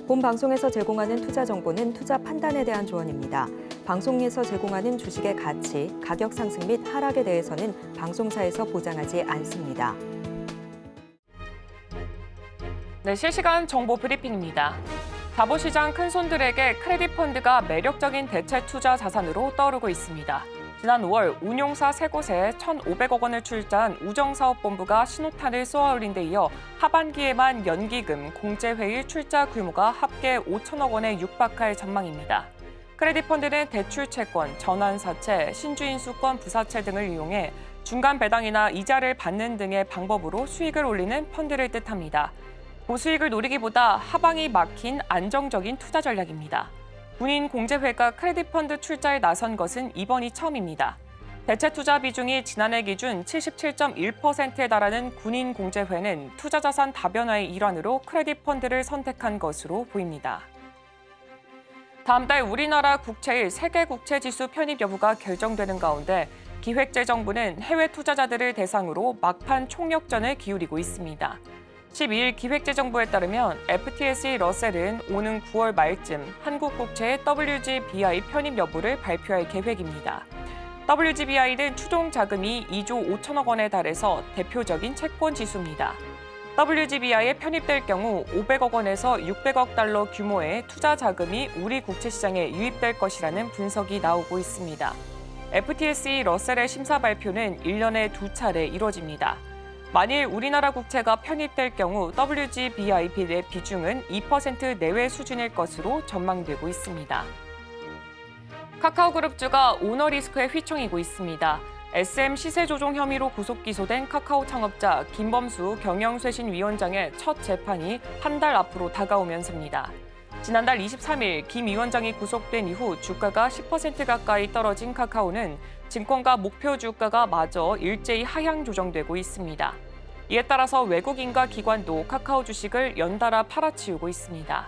본 방송에서 제공하는 투자 정보는 투자 판단에 대한 조언입니다. 방송에서 제공하는 주식의 가치, 가격 상승 및 하락에 대해서는 방송사에서 보장하지 않습니다. 네, 실시간 정보 브리핑입니다. 자본시장 큰손들에게 크레딧 펀드가 매력적인 대체 투자 자산으로 떠오르고 있습니다. 지난 5월 운용사 3곳에 1,500억 원을 출자한 우정사업본부가 신호탄을 쏘아올린 데 이어 하반기에만 연기금, 공제회의 출자 규모가 합계 5천억 원에 육박할 전망입니다. 크레딧 펀드는 대출 채권, 전환사채, 신주인수권 부사채 등을 이용해 중간 배당이나 이자를 받는 등의 방법으로 수익을 올리는 펀드를 뜻합니다. 고수익을 노리기보다 하방이 막힌 안정적인 투자 전략입니다. 군인 공제회가 크레딧 펀드 출자에 나선 것은 이번이 처음입니다. 대체 투자 비중이 지난해 기준 77.1%에 달하는 군인 공제회는 투자 자산 다변화의 일환으로 크레딧 펀드를 선택한 것으로 보입니다. 다음 달 우리나라 국채일 세계 국채 지수 편입 여부가 결정되는 가운데 기획재정부는 해외 투자자들을 대상으로 막판 총력전을 기울이고 있습니다. 12일 기획재정부에 따르면 FTSE 러셀은 오는 9월 말쯤 한국 국채의 WGBI 편입 여부를 발표할 계획입니다. WGBI는 추종 자금이 2조 5천억 원에 달해서 대표적인 채권 지수입니다. WGBI에 편입될 경우 500억 원에서 600억 달러 규모의 투자 자금이 우리 국채 시장에 유입될 것이라는 분석이 나오고 있습니다. FTSE 러셀의 심사 발표는 1년에 2차례 이뤄집니다. 만일 우리나라 국채가 편입될 경우 WGBI의 비중은 2% 내외 수준일 것으로 전망되고 있습니다. 카카오그룹주가 오너리스크에 휘청이고 있습니다. SM 시세 조종 혐의로 구속 기소된 카카오 창업자 김범수 경영쇄신위원장의 첫 재판이 한 달 앞으로 다가오면서입니다. 지난달 23일 김 위원장이 구속된 이후 주가가 10% 가까이 떨어진 카카오는 증권가 목표 주가가 마저 일제히 하향 조정되고 있습니다. 이에 따라서 외국인과 기관도 카카오 주식을 연달아 팔아치우고 있습니다.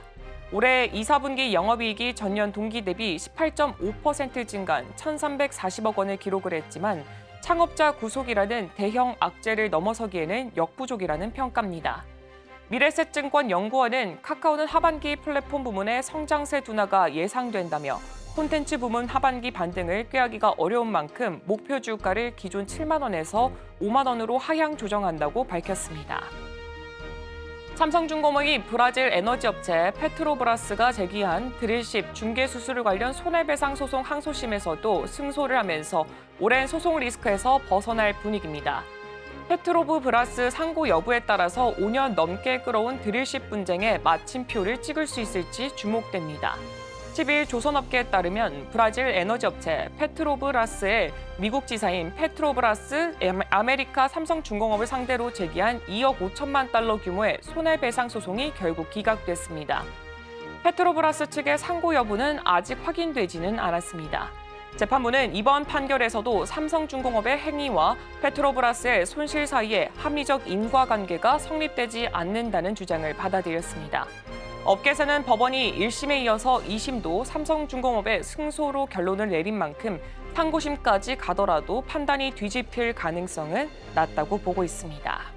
올해 2, 4분기 영업이익이 전년 동기 대비 18.5% 증가한 1,340억 원을 기록을 했지만 창업자 구속이라는 대형 악재를 넘어서기에는 역부족이라는 평가입니다. 미래셋증권연구원은 카카오는 하반기 플랫폼 부문의 성장세 둔화가 예상된다며 콘텐츠 부문 하반기 반등을 꾀하기가 어려운 만큼 목표 주가를 기존 7만 원에서 5만 원으로 하향 조정한다고 밝혔습니다. 삼성중공업이 브라질 에너지업체 페트로브라스가 제기한 드릴십 중개 수수료 관련 손해배상 소송 항소심에서도 승소를 하면서 오랜 소송 리스크에서 벗어날 분위기입니다. 페트로브라스 상고 여부에 따라서 5년 넘게 끌어온 드릴십 분쟁에 마침표를 찍을 수 있을지 주목됩니다. 10일 조선업계에 따르면 브라질 에너지업체 페트로브라스의 미국 지사인 페트로브라스 아메리카 삼성중공업을 상대로 제기한 2억 5천만 달러 규모의 손해배상 소송이 결국 기각됐습니다. 페트로브라스 측의 상고 여부는 아직 확인되지는 않았습니다. 재판부는 이번 판결에서도 삼성중공업의 행위와 페트로브라스의 손실 사이에 합리적 인과관계가 성립되지 않는다는 주장을 받아들였습니다. 업계에서는 법원이 1심에 이어서 2심도 삼성중공업의 승소로 결론을 내린 만큼 상고심까지 가더라도 판단이 뒤집힐 가능성은 낮다고 보고 있습니다.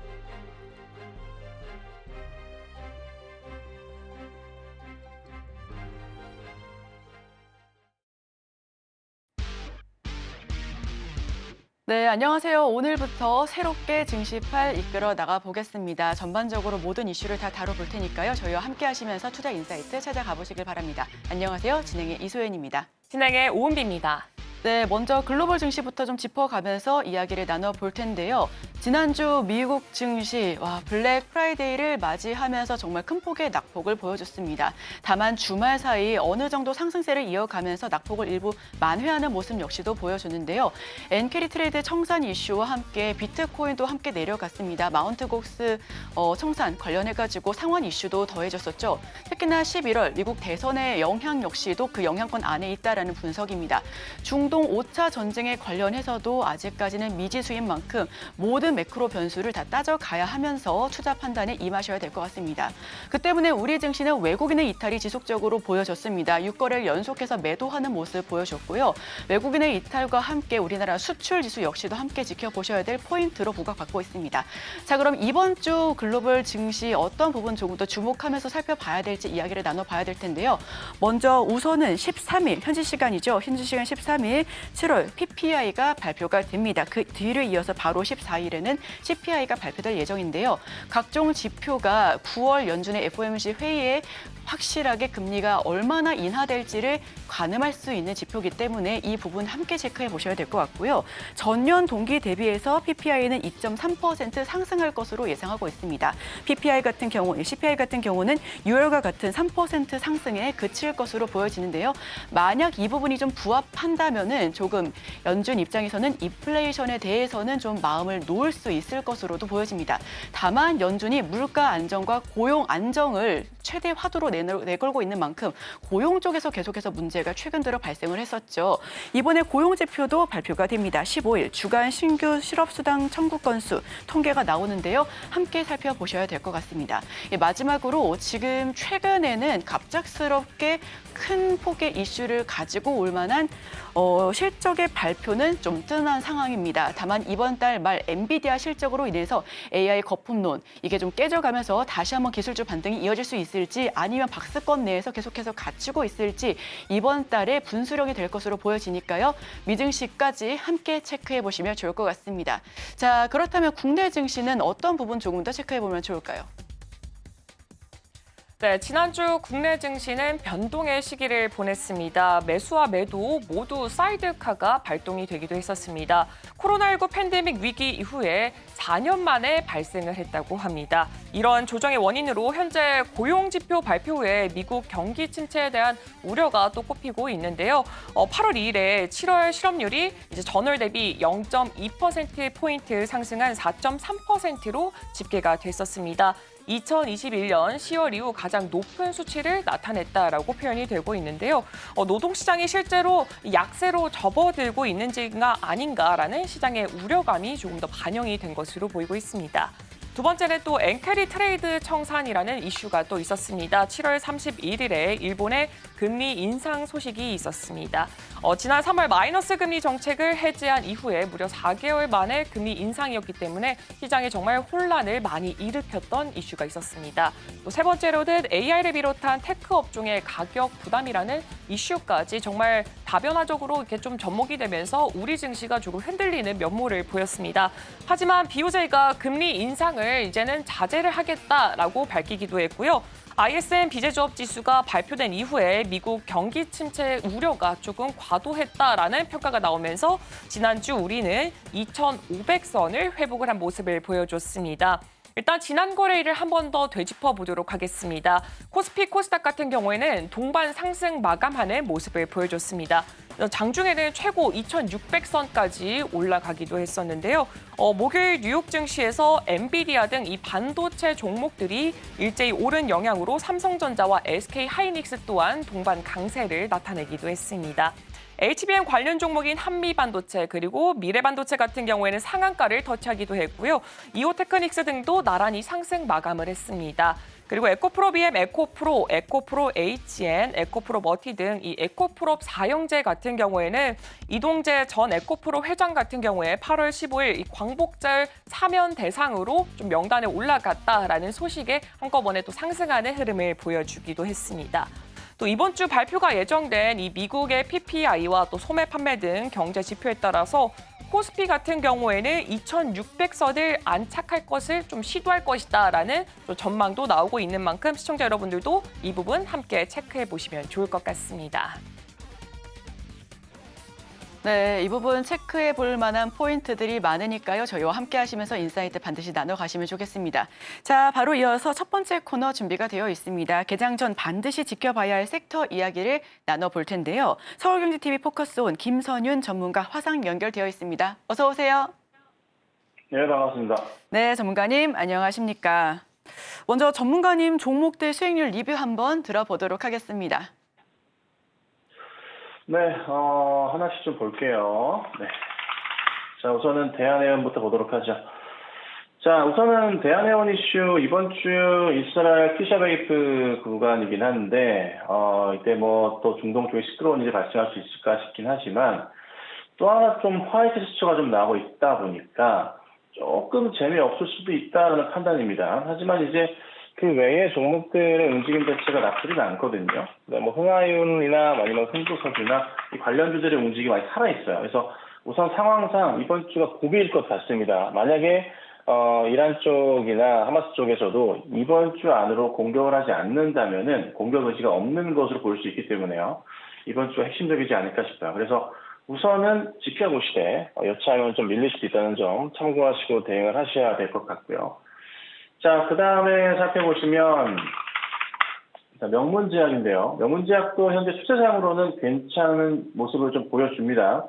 네, 안녕하세요. 오늘부터 새롭게 증시팔 이끌어 나가 보겠습니다. 전반적으로 모든 이슈를 다 다뤄볼 테니까요. 저희와 함께 하시면서 투자 인사이트 찾아가 보시길 바랍니다. 안녕하세요. 진행의 이소연입니다. 진행의 오은비입니다. 네, 먼저 글로벌 증시부터 좀 짚어가면서 이야기를 나눠볼 텐데요. 지난주 미국 증시, 블랙 프라이데이를 맞이하면서 정말 큰 폭의 낙폭을 보여줬습니다. 다만 주말 사이 어느 정도 상승세를 이어가면서 낙폭을 일부 만회하는 모습 역시도 보여주는데요. 엔캐리 트레이드 청산 이슈와 함께 비트코인도 함께 내려갔습니다. 마운트 곡스 청산 관련해가지고 상환 이슈도 더해졌었죠. 특히나 11월 미국 대선의 영향 역시도 그 영향권 안에 있다라는 분석입니다. 중국 중동 5차 전쟁에 관련해서도 아직까지는 미지수인 만큼 모든 매크로 변수를 다 따져가야 하면서 투자 판단에 임하셔야 될 것 같습니다. 그 때문에 우리 증시는 외국인의 이탈이 지속적으로 보여졌습니다. 6거래를 연속해서 매도하는 모습 보여줬고요. 외국인의 이탈과 함께 우리나라 수출 지수 역시도 함께 지켜보셔야 될 포인트로 부각받고 있습니다. 자, 그럼 이번 주 글로벌 증시 어떤 부분 조금 더 주목하면서 살펴봐야 될지 이야기를 나눠봐야 될 텐데요. 먼저 우선은 13일, 현지 시간이죠. 현지 시간 13일 7월 PPI가 발표가 됩니다. 그 뒤를 이어서 바로 14일에는 CPI가 발표될 예정인데요. 각종 지표가 9월 연준의 FOMC 회의에 확실하게 금리가 얼마나 인하될지를 가늠할 수 있는 지표이기 때문에 이 부분 함께 체크해 보셔야 될 것 같고요. 전년 동기 대비해서 PPI는 2.3% 상승할 것으로 예상하고 있습니다. CPI 같은 경우는 6월과 같은 3% 상승에 그칠 것으로 보여지는데요. 만약 이 부분이 좀 부합한다면은 조금 연준 입장에서는 인플레이션에 대해서는 좀 마음을 놓을 수 있을 것으로도 보여집니다. 다만 연준이 물가 안정과 고용 안정을 최대 화두로 내걸고 있는 만큼 고용 쪽에서 계속해서 문제가 최근 들어 발생을 했었죠. 이번에 고용 지표도 발표가 됩니다. 15일 주간 신규 실업수당 청구 건수 통계가 나오는데요. 함께 살펴보셔야 될 것 같습니다. 마지막으로 지금 최근에는 갑작스럽게 큰 폭의 이슈를 가지고 올 만한 실적의 발표는 좀 뜸한 상황입니다. 다만 이번 달 말 엔비디아 실적으로 인해서 AI 거품론 이게 좀 깨져가면서 다시 한번 기술주 반등이 이어질 수 있을지 아니면 박스권 내에서 계속해서 갇히고 있을지 이번 달에 분수령이 될 것으로 보여지니까요. 미증시까지 함께 체크해 보시면 좋을 것 같습니다. 자, 그렇다면 국내 증시는 어떤 부분 조금 더 체크해 보면 좋을까요? 네, 지난주 국내 증시는 변동의 시기를 보냈습니다. 매수와 매도 모두 사이드카가 발동이 되기도 했었습니다. 코로나19 팬데믹 위기 이후에 4년 만에 발생을 했다고 합니다. 이런 조정의 원인으로 현재 고용지표 발표 후에 미국 경기 침체에 대한 우려가 또 꼽히고 있는데요. 8월 2일에 7월 실업률이 이제 전월 대비 0.2%포인트 상승한 4.3%로 집계가 됐었습니다. 2021년 10월 이후 가장 높은 수치를 나타냈다라고 표현이 되고 있는데요. 노동시장이 실제로 약세로 접어들고 있는지가 아닌가라는 시장의 우려감이 조금 더 반영이 된 것으로 보이고 있습니다. 두 번째는 또 엔캐리 트레이드 청산이라는 이슈가 또 있었습니다. 7월 31일에 일본의 금리 인상 소식이 있었습니다. 지난 3월 마이너스 금리 정책을 해제한 이후에 무려 4개월 만에 금리 인상이었기 때문에 시장에 정말 혼란을 많이 일으켰던 이슈가 있었습니다. 또 세 번째로는 AI를 비롯한 테크 업종의 가격 부담이라는 이슈까지 정말 다변화적으로 이렇게 좀 접목이 되면서 우리 증시가 조금 흔들리는 면모를 보였습니다. 하지만 BOJ가 금리 인상을 이제는 자제를 하겠다라고 밝히기도 했고요. ISM 비제조업 지수가 발표된 이후에 미국 경기 침체 우려가 조금 과도했다라는 평가가 나오면서 지난주 우리는 2,500선을 회복을 한 모습을 보여줬습니다. 일단 지난 거래일을 한 번 더 되짚어 보도록 하겠습니다. 코스피, 코스닥 같은 경우에는 동반 상승 마감하는 모습을 보여줬습니다. 장중에는 최고 2,600선까지 올라가기도 했었는데요. 목요일 뉴욕 증시에서 엔비디아 등 이 반도체 종목들이 일제히 오른 영향으로 삼성전자와 SK하이닉스 또한 동반 강세를 나타내기도 했습니다. HBM 관련 종목인 한미반도체 그리고 미래반도체 같은 경우에는 상한가를 터치하기도 했고요. 이오테크닉스 등도 나란히 상승 마감을 했습니다. 그리고 에코프로 BM, 에코프로, 에코프로 HN, 에코프로 머티 등 이 에코프로 사형제 같은 경우에는 이동재 전 에코프로 회장 같은 경우에 8월 15일 이 광복절 사면 대상으로 좀 명단에 올라갔다라는 소식에 한꺼번에 또 상승하는 흐름을 보여주기도 했습니다. 또 이번 주 발표가 예정된 이 미국의 PPI와 또 소매 판매 등 경제 지표에 따라서 코스피 같은 경우에는 2,600선을 안착할 것을 좀 시도할 것이다라는 전망도 나오고 있는 만큼 시청자 여러분들도 이 부분 함께 체크해 보시면 좋을 것 같습니다. 네, 이 부분 체크해 볼 만한 포인트들이 많으니까요. 저희와 함께 하시면서 인사이트 반드시 나눠가시면 좋겠습니다. 자, 바로 이어서 첫 번째 코너 준비가 되어 있습니다. 개장 전 반드시 지켜봐야 할 섹터 이야기를 나눠볼 텐데요. 서울경제TV 포커스온 김선윤 전문가 화상 연결되어 있습니다. 어서 오세요. 네, 반갑습니다. 네, 전문가님 안녕하십니까. 먼저 전문가님 종목들 수익률 리뷰 한번 들어보도록 하겠습니다. 네, 하나씩 좀 볼게요. 네. 자, 우선은 대한해운부터 보도록 하죠. 자, 우선은 대한해운 이슈, 이번 주 이스라엘 티샤베이프 구간이긴 한데, 이때 뭐 또 중동 쪽에 시끄러운 일이 발생할 수 있을까 싶긴 하지만, 또 하나 좀 화이트 수치가 좀 나오고 있다 보니까, 조금 재미없을 수도 있다는 판단입니다. 하지만 이제 그 외의 종목들의 움직임 자체가 나쁘진 않거든요. 뭐 흥하윤이나 아니면 흥국석이나 이 관련주들의 움직임이 많이 살아있어요. 그래서 우선 상황상 이번 주가 고비일 것 같습니다. 만약에 이란 쪽이나 하마스 쪽에서도 이번 주 안으로 공격을 하지 않는다면은 공격 의지가 없는 것으로 볼 수 있기 때문에요. 이번 주가 핵심적이지 않을까 싶어요. 그래서 우선은 지켜보시되 여차하면 좀 밀릴 수도 있다는 점 참고하시고 대응을 하셔야 될 것 같고요. 자, 그 다음에 살펴보시면 명문제약인데요. 명문제약도 현재 추세상으로는 괜찮은 모습을 좀 보여줍니다.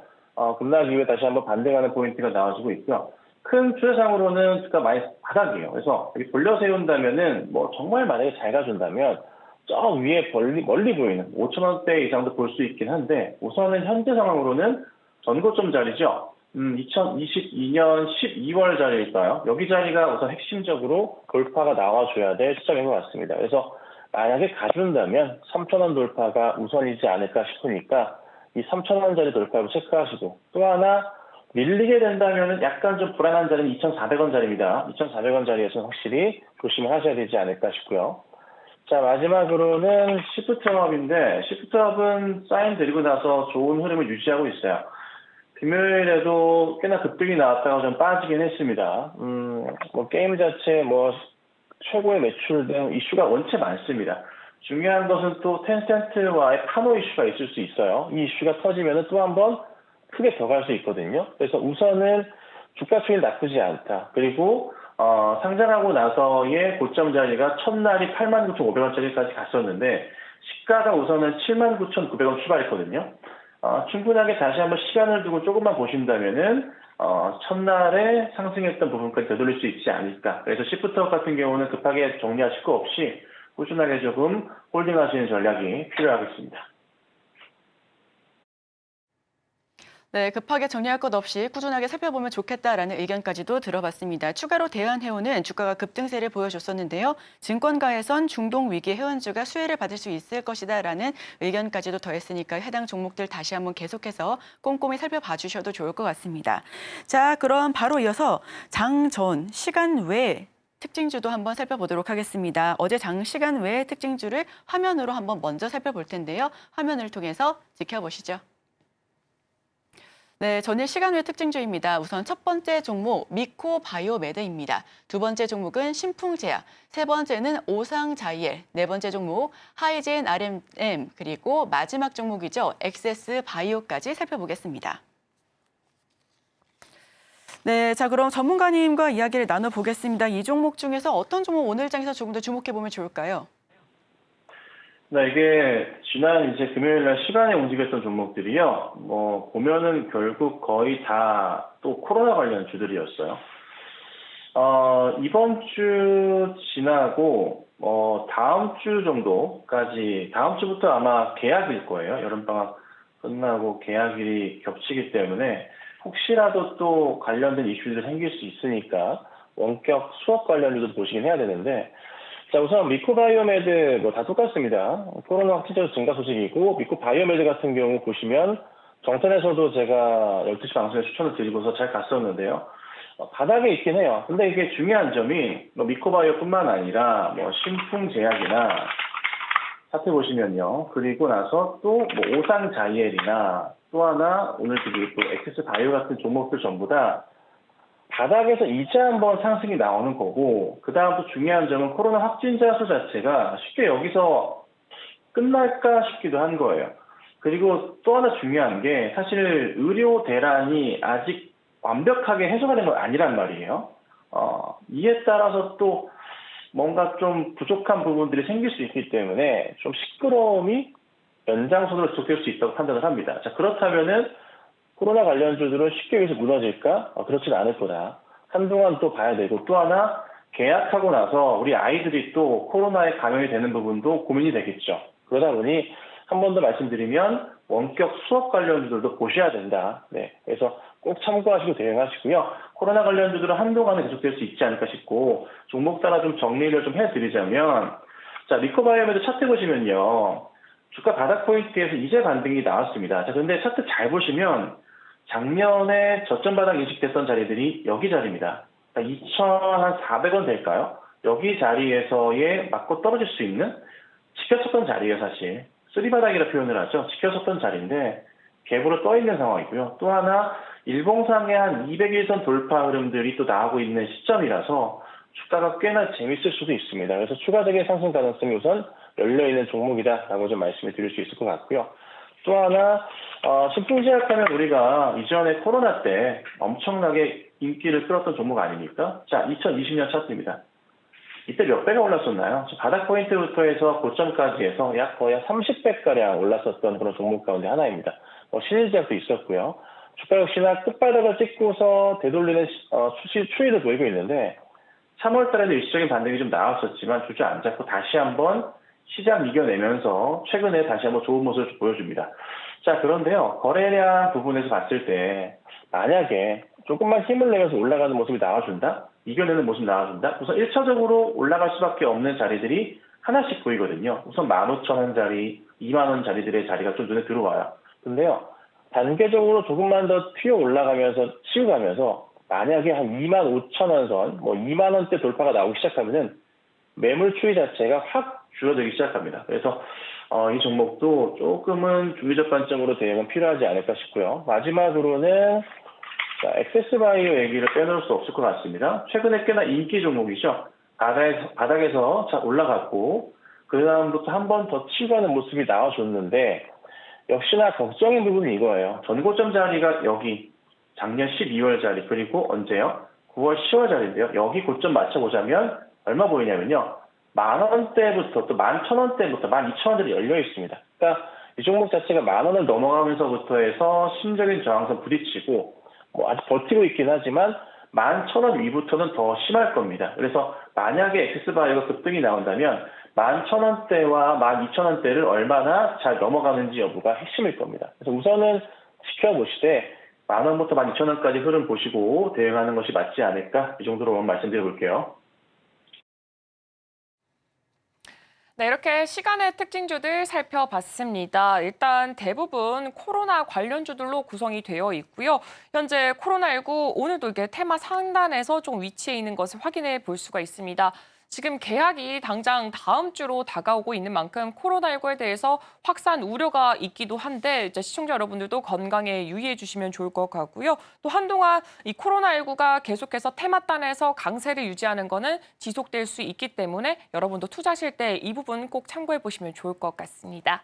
급락 이후에 다시 한번 반등하는 포인트가 나와주고 있고요. 큰 추세상으로는 주가 많이 바닥이에요. 그래서 여기 돌려 세운다면은 뭐 정말 만약에 잘 가준다면 저 위에 멀리 보이는 5,000원대 이상도 볼 수 있긴 한데 우선은 현재 상황으로는 전고점 자리죠. 2022년 12월 자리일까요? 여기 자리가 우선 핵심적으로 돌파가 나와줘야 될 시점인 것 같습니다. 그래서 만약에 가준다면 3,000원 돌파가 우선이지 않을까 싶으니까 이 3,000원 자리 돌파로 체크하시고 또 하나 밀리게 된다면 약간 좀 불안한 자리는 2,400원 자리입니다. 2,400원 자리에서는 확실히 조심을 하셔야 되지 않을까 싶고요. 자, 마지막으로는 시프트업인데 시프트업은 사인 드리고 나서 좋은 흐름을 유지하고 있어요. 금요일에도 꽤나 급등이 나왔다가 좀 빠지긴 했습니다. 뭐 게임 자체 뭐 최고의 매출 등 이슈가 원체 많습니다. 중요한 것은 또 텐센트와의 판호 이슈가 있을 수 있어요. 이 이슈가 터지면 또 한 번 크게 더 갈 수 있거든요. 그래서 우선은 주가 추이 나쁘지 않다. 그리고 상장하고 나서의 고점 자리가 첫날이 89,500원짜리까지 갔었는데 시가가 우선은 79,900원 추가했거든요. 충분하게 다시 한번 시간을 두고 조금만 보신다면은 첫날에 상승했던 부분까지 되돌릴 수 있지 않을까. 그래서 시프트업 같은 경우는 급하게 정리하실 거 없이 꾸준하게 조금 홀딩하시는 전략이 필요하겠습니다. 네, 급하게 정리할 것 없이 꾸준하게 살펴보면 좋겠다라는 의견까지도 들어봤습니다. 추가로 대한해운은 주가가 급등세를 보여줬었는데요. 증권가에선 중동 위기 해운주가 수혜를 받을 수 있을 것이다라는 의견까지도 더했으니까 해당 종목들 다시 한번 계속해서 꼼꼼히 살펴봐 주셔도 좋을 것 같습니다. 자, 그럼 바로 이어서 장 전 시간 외 특징주도 한번 살펴보도록 하겠습니다. 어제 장시간 외의 특징주를 화면으로 한번 먼저 살펴볼 텐데요. 화면을 통해서 지켜보시죠. 네, 전일 시간 외 특징주입니다. 우선 첫 번째 종목 미코바이오메드입니다. 두 번째 종목은 신풍제약, 세 번째는 오상자이엘, 네 번째 종목 하이젠 RM, 그리고 마지막 종목이죠. 엑세스바이오까지 살펴보겠습니다. 네, 자 그럼 전문가님과 이야기를 나눠보겠습니다. 이 종목 중에서 어떤 종목 오늘 장에서 조금 더 주목해보면 좋을까요? 네, 이게 지난 이제 금요일 날 시간에 움직였던 종목들이요. 뭐 보면은 결국 거의 다 또 코로나 관련 주들이었어요. 이번 주 지나고 다음 주 정도까지 다음 주부터 아마 개학일 거예요. 여름방학 끝나고 개학일이 겹치기 때문에 혹시라도 또 관련된 이슈들이 생길 수 있으니까 원격 수업 관련주도 보시긴 해야 되는데 자, 우선 미코바이오메드 뭐 다 똑같습니다. 코로나 확진자 증가 소식이고 미코바이오메드 같은 경우 보시면 정선에서도 제가 12시 방송에 추천을 드리고서 잘 갔었는데요. 바닥에 있긴 해요. 근데 이게 중요한 점이 미코바이오뿐만 아니라 뭐 신풍제약이나 차트 보시면요. 그리고 나서 또 뭐 오상자이엘이나 또 하나 오늘 또 엑세스바이오 같은 종목들 전부 다 바닥에서 이제 한번 상승이 나오는 거고 그 다음 또 중요한 점은 코로나 확진자 수 자체가 쉽게 여기서 끝날까 싶기도 한 거예요. 그리고 또 하나 중요한 게 사실 의료 대란이 아직 완벽하게 해소가 된 건 아니란 말이에요. 이에 따라서 또 뭔가 좀 부족한 부분들이 생길 수 있기 때문에 좀 시끄러움이 연장선으로 지속될 수 있다고 판단을 합니다. 자, 그렇다면은 코로나 관련주들은 쉽게 여기서 무너질까? 그렇진 않을 거다. 한동안 또 봐야 되고 또 하나 계약하고 나서 우리 아이들이 또 코로나에 감염이 되는 부분도 고민이 되겠죠. 그러다 보니 한 번 더 말씀드리면 원격 수업 관련주들도 보셔야 된다. 네, 그래서 꼭 참고하시고 대응하시고요. 코로나 관련주들은 한동안은 계속될 수 있지 않을까 싶고 종목 따라 좀 정리를 좀 해드리자면 자 리코바이오메드 차트 보시면요. 주가 바닥 포인트에서 이제 반등이 나왔습니다. 자, 근데 차트 잘 보시면 작년에 저점 바닥 인식됐던 자리들이 여기 자리입니다. 2,400원 될까요? 여기 자리에서의 맞고 떨어질 수 있는 지켜쳤던 자리예요, 사실. 쓰리바닥이라 표현을 하죠. 지켜쳤던 자리인데 갭으로 떠 있는 상황이고요. 또 하나 일봉상의 한 200일선 돌파 흐름들이 또 나오고 있는 시점이라서 주가가 꽤나 재밌을 수도 있습니다. 그래서 추가적인 상승 가능성이 우선 열려있는 종목이다라고 좀 말씀을 드릴 수 있을 것 같고요. 또 하나 식품제약하면 우리가 이전에 코로나 때 엄청나게 인기를 끌었던 종목 아닙니까? 자, 2020년 차트입니다. 이때 몇 배가 올랐었나요? 바닥 포인트부터 해서 고점까지 해서 약 거의 30배가량 올랐었던 그런 종목 가운데 하나입니다. 신일제약도 있었고요. 주가 역시나 끝바닥을 찍고서 되돌리는 추이를 보이고 있는데 3월 달에도 일시적인 반등이 좀 나왔었지만 주저앉았고 다시 한번 시장 이겨내면서 최근에 다시 한번 좋은 모습을 보여줍니다. 자, 그런데요. 거래량 부분에서 봤을 때 만약에 조금만 힘을 내면서 올라가는 모습이 나와준다? 이겨내는 모습 나와준다? 우선 1차적으로 올라갈 수밖에 없는 자리들이 하나씩 보이거든요. 우선 15,000원 자리, 2만원 자리들의 자리가 좀 눈에 들어와요. 근데요. 단계적으로 조금만 더 튀어 올라가면서 치우가면서 만약에 한 25,000원 선, 2만원대 돌파가 나오기 시작하면은 매물 추이 자체가 확 줄어들기 시작합니다. 그래서 이 종목도 조금은 중기적 관점으로 대응은 필요하지 않을까 싶고요. 마지막으로는 액세스바이오 얘기를 빼놓을 수 없을 것 같습니다. 최근에 꽤나 인기 종목이죠. 바닥에서 올라갔고 그 다음부터 한 번 더 치고 가는 모습이 나와줬는데 역시나 걱정인 부분이 이거예요. 전고점 자리가 여기 작년 12월 자리 그리고 언제요? 9월 10월 자리인데요. 여기 고점 맞춰보자면 얼마 보이냐면요. 10,000원대부터 또 11,000원대부터 12,000원대로 열려 있습니다. 그러니까 이 종목 자체가 10,000원을 넘어가면서부터 해서 심적인 저항선 부딪히고 아직 버티고 있긴 하지만 11,000원 위부터는 더 심할 겁니다. 그래서 만약에 엑세스바이오가 급등이 나온다면 11,000원대와 12,000원대를 얼마나 잘 넘어가는지 여부가 핵심일 겁니다. 그래서 우선은 지켜보시되 10,000원부터 12,000원까지 흐름 보시고 대응하는 것이 맞지 않을까 이 정도로 말씀드려 볼게요. 네, 이렇게 시간의 특징주들 살펴봤습니다. 일단 대부분 코로나 관련주들로 구성이 되어 있고요. 현재 코로나19 오늘도 이게 테마 상단에서 좀 위치해 있는 것을 확인해 볼 수가 있습니다. 지금 개학이 당장 다음 주로 다가오고 있는 만큼 코로나19에 대해서 확산 우려가 있기도 한데 이제 시청자 여러분들도 건강에 유의해 주시면 좋을 것 같고요. 또 한동안 이 코로나19가 계속해서 테마단에서 강세를 유지하는 거는 지속될 수 있기 때문에 여러분도 투자하실 때 이 부분 꼭 참고해 보시면 좋을 것 같습니다.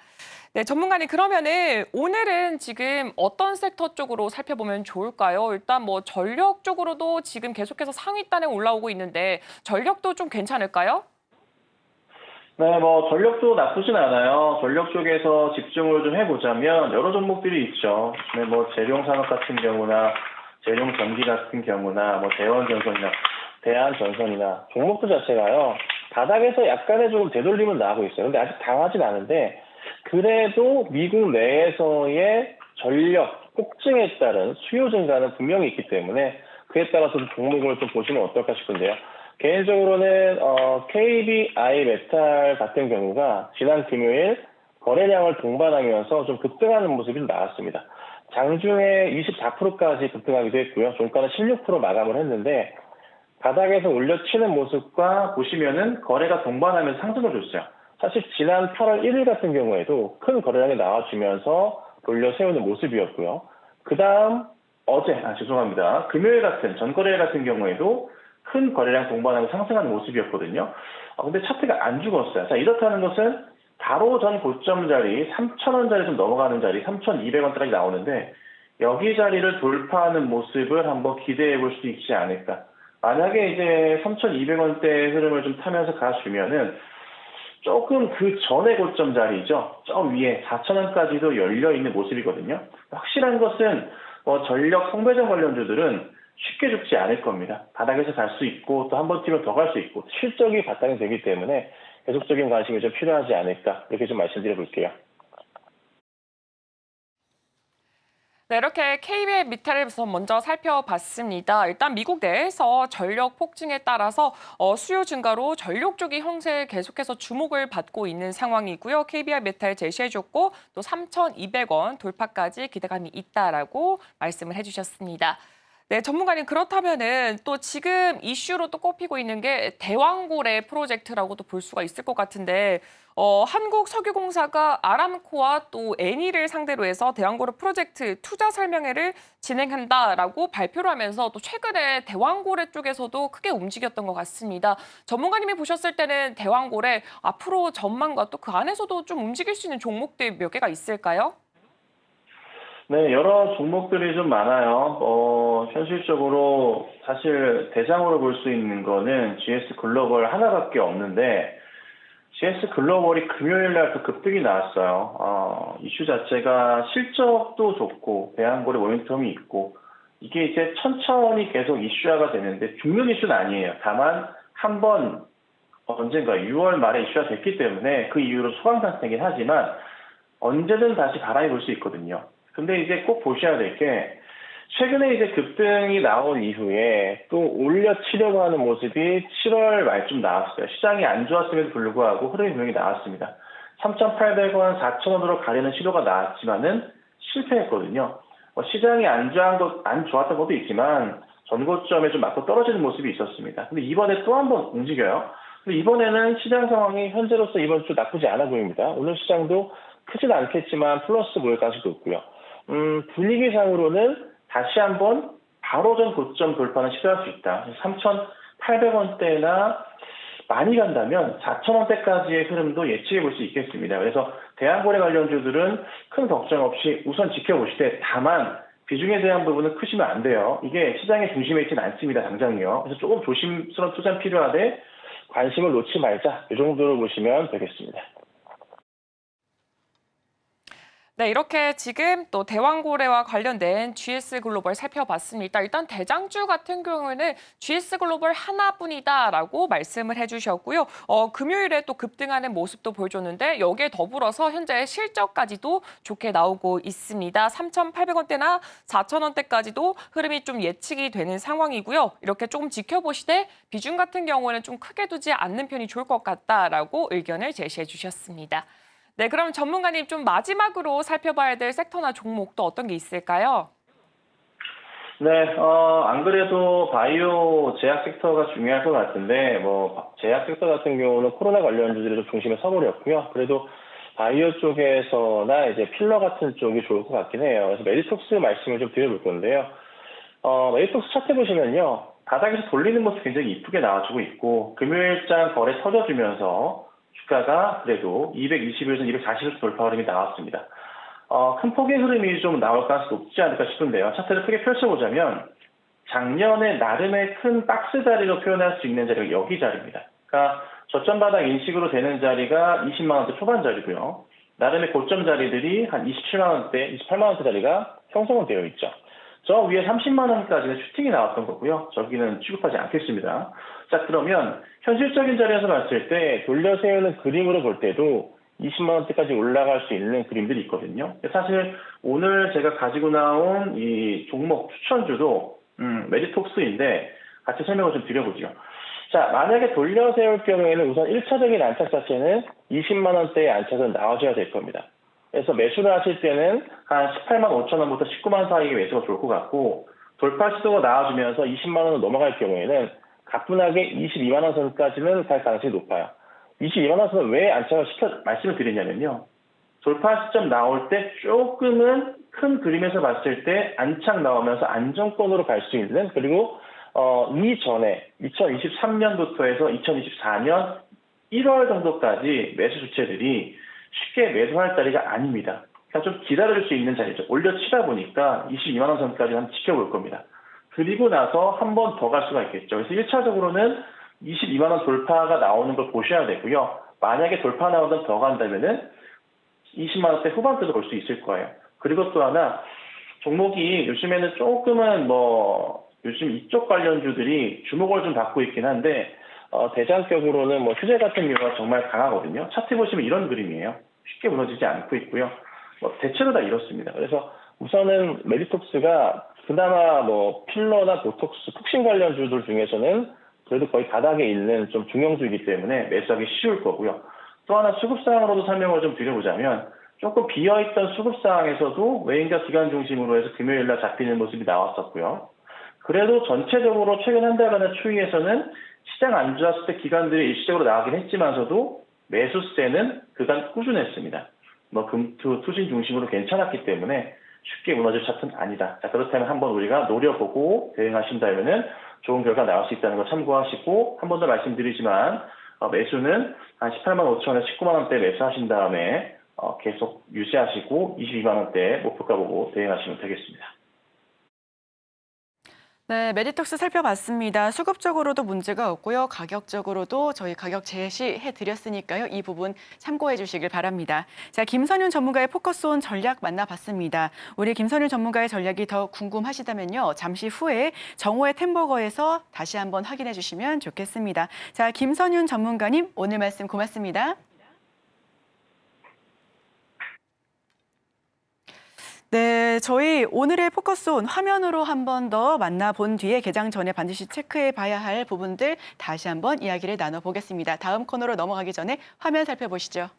네, 전문가님 그러면은 오늘은 지금 어떤 섹터 쪽으로 살펴보면 좋을까요? 일단 전력 쪽으로도 지금 계속해서 상위단에 올라오고 있는데 전력도 좀 괜찮을까요? 네, 전력도 나쁘진 않아요. 전력 쪽에서 집중을 좀 해보자면 여러 종목들이 있죠. 네, 재룡산업 같은 경우나 재룡전기 같은 경우나 대원전선이나 대한전선이나 종목들 자체가요. 바닥에서 약간의 조금 되돌림은 나오고 있어요. 근데 아직 강하진 않은데 그래도 미국 내에서의 전력 폭증에 따른 수요 증가는 분명히 있기 때문에 그에 따라서 종목을 좀 보시면 어떨까 싶은데요. 개인적으로는 KBI 메탈 같은 경우가 지난 금요일 거래량을 동반하면서 좀 급등하는 모습이 나왔습니다. 장중에 24%까지 급등하기도 했고요. 종가는 16% 마감을 했는데 바닥에서 올려치는 모습과 보시면은 거래가 동반하면서 상승을 줬어요. 사실 지난 8월 1일 같은 경우에도 큰 거래량이 나와주면서 돌려 세우는 모습이었고요. 그 다음 금요일 같은 전거래 같은 경우에도 큰 거래량 동반하고 상승하는 모습이었거든요. 근데 차트가 안 죽었어요. 자, 이렇다는 것은 바로 전 고점 자리 3,000원 자리 좀 넘어가는 자리 3,200원대까지 나오는데 여기 자리를 돌파하는 모습을 한번 기대해 볼 수 있지 않을까. 만약에 이제 3,200원대 흐름을 좀 타면서 가주면은 조금 그 전의 고점 자리죠. 저 위에 4,000원까지도 열려있는 모습이거든요. 확실한 것은 전력 성배전 관련주들은 쉽게 죽지 않을 겁니다. 바닥에서 갈 수 있고 또 한 번 뛰면 더 갈 수 있고 실적이 바탕이 되기 때문에 계속적인 관심이 좀 필요하지 않을까 이렇게 좀 말씀드려 볼게요. 네, 이렇게 KB의 미탈을 먼저 살펴봤습니다. 일단 미국 내에서 전력 폭증에 따라서 수요 증가로 전력 쪽이 형세에 계속해서 주목을 받고 있는 상황이고요. KBI 메탈 제시해줬고 또 3,200원 돌파까지 기대감이 있다라고 말씀을 해주셨습니다. 네, 전문가님 그렇다면은 또 지금 이슈로 또 꼽히고 있는 게 대왕고래 프로젝트라고도 볼 수가 있을 것 같은데 한국석유공사가 아람코와 또 애니를 상대로 해서 대왕고래 프로젝트 투자 설명회를 진행한다라고 발표를 하면서 또 최근에 대왕고래 쪽에서도 크게 움직였던 것 같습니다. 전문가님이 보셨을 때는 대왕고래 앞으로 전망과 또 그 안에서도 좀 움직일 수 있는 종목들 몇 개가 있을까요? 네, 여러 종목들이 좀 많아요. 현실적으로 사실 대장으로 볼 수 있는 거는 GS 글로벌 하나밖에 없는데, GS 글로벌이 금요일 날 또 급등이 나왔어요. 이슈 자체가 실적도 좋고, 대한고래 모멘텀이 있고, 이게 이제 천천히 계속 이슈화가 되는데, 죽는 이슈는 아니에요. 다만, 한번 언젠가 6월 말에 이슈화 됐기 때문에 그 이후로 소강 상태이긴 하지만, 언제든 다시 바람이 불 수 있거든요. 근데 이제 꼭 보셔야 될 게, 최근에 이제 급등이 나온 이후에 또 올려치려고 하는 모습이 7월 말쯤 나왔어요. 시장이 안 좋았음에도 불구하고 흐름이 분명히 나왔습니다. 3,800원, 4,000원으로 가려는 시도가 나왔지만은 실패했거든요. 시장이 안 좋았던 것도 있지만 전고점에 좀 맞고 떨어지는 모습이 있었습니다. 근데 이번에 또 한 번 움직여요. 근데 이번에는 시장 상황이 현재로서 이번 주 나쁘지 않아 보입니다. 오늘 시장도 크진 않겠지만 플러스 보일 가능성도 높고요. 분위기상으로는 다시 한번 바로 전 고점 돌파는 시도할 수 있다. 3,800원대나 많이 간다면 4,000원대까지의 흐름도 예측해 볼 수 있겠습니다. 그래서 대한고래 관련주들은 큰 걱정 없이 우선 지켜보시되, 다만 비중에 대한 부분은 크시면 안 돼요. 이게 시장의 중심에 있지는 않습니다, 당장이요. 그래서 조금 조심스러운 투자는 필요하되 관심을 놓지 말자, 이 정도로 보시면 되겠습니다. 네, 이렇게 지금 또 대왕고래와 관련된 GS 글로벌 살펴봤습니다. 일단 대장주 같은 경우에는 GS 글로벌 하나뿐이다라고 말씀을 해주셨고요. 금요일에 또 급등하는 모습도 보여줬는데 여기에 더불어서 현재 실적까지도 좋게 나오고 있습니다. 3,800원대나 4,000원대까지도 흐름이 좀 예측이 되는 상황이고요. 이렇게 조금 지켜보시되 비중 같은 경우에는 좀 크게 두지 않는 편이 좋을 것 같다라고 의견을 제시해 주셨습니다. 네, 그럼 전문가님 좀 마지막으로 살펴봐야 될 섹터나 종목도 어떤 게 있을까요? 네, 안 그래도 바이오 제약 섹터가 중요할 것 같은데, 제약 섹터 같은 경우는 코로나 관련주들이 좀 중심에 서버렸고요. 그래도 바이오 쪽에서나 이제 필러 같은 쪽이 좋을 것 같긴 해요. 그래서 메디톡스 말씀을 좀 드려볼 건데요. 메디톡스 차트 보시면요, 바닥에서 돌리는 모습 굉장히 이쁘게 나와주고 있고, 금요일장 거래 터져주면서 주가가 그래도 220에서 240에서 돌파 흐름이 나왔습니다. 큰 폭의 흐름이 좀 나올 가능성이 높지 않을까 싶은데요. 차트를 크게 펼쳐보자면 작년에 나름의 큰 박스 자리로 표현할 수 있는 자리가 여기 자리입니다. 그러니까 저점 바닥 인식으로 되는 자리가 20만 원대 초반 자리고요. 나름의 고점 자리들이 한 27만 원대, 28만 원대 자리가 형성은 되어 있죠. 저 위에 30만 원까지는 슈팅이 나왔던 거고요. 저기는 취급하지 않겠습니다. 자, 그러면 현실적인 자리에서 봤을 때 돌려 세우는 그림으로 볼 때도 20만 원대까지 올라갈 수 있는 그림들이 있거든요. 사실 오늘 제가 가지고 나온 이 종목 추천주도 메디톡스인데 같이 설명을 좀 드려보죠. 자, 만약에 돌려 세울 경우에는 우선 1차적인 안착 자체는 20만 원대의 안착은 나와줘야 될 겁니다. 그래서 매수를 하실 때는 한 18만 5천 원부터 19만 원 사이에 매수가 좋을 것 같고, 돌파 시도가 나와주면서 20만 원을 넘어갈 경우에는 가뿐하게 22만 원 선까지는 갈 가능성이 높아요. 22만 원 선은 왜 안착을 말씀을 드리냐면요. 돌파 시점 나올 때 조금은 큰 그림에서 봤을 때 안착 나오면서 안정권으로 갈 수 있는, 그리고 이전에 2023년부터 해서 2024년 1월 정도까지 매수 주체들이 쉽게 매수할 자리가 아닙니다. 그러니까 좀 기다릴 수 있는 자리죠. 올려치다 보니까 22만 원 선까지 한번 지켜볼 겁니다. 그리고 나서 한 번 더 갈 수가 있겠죠. 그래서 1차적으로는 22만 원 돌파가 나오는 걸 보셔야 되고요. 만약에 돌파 나오던 더 간다면은 20만 원대 후반대도 볼 수 있을 거예요. 그리고 또 하나, 종목이 요즘에는 조금은 요즘 이쪽 관련주들이 주목을 좀 받고 있긴 한데, 대장격으로는 휴재 같은 경우가 정말 강하거든요. 차트 보시면 이런 그림이에요. 쉽게 무너지지 않고 있고요. 대체로 다 이렇습니다. 그래서 우선은 메디톡스가 그나마 뭐 필러나 보톡스, 푹신 관련주들 중에서는 그래도 거의 바닥에 있는 좀 중형주이기 때문에 매수하기 쉬울 거고요. 또 하나 수급상으로도 설명을 좀 드려보자면 조금 비어있던 수급상에서도 외인과 기관 중심으로 해서 금요일날 잡히는 모습이 나왔었고요. 그래도 전체적으로 최근 한 달간의 추이에서는 시장 안 좋았을 때 기관들이 일시적으로 나가긴 했지만서도 매수세는 그간 꾸준했습니다. 뭐 금투, 투신 중심으로 괜찮았기 때문에 쉽게 무너질 차트는 아니다. 자, 그렇다면 한번 우리가 노려보고 대응하신다면은 좋은 결과 나올 수 있다는 걸 참고하시고 한 번 더 말씀드리지만 매수는 한 18만 5천 원, 19만 원대 매수하신 다음에 계속 유지하시고 22만 원대 목표가 보고 대응하시면 되겠습니다. 네, 메디톡스 살펴봤습니다. 수급적으로도 문제가 없고요. 가격적으로도 저희 가격 제시해드렸으니까요. 이 부분 참고해 주시길 바랍니다. 자, 김선윤 전문가의 포커스온 전략 만나봤습니다. 우리 김선윤 전문가의 전략이 더 궁금하시다면요. 잠시 후에 정오의 템버거에서 다시 한번 확인해 주시면 좋겠습니다. 자, 김선윤 전문가님 오늘 말씀 고맙습니다. 네, 저희 오늘의 포커스온 화면으로 한 번 더 만나본 뒤에 개장 전에 반드시 체크해 봐야 할 부분들 다시 한번 이야기를 나눠보겠습니다. 다음 코너로 넘어가기 전에 화면 살펴보시죠.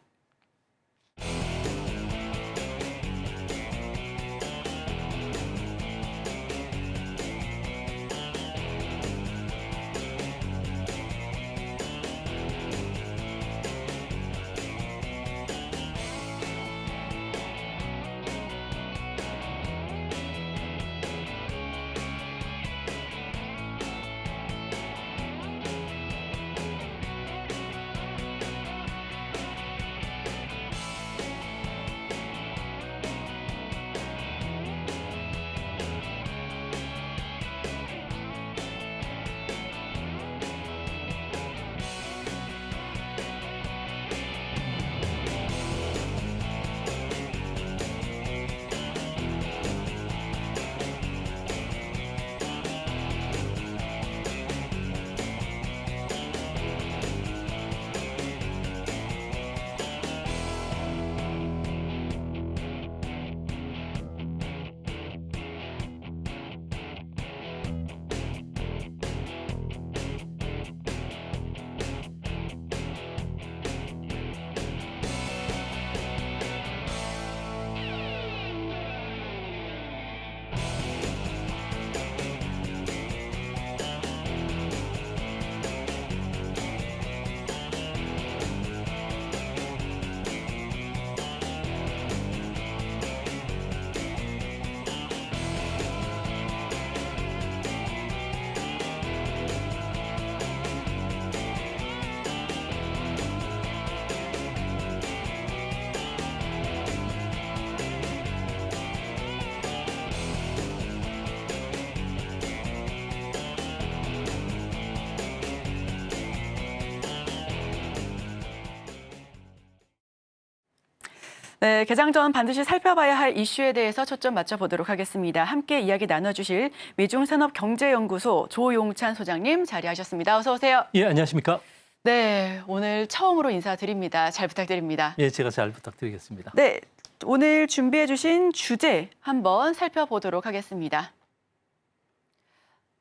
네, 개장 전 반드시 살펴봐야 할 이슈에 대해서 초점 맞춰보도록 하겠습니다. 함께 이야기 나눠주실 미중산업경제연구소 조용찬 소장님 자리하셨습니다. 어서 오세요. 예, 안녕하십니까? 네, 오늘 처음으로 인사드립니다. 잘 부탁드립니다. 예, 제가 잘 부탁드리겠습니다. 네, 오늘 준비해 주신 주제 한번 살펴보도록 하겠습니다.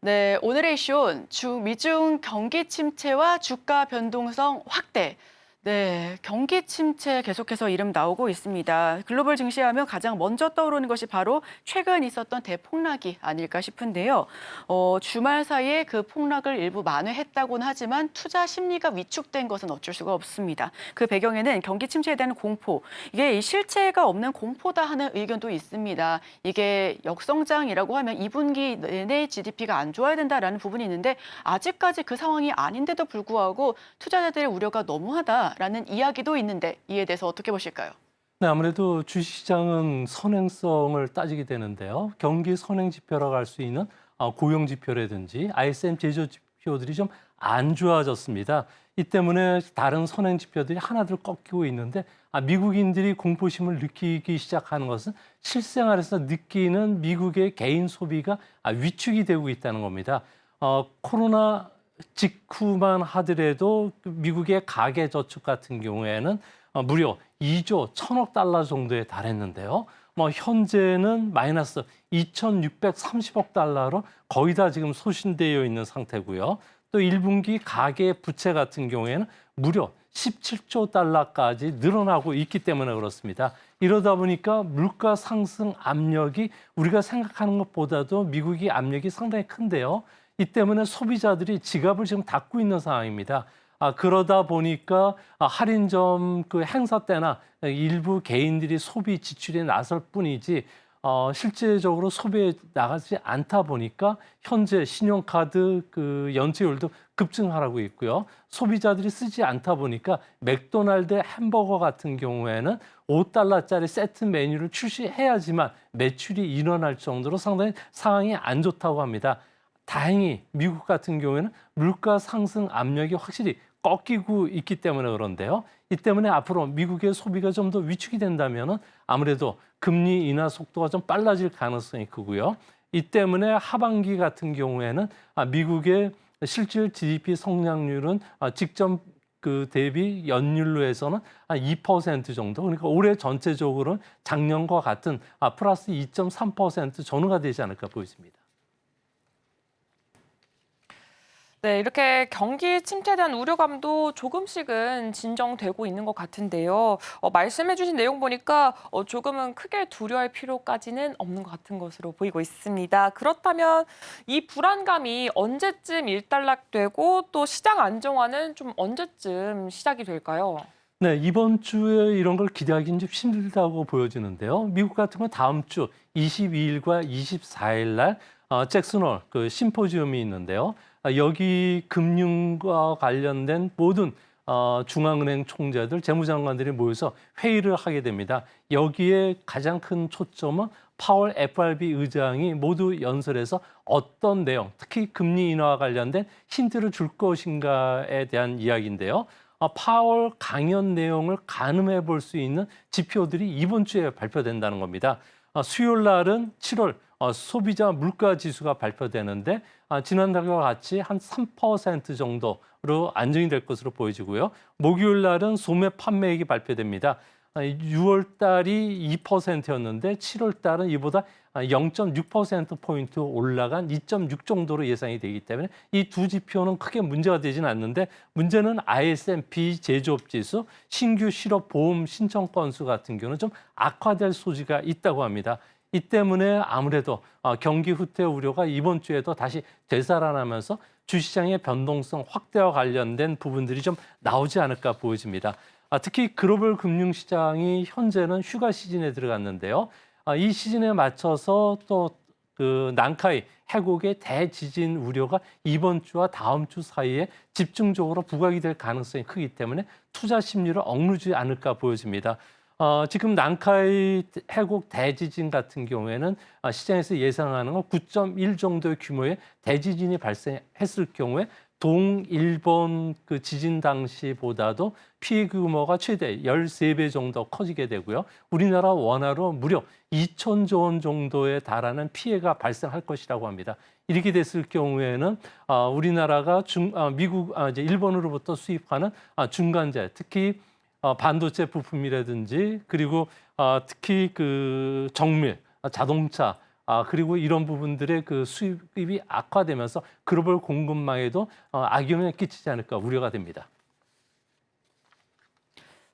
네, 오늘의 이슈는 미중 경기 침체와 주가 변동성 확대. 네, 경기 침체 계속해서 이름 나오고 있습니다. 글로벌 증시하면 가장 먼저 떠오르는 것이 바로 최근 있었던 대폭락이 아닐까 싶은데요. 주말 사이에 그 폭락을 일부 만회했다고는 하지만 투자 심리가 위축된 것은 어쩔 수가 없습니다. 그 배경에는 경기 침체에 대한 공포, 이게 실체가 없는 공포다 하는 의견도 있습니다. 이게 역성장이라고 하면 2분기 내내 GDP가 안 좋아야 된다라는 부분이 있는데 아직까지 그 상황이 아닌데도 불구하고 투자자들의 우려가 너무하다. 라는 이야기도 있는데 이에 대해서 어떻게 보실까요? 네, 아무래도 주식시장은 선행성을 따지게 되는데요. 경기 선행 지표라고 할 수 있는 고용 지표라든지 ISM 제조 지표들이 좀 안 좋아졌습니다. 이 때문에 다른 선행 지표들이 하나둘 꺾이고 있는데 미국인들이 공포심을 느끼기 시작하는 것은 실생활에서 느끼는 미국의 개인 소비가 위축이 되고 있다는 겁니다. 코로나 직후만 하더라도 미국의 가계저축 같은 경우에는 무려 2조 1,000억 달러 정도에 달했는데요. 뭐 현재는 마이너스 2,630억 달러로 거의 다 지금 소진되어 있는 상태고요. 또 1분기 가계 부채 같은 경우에는 무려 17조 달러까지 늘어나고 있기 때문에 그렇습니다. 이러다 보니까 물가 상승 압력이 우리가 생각하는 것보다도 미국이 압력이 상당히 큰데요. 이 때문에 소비자들이 지갑을 지금 닫고 있는 상황입니다. 그러다 보니까 할인점 그 행사 때나 일부 개인들이 소비 지출에 나설 뿐이지 실제적으로 소비에 나가지 않다 보니까 현재 신용카드 그 연체율도 급증하고 있고요. 소비자들이 쓰지 않다 보니까 맥도날드 햄버거 같은 경우에는 5달러짜리 세트 메뉴를 출시해야지만 매출이 일어날 정도로 상당히 상황이 안 좋다고 합니다. 다행히 미국 같은 경우에는 물가 상승 압력이 확실히 꺾이고 있기 때문에 그런데요. 이 때문에 앞으로 미국의 소비가 좀 더 위축이 된다면 아무래도 금리 인하 속도가 좀 빨라질 가능성이 크고요. 이 때문에 하반기 같은 경우에는 미국의 실질 GDP 성장률은 직전 그 대비 연율로 해서는 한 2% 정도, 그러니까 올해 전체적으로는 작년과 같은 플러스 2.3% 전후가 되지 않을까 보입니다. 네, 이렇게 경기 침체에 대한 우려감도 조금씩은 진정되고 있는 것 같은데요. 말씀해주신 내용 보니까 조금은 크게 두려워할 필요까지는 없는 것 같은 것으로 보이고 있습니다. 그렇다면 이 불안감이 언제쯤 일단락되고 또 시장 안정화는 좀 언제쯤 시작이 될까요? 네, 이번 주에 이런 걸 기대하기는 좀 힘들다고 보여지는데요. 미국 같은 건 다음 주 22일과 24일 날 잭슨홀 그 심포지엄이 있는데요. 여기 금융과 관련된 모든 중앙은행 총재들, 재무장관들이 모여서 회의를 하게 됩니다. 여기에 가장 큰 초점은 파월 FRB 의장이 모두 연설해서 어떤 내용, 특히 금리 인하와 관련된 힌트를 줄 것인가에 대한 이야기인데요. 파월 강연 내용을 가늠해 볼 수 있는 지표들이 이번 주에 발표된다는 겁니다. 수요일 날은 7월 소비자 물가 지수가 발표되는데 지난달과 같이 한 3% 정도로 안정이 될 것으로 보여지고요. 목요일 날은 소매 판매액이 발표됩니다. 6월 달이 2%였는데 7월 달은 이보다 0.6%포인트 올라간 2.6 정도로 예상이 되기 때문에 이 두 지표는 크게 문제가 되지는 않는데 문제는 ISM 비제조업 지수, 신규 실업 보험 신청 건수 같은 경우는 좀 악화될 소지가 있다고 합니다. 이 때문에 아무래도 경기 후퇴 우려가 이번 주에도 다시 되살아나면서 주시장의 변동성 확대와 관련된 부분들이 좀 나오지 않을까 보여집니다. 특히 글로벌 금융시장이 현재는 휴가 시즌에 들어갔는데요. 이 시즌에 맞춰서 또 그 난카이 해국의 대지진 우려가 이번 주와 다음 주 사이에 집중적으로 부각이 될 가능성이 크기 때문에 투자 심리를 억누르지 않을까 보여집니다. 지금 난카이 해국 대지진 같은 경우에는 시장에서 예상하는 건 9.1 정도의 규모의 대지진이 발생했을 경우에 동일본 그 지진 당시보다도 피해 규모가 최대 13배 정도 커지게 되고요. 우리나라 원화로 무려 2천조 원 정도에 달하는 피해가 발생할 것이라고 합니다. 이렇게 됐을 경우에는 우리나라가 이제 일본으로부터 수입하는 중간재, 특히 반도체 부품이라든지 그리고 특히 그 정밀, 자동차 그리고 이런 부분들의 그 수입이 악화되면서 글로벌 공급망에도 악영향을 끼치지 않을까 우려가 됩니다.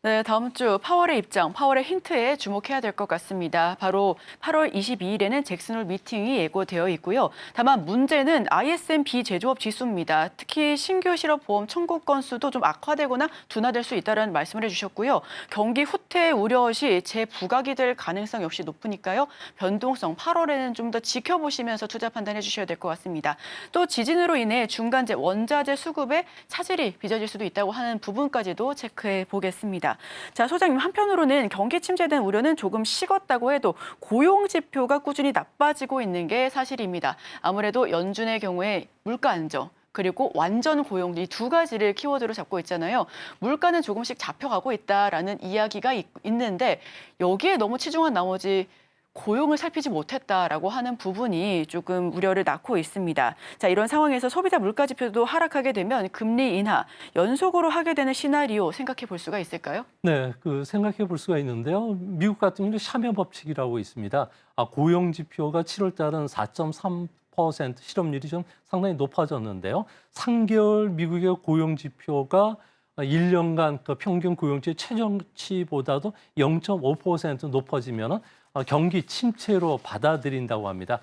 네, 다음 주 파월의 입장, 파월의 힌트에 주목해야 될 것 같습니다. 바로 8월 22일에는 잭슨홀 미팅이 예고되어 있고요. 다만 문제는 ISM 비제조업 지수입니다. 특히 신규 실업 보험 청구 건수도 좀 악화되거나 둔화될 수 있다는 말씀을 해주셨고요. 경기 후퇴 우려 시 재부각이 될 가능성 역시 높으니까요. 변동성 8월에는 좀 더 지켜보시면서 투자 판단해 주셔야 될 것 같습니다. 또 지진으로 인해 중간재, 원자재 수급에 차질이 빚어질 수도 있다고 하는 부분까지도 체크해 보겠습니다. 자, 소장님, 한편으로는 경기 침체에 대한 우려는 조금 식었다고 해도 고용 지표가 꾸준히 나빠지고 있는 게 사실입니다. 아무래도 연준의 경우에 물가 안정, 그리고 완전 고용 이 두 가지를 키워드로 잡고 있잖아요. 물가는 조금씩 잡혀가고 있다라는 이야기가 있는데 여기에 너무 치중한 나머지 고용을 살피지 못했다라고 하는 부분이 조금 우려를 낳고 있습니다. 자, 이런 상황에서 소비자 물가 지표도 하락하게 되면 금리 인하 연속으로 하게 되는 시나리오 생각해 볼 수가 있을까요? 네, 생각해 볼 수가 있는데요. 미국 같은 경우는 샤메 법칙이라고 있습니다. 고용 지표가 7월 달은 4.3% 실업률이 좀 상당히 높아졌는데요. 3개월 미국의 고용 지표가 1년간 그 평균 고용지 최저치보다도 0.5% 높아지면은 경기 침체로 받아들인다고 합니다.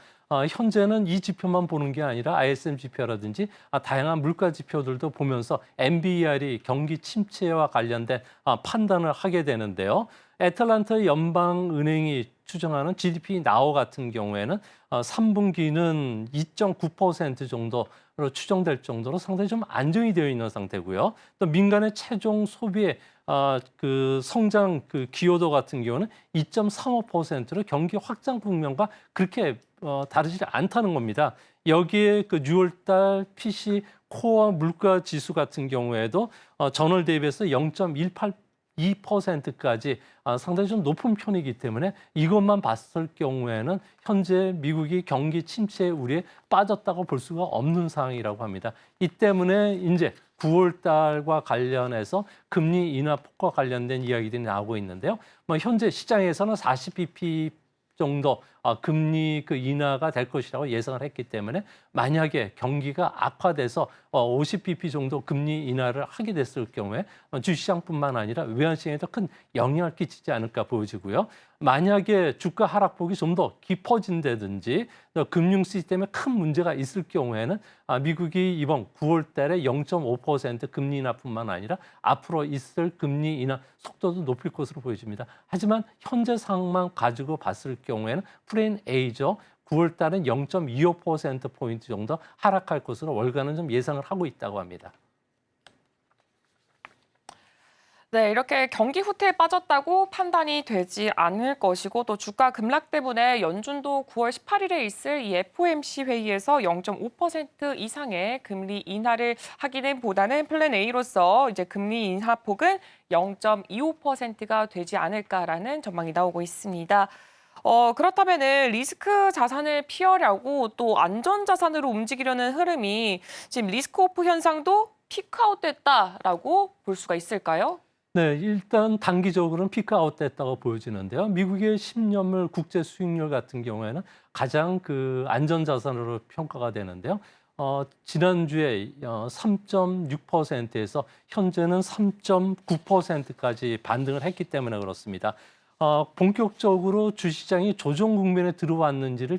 현재는 이 지표만 보는 게 아니라 ISM 지표라든지 다양한 물가 지표들도 보면서 NBER이 경기 침체와 관련된 판단을 하게 되는데요. 애틀랜타 연방은행이 추정하는 GDP 나우 같은 경우에는 3분기는 2.9% 정도로 추정될 정도로 상당히 좀 안정이 되어 있는 상태고요. 또 민간의 최종 소비의 성장 기여도 같은 경우는 2.35%로 경기 확장 국면과 그렇게 다르지 않다는 겁니다. 여기에 6월달 PC 코어 물가 지수 같은 경우에도 전월 대비해서 0.182%까지 상당히 좀 높은 편이기 때문에 이것만 봤을 경우에는 현재 미국이 경기 침체 우려에 빠졌다고 볼 수가 없는 상황이라고 합니다. 이 때문에 이제 9월 달과 관련해서 금리 인하 폭과 관련된 이야기들이 나오고 있는데요. 현재 시장에서는 40bp 정도 금리 인하가 될 것이라고 예상을 했기 때문에 만약에 경기가 악화돼서 50bp 정도 금리 인하를 하게 됐을 경우에 주시장뿐만 아니라 외환시장에도 큰 영향을 끼치지 않을까 보여지고요. 만약에 주가 하락폭이 좀 더 깊어진다든지 금융 시스템에 큰 문제가 있을 경우에는 미국이 이번 9월 달에 0.5% 금리 인하뿐만 아니라 앞으로 있을 금리 인하 속도도 높일 것으로 보여집니다. 하지만 현재 상황만 가지고 봤을 경우에는 프레임 A죠. 9월 달은 0.25%포인트 정도 하락할 것으로 월간은 좀 예상을 하고 있다고 합니다. 네, 이렇게 경기 후퇴에 빠졌다고 판단이 되지 않을 것이고 또 주가 급락 때문에 연준도 9월 18일에 있을 이 FOMC 회의에서 0.5% 이상의 금리 인하를 하기는 보다는 플랜 A로서 이제 금리 인하 폭은 0.25%가 되지 않을까라는 전망이 나오고 있습니다. 그렇다면은 리스크 자산을 피하려고 또 안전 자산으로 움직이려는 흐름이 지금 리스크 오프 현상도 피크아웃 됐다라고 볼 수가 있을까요? 네, 일단 단기적으로는 피크아웃 됐다고 보여지는데요. 미국의 10년물 국제 수익률 같은 경우에는 가장 안전 자산으로 평가가 되는데요. 지난주에 3.6%에서 현재는 3.9%까지 반등을 했기 때문에 그렇습니다. 본격적으로 주시장이 조정 국면에 들어왔는지를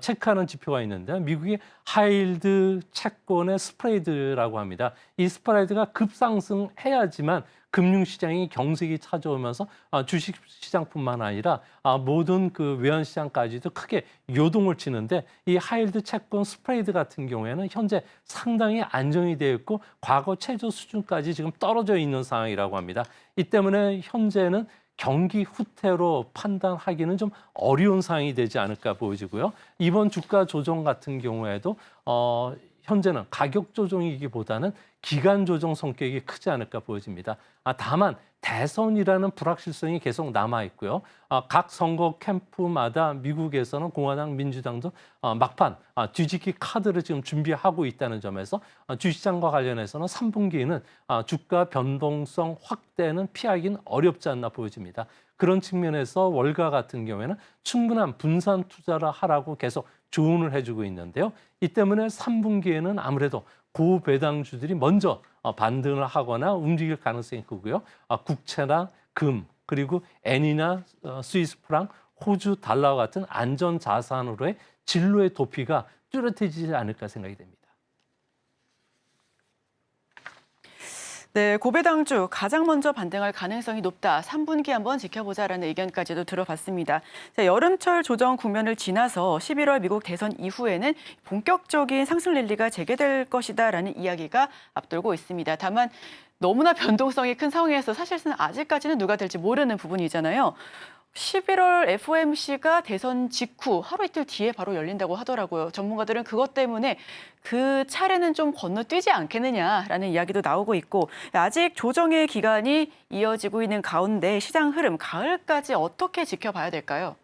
체크하는 지표가 있는데 미국의 하이힐드 채권의 스프레드라고 합니다. 이 스프레드가 급상승해야지만 금융시장이 경색이 찾아오면서 주식시장뿐만 아니라 모든 외환시장까지도 크게 요동을 치는데 이 하이힐드 채권 스프레드 같은 경우에는 현재 상당히 안정이 되어 있고 과거 최저 수준까지 지금 떨어져 있는 상황이라고 합니다. 이 때문에 현재는 경기 후퇴로 판단하기는 좀 어려운 상황이 되지 않을까 보여지고요. 이번 주가 조정 같은 경우에도 현재는 가격 조정이기보다는 기간 조정 성격이 크지 않을까 보여집니다. 다만 대선이라는 불확실성이 계속 남아 있고요. 각 선거 캠프마다 미국에서는 공화당, 민주당도 막판 뒤집기 카드를 지금 준비하고 있다는 점에서 주시장과 관련해서는 3분기에는 주가 변동성 확대는 피하기는 어렵지 않나 보여집니다. 그런 측면에서 월가 같은 경우에는 충분한 분산 투자를 하라고 계속 조언을 해주고 있는데요. 이 때문에 3분기에는 아무래도 고배당주들이 먼저 반등을 하거나 움직일 가능성이 크고요. 국채나 금, 그리고 엔이나 스위스 프랑, 호주 달러와 같은 안전 자산으로의 진로의 도피가 뚜렷해지지 않을까 생각이 됩니다. 네, 고배당주 가장 먼저 반등할 가능성이 높다. 3분기 한번 지켜보자라는 의견까지도 들어봤습니다. 자, 여름철 조정 국면을 지나서 11월 미국 대선 이후에는 본격적인 상승 랠리가 재개될 것이다라는 이야기가 앞돌고 있습니다. 다만 너무나 변동성이 큰 상황에서 사실상 아직까지는 누가 될지 모르는 부분이잖아요. 11월 FOMC가 대선 직후 하루 이틀 뒤에 바로 열린다고 하더라고요. 전문가들은 그것 때문에 그 차례는 좀 건너뛰지 않겠느냐라는 이야기도 나오고 있고 아직 조정의 기간이 이어지고 있는 가운데 시장 흐름 가을까지 어떻게 지켜봐야 될까요?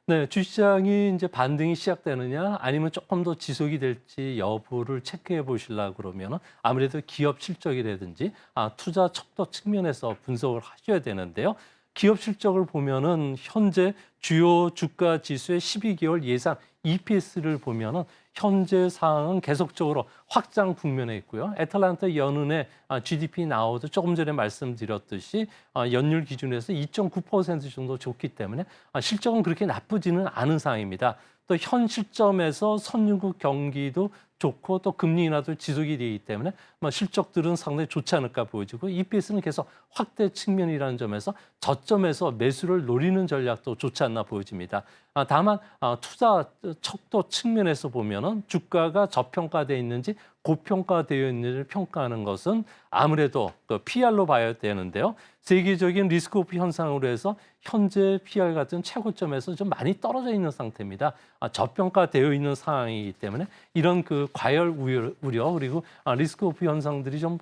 네, 주시장이 이제 반등이 시작되느냐 아니면 조금 더 지속이 될지 여부를 체크해 보시려고 그러면 아무래도 기업 실적이라든지 투자 척도 측면에서 분석을 하셔야 되는데요. 기업 실적을 보면은 현재 주요 주가 지수의 12개월 예상 EPS를 보면은 현재 상황은 계속적으로 확장 국면에 있고요. 애틀란타 연은의 GDP 나오도 조금 전에 말씀드렸듯이 연율 기준에서 2.9% 정도 좋기 때문에 실적은 그렇게 나쁘지는 않은 상황입니다. 또 현 시점에서 선진국 경기도 좋고 또 금리 인하도 지속이 되기 때문에 실적들은 상당히 좋지 않을까 보여지고 EPS는 계속 확대 측면이라는 점에서 저점에서 매수를 노리는 전략도 좋지 않나 보여집니다. 다만 투자 척도 측면에서 보면은 주가가 저평가되어 있는지 고평가되어 있는지를 평가하는 것은 아무래도 그 PR로 봐야 되는데요. 세계적인 리스크오프 현상으로 해서 현재 PR 같은 최고점에서 좀 많이 떨어져 있는 상태입니다. 저평가되어 있는 상황이기 때문에 이런 그 과열 우려 그리고 리스크오프 현상들이 좀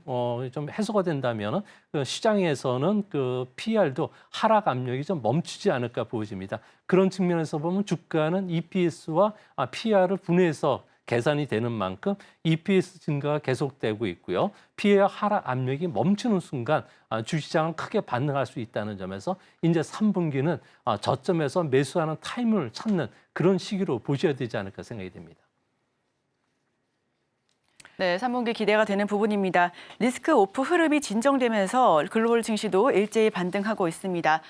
해소가 된다면 그 시장에서는 그 PR도 하락 압력이 좀 멈추지 않을까 보여집니다. 그런 측면에서 보면 주가는 EPS와 PR을 분해해서 계산이 되는 만큼 EPS 증가가 계속되고 있고요. PER 하락 압력이 멈추는 순간 주시장은 크게 반등할 수 있다는 점에서 이제 3분기는 저점에서 매수하는 타임을 찾는 그런 시기로 보셔야 되지 않을까 생각이 됩니다. 네, 3분기 기대가 되는 부분입니다. 리스크 오프 흐름이 진정되면서 글로벌 증시도 일제히 반등하고 있습니다.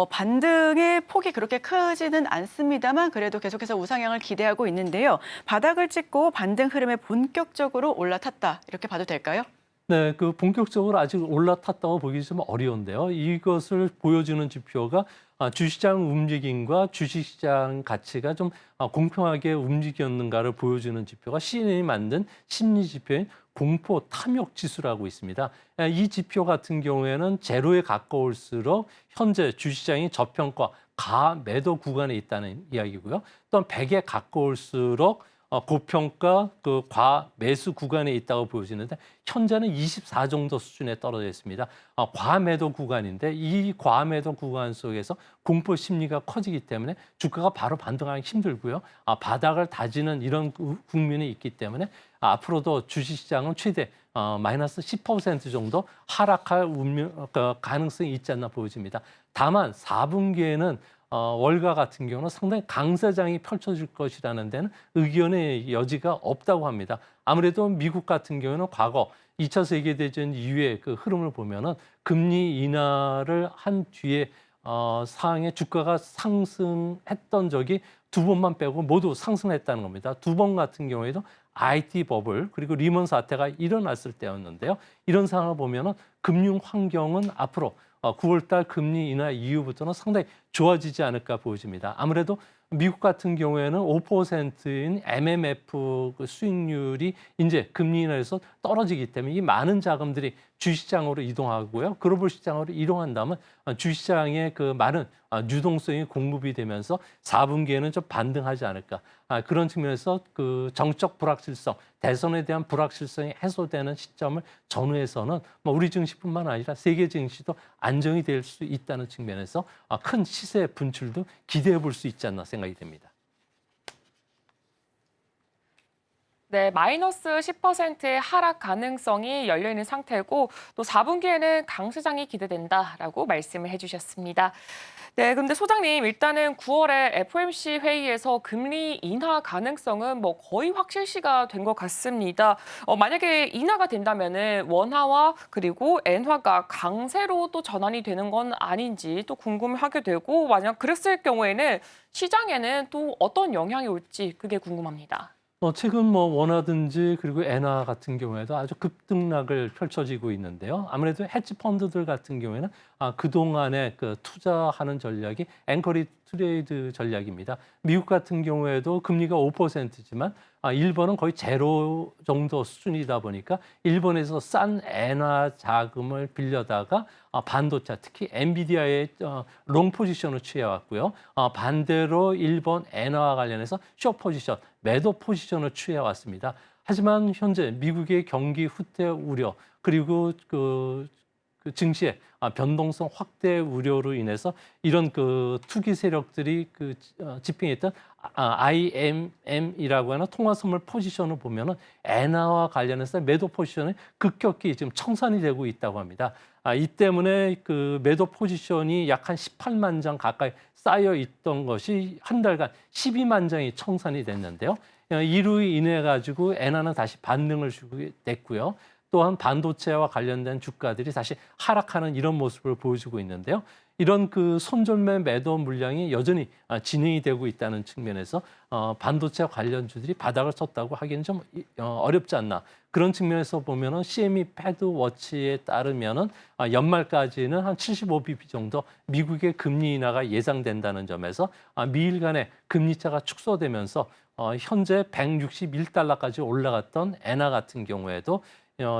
반등의 폭이 그렇게 크지는 않습니다만 그래도 계속해서 우상향을 기대하고 있는데요. 바닥을 찍고 반등 흐름에 본격적으로 올라탔다 이렇게 봐도 될까요? 네, 그 본격적으로 아직 올라탔다고 보기 좀 어려운데요. 이것을 보여주는 지표가 주시장 움직임과 주식시장 가치가 좀 공평하게 움직였는가를 보여주는 지표가 CNN이 만든 심리 지표인 공포 탐욕 지수라고 있습니다. 이 지표 같은 경우에는 제로에 가까울수록 현재 주시장이 저평가 가매도 구간에 있다는 이야기고요. 또한 100에 가까울수록 고평가 그 과매수 구간에 있다고 보여지는데 현재는 24 정도 수준에 떨어져 있습니다. 과매도 구간인데 이 과매도 구간 속에서 공포 심리가 커지기 때문에 주가가 바로 반등하기 힘들고요. 바닥을 다지는 이런 국면이 있기 때문에 앞으로도 주식시장은 최대 마이너스 10% 정도 하락할 가능성이 있지 않나 보여집니다. 다만 4분기에는 월가 같은 경우는 상당히 강세장이 펼쳐질 것이라는 데는 의견의 여지가 없다고 합니다. 아무래도 미국 같은 경우는 과거 2차 세계대전 이후의 그 흐름을 보면은 금리 인하를 한 뒤에 상황의 주가가 상승했던 적이 두 번만 빼고 모두 상승했다는 겁니다. 두 번 같은 경우에도 IT 버블 그리고 리먼 사태가 일어났을 때였는데요. 이런 상황을 보면은 금융 환경은 앞으로 9월 달 금리 인하 이후부터는 상당히 좋아지지 않을까 보여집니다. 아무래도 미국 같은 경우에는 5%인 MMF 그 수익률이 이제 금리 인하에서 떨어지기 때문에 이 많은 자금들이 주시장으로 이동하고요. 글로벌 시장으로 이동한다면 주시장의 그 많은 유동성이 공급이 되면서 4분기에는 좀 반등하지 않을까. 그런 측면에서 그 정적 불확실성, 대선에 대한 불확실성이 해소되는 시점을 전후해서는 우리 증시뿐만 아니라 세계 증시도 안정이 될 수 있다는 측면에서 큰 시세 분출도 기대해 볼 수 있지 않나 생각이 됩니다. 네, 마이너스 10%의 하락 가능성이 열려있는 상태고 또 4분기에는 강세장이 기대된다라고 말씀을 해주셨습니다. 네, 근데 소장님 일단은 9월에 FOMC 회의에서 금리 인하 가능성은 뭐 거의 확실시가 된 것 같습니다. 만약에 인하가 된다면은 원화와 그리고 엔화가 강세로 또 전환이 되는 건 아닌지 또 궁금하게 되고 만약 그랬을 경우에는 시장에는 또 어떤 영향이 올지 그게 궁금합니다. 최근 원화든지 그리고 엔화 같은 경우에도 아주 급등락을 펼쳐지고 있는데요. 아무래도 헤지 펀드들 같은 경우에는 그동안에 그 투자하는 전략이 앵커리 트레이드 전략입니다. 미국 같은 경우에도 금리가 5%지만 일본은 거의 제로 정도 수준이다 보니까 일본에서 싼 엔화 자금을 빌려다가 반도체, 특히 엔비디아의 롱 포지션을 취해왔고요. 반대로 일본 엔화와 관련해서 숏 포지션, 매도 포지션을 취해왔습니다. 하지만 현재 미국의 경기 후퇴 우려 그리고 그 그 증시의 변동성 확대 우려로 인해서 이런 그 투기 세력들이 그 집행했던 IMM이라고 하는 통화 선물 포지션을 보면은 엔화와 관련해서 매도 포지션이 급격히 지금 청산이 되고 있다고 합니다. 이 때문에 그 매도 포지션이 약 한 18만 장 가까이 쌓여 있던 것이 한 달간 12만 장이 청산이 됐는데요. 이로 인해 가지고 엔화는 다시 반등을 주게 됐고요. 또한 반도체와 관련된 주가들이 다시 하락하는 이런 모습을 보여주고 있는데요. 이런 그 손절매 매도 물량이 여전히 진행이 되고 있다는 측면에서 반도체 관련주들이 바닥을 쳤다고 하기는 좀 어렵지 않나. 그런 측면에서 보면은 CME 패드 워치에 따르면은 연말까지는 한 75bp 정도 미국의 금리 인하가 예상된다는 점에서 미일 간의 금리 차가 축소되면서 현재 161달러까지 올라갔던 엔화 같은 경우에도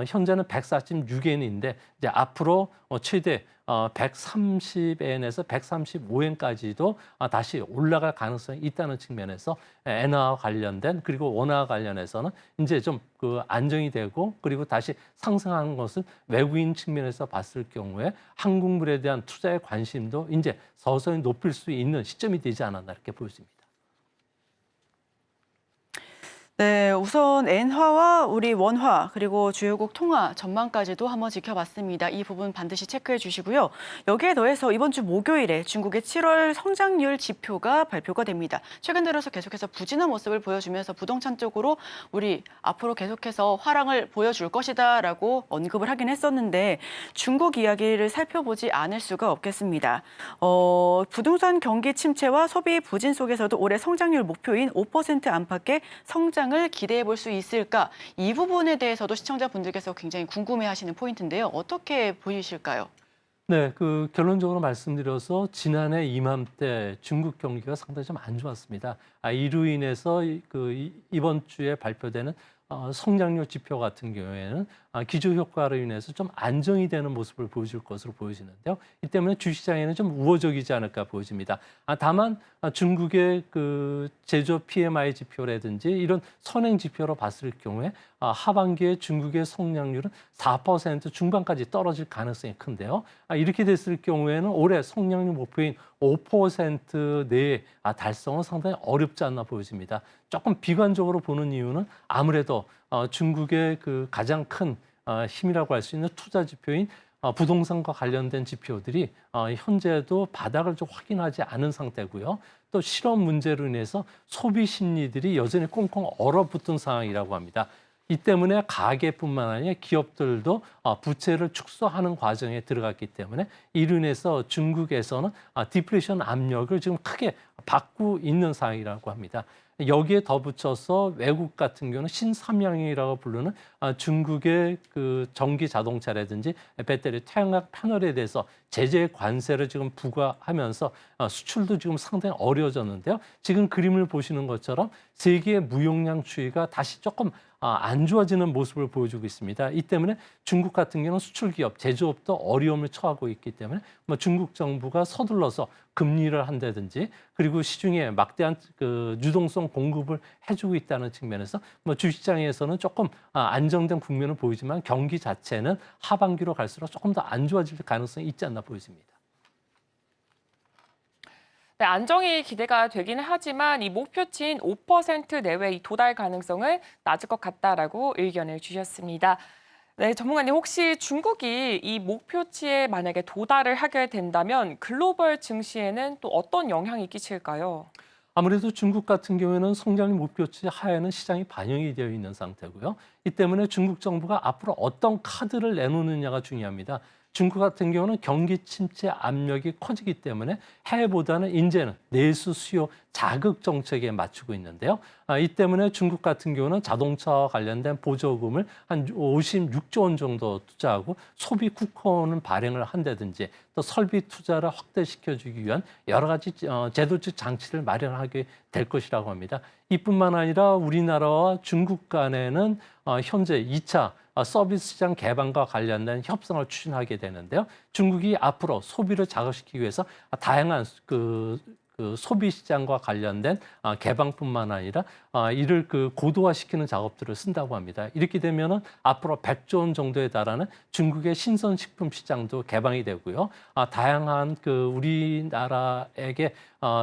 현재는 146엔인데 이제 앞으로 최대 130엔에서 135엔까지도 다시 올라갈 가능성이 있다는 측면에서 엔화와 관련된 그리고 원화와 관련해서는 이제 좀 그 안정이 되고 그리고 다시 상승하는 것을 외국인 측면에서 봤을 경우에 한국물에 대한 투자의 관심도 이제 서서히 높일 수 있는 시점이 되지 않았나 이렇게 보여집니다. 네, 우선 엔화와 우리 원화 그리고 주요국 통화 전망까지도 한번 지켜봤습니다. 이 부분 반드시 체크해 주시고요. 여기에 더해서 이번 주 목요일에 중국의 7월 성장률 지표가 발표가 됩니다. 최근 들어서 계속해서 부진한 모습을 보여주면서 부동산 쪽으로 우리 앞으로 계속해서 화랑을 보여줄 것이다라고 언급을 하긴 했었는데 중국 이야기를 살펴보지 않을 수가 없겠습니다. 부동산 경기 침체와 소비 부진 속에서도 올해 성장률 목표인 5% 안팎의 성장을 기대해 볼 수 있을까? 이 부분에 대해서도 시청자분들께서 굉장히 궁금해하시는 포인트인데요. 어떻게 보이실까요? 네, 그 결론적으로 말씀드려서 지난해 이맘때 중국 경기가 상당히 좀 안 좋았습니다. 이로 인해서 이번 주에 발표되는 성장률 지표 같은 경우에는 기저 효과로 인해서 좀 안정이 되는 모습을 보여줄 것으로 보여지는데요. 이 때문에 주시장에는 좀 우호적이지 않을까 보여집니다. 다만 중국의 그 제조업 PMI 지표라든지 이런 선행 지표로 봤을 경우에 하반기에 중국의 성장률은 4% 중반까지 떨어질 가능성이 큰데요. 이렇게 됐을 경우에는 올해 성장률 목표인 5% 내에 달성은 상당히 어렵지 않나 보여집니다. 조금 비관적으로 보는 이유는 아무래도 중국의 그 가장 큰 힘이라고 할 수 있는 투자 지표인 부동산과 관련된 지표들이 현재도 바닥을 좀 확인하지 않은 상태고요. 또 실업 문제로 인해서 소비 심리들이 여전히 꽁꽁 얼어붙은 상황이라고 합니다. 이 때문에 가계뿐만 아니라 기업들도 부채를 축소하는 과정에 들어갔기 때문에 이로 인해서 중국에서는 디플레이션 압력을 지금 크게 받고 있는 상황이라고 합니다. 여기에 덧붙여서 외국 같은 경우는 신삼양이라고 부르는 중국의 그 전기 자동차라든지 배터리 태양광 패널에 대해서 제재 관세를 지금 부과하면서 수출도 지금 상당히 어려워졌는데요. 지금 그림을 보시는 것처럼 세계 무역량 추이가 다시 조금 안 좋아지는 모습을 보여주고 있습니다. 이 때문에 중국 같은 경우는 수출 기업, 제조업도 어려움을 처하고 있기 때문에 중국 정부가 서둘러서 금리를 한다든지 그리고 시중에 막대한 그 유동성 공급을 해주고 있다는 측면에서 주시장에서는 조금 안정된 국면을 보이지만 경기 자체는 하반기로 갈수록 조금 더 안 좋아질 가능성이 있지 않나 보여집니다. 네, 안정이 기대가 되기는 하지만 이 목표치인 5% 내외 도달 가능성은 낮을 것 같다라고 의견을 주셨습니다. 네, 전문가님 혹시 중국이 이 목표치에 만약에 도달을 하게 된다면 글로벌 증시에는 또 어떤 영향이 끼칠까요? 아무래도 중국 같은 경우에는 성장률 목표치 하에는 시장이 반영이 되어 있는 상태고요. 이 때문에 중국 정부가 앞으로 어떤 카드를 내놓느냐가 중요합니다. 중국 같은 경우는 경기 침체 압력이 커지기 때문에 해외보다는 이제는 내수 수요 자극 정책에 맞추고 있는데요. 이 때문에 중국 같은 경우는 자동차와 관련된 보조금을 한 56조 원 정도 투자하고 소비 쿠폰을 발행을 한다든지 또 설비 투자를 확대시켜주기 위한 여러 가지 제도적 장치를 마련하게 될 것이라고 합니다. 이뿐만 아니라 우리나라와 중국 간에는 현재 2차 서비스 시장 개방과 관련된 협상을 추진하게 되는데요. 중국이 앞으로 소비를 자극시키기 위해서 다양한 그 소비 시장과 관련된 개방뿐만 아니라 이를 그 고도화시키는 작업들을 쓴다고 합니다. 이렇게 되면은 앞으로 100조 원 정도에 달하는 중국의 신선식품 시장도 개방이 되고요. 다양한 그 우리나라에게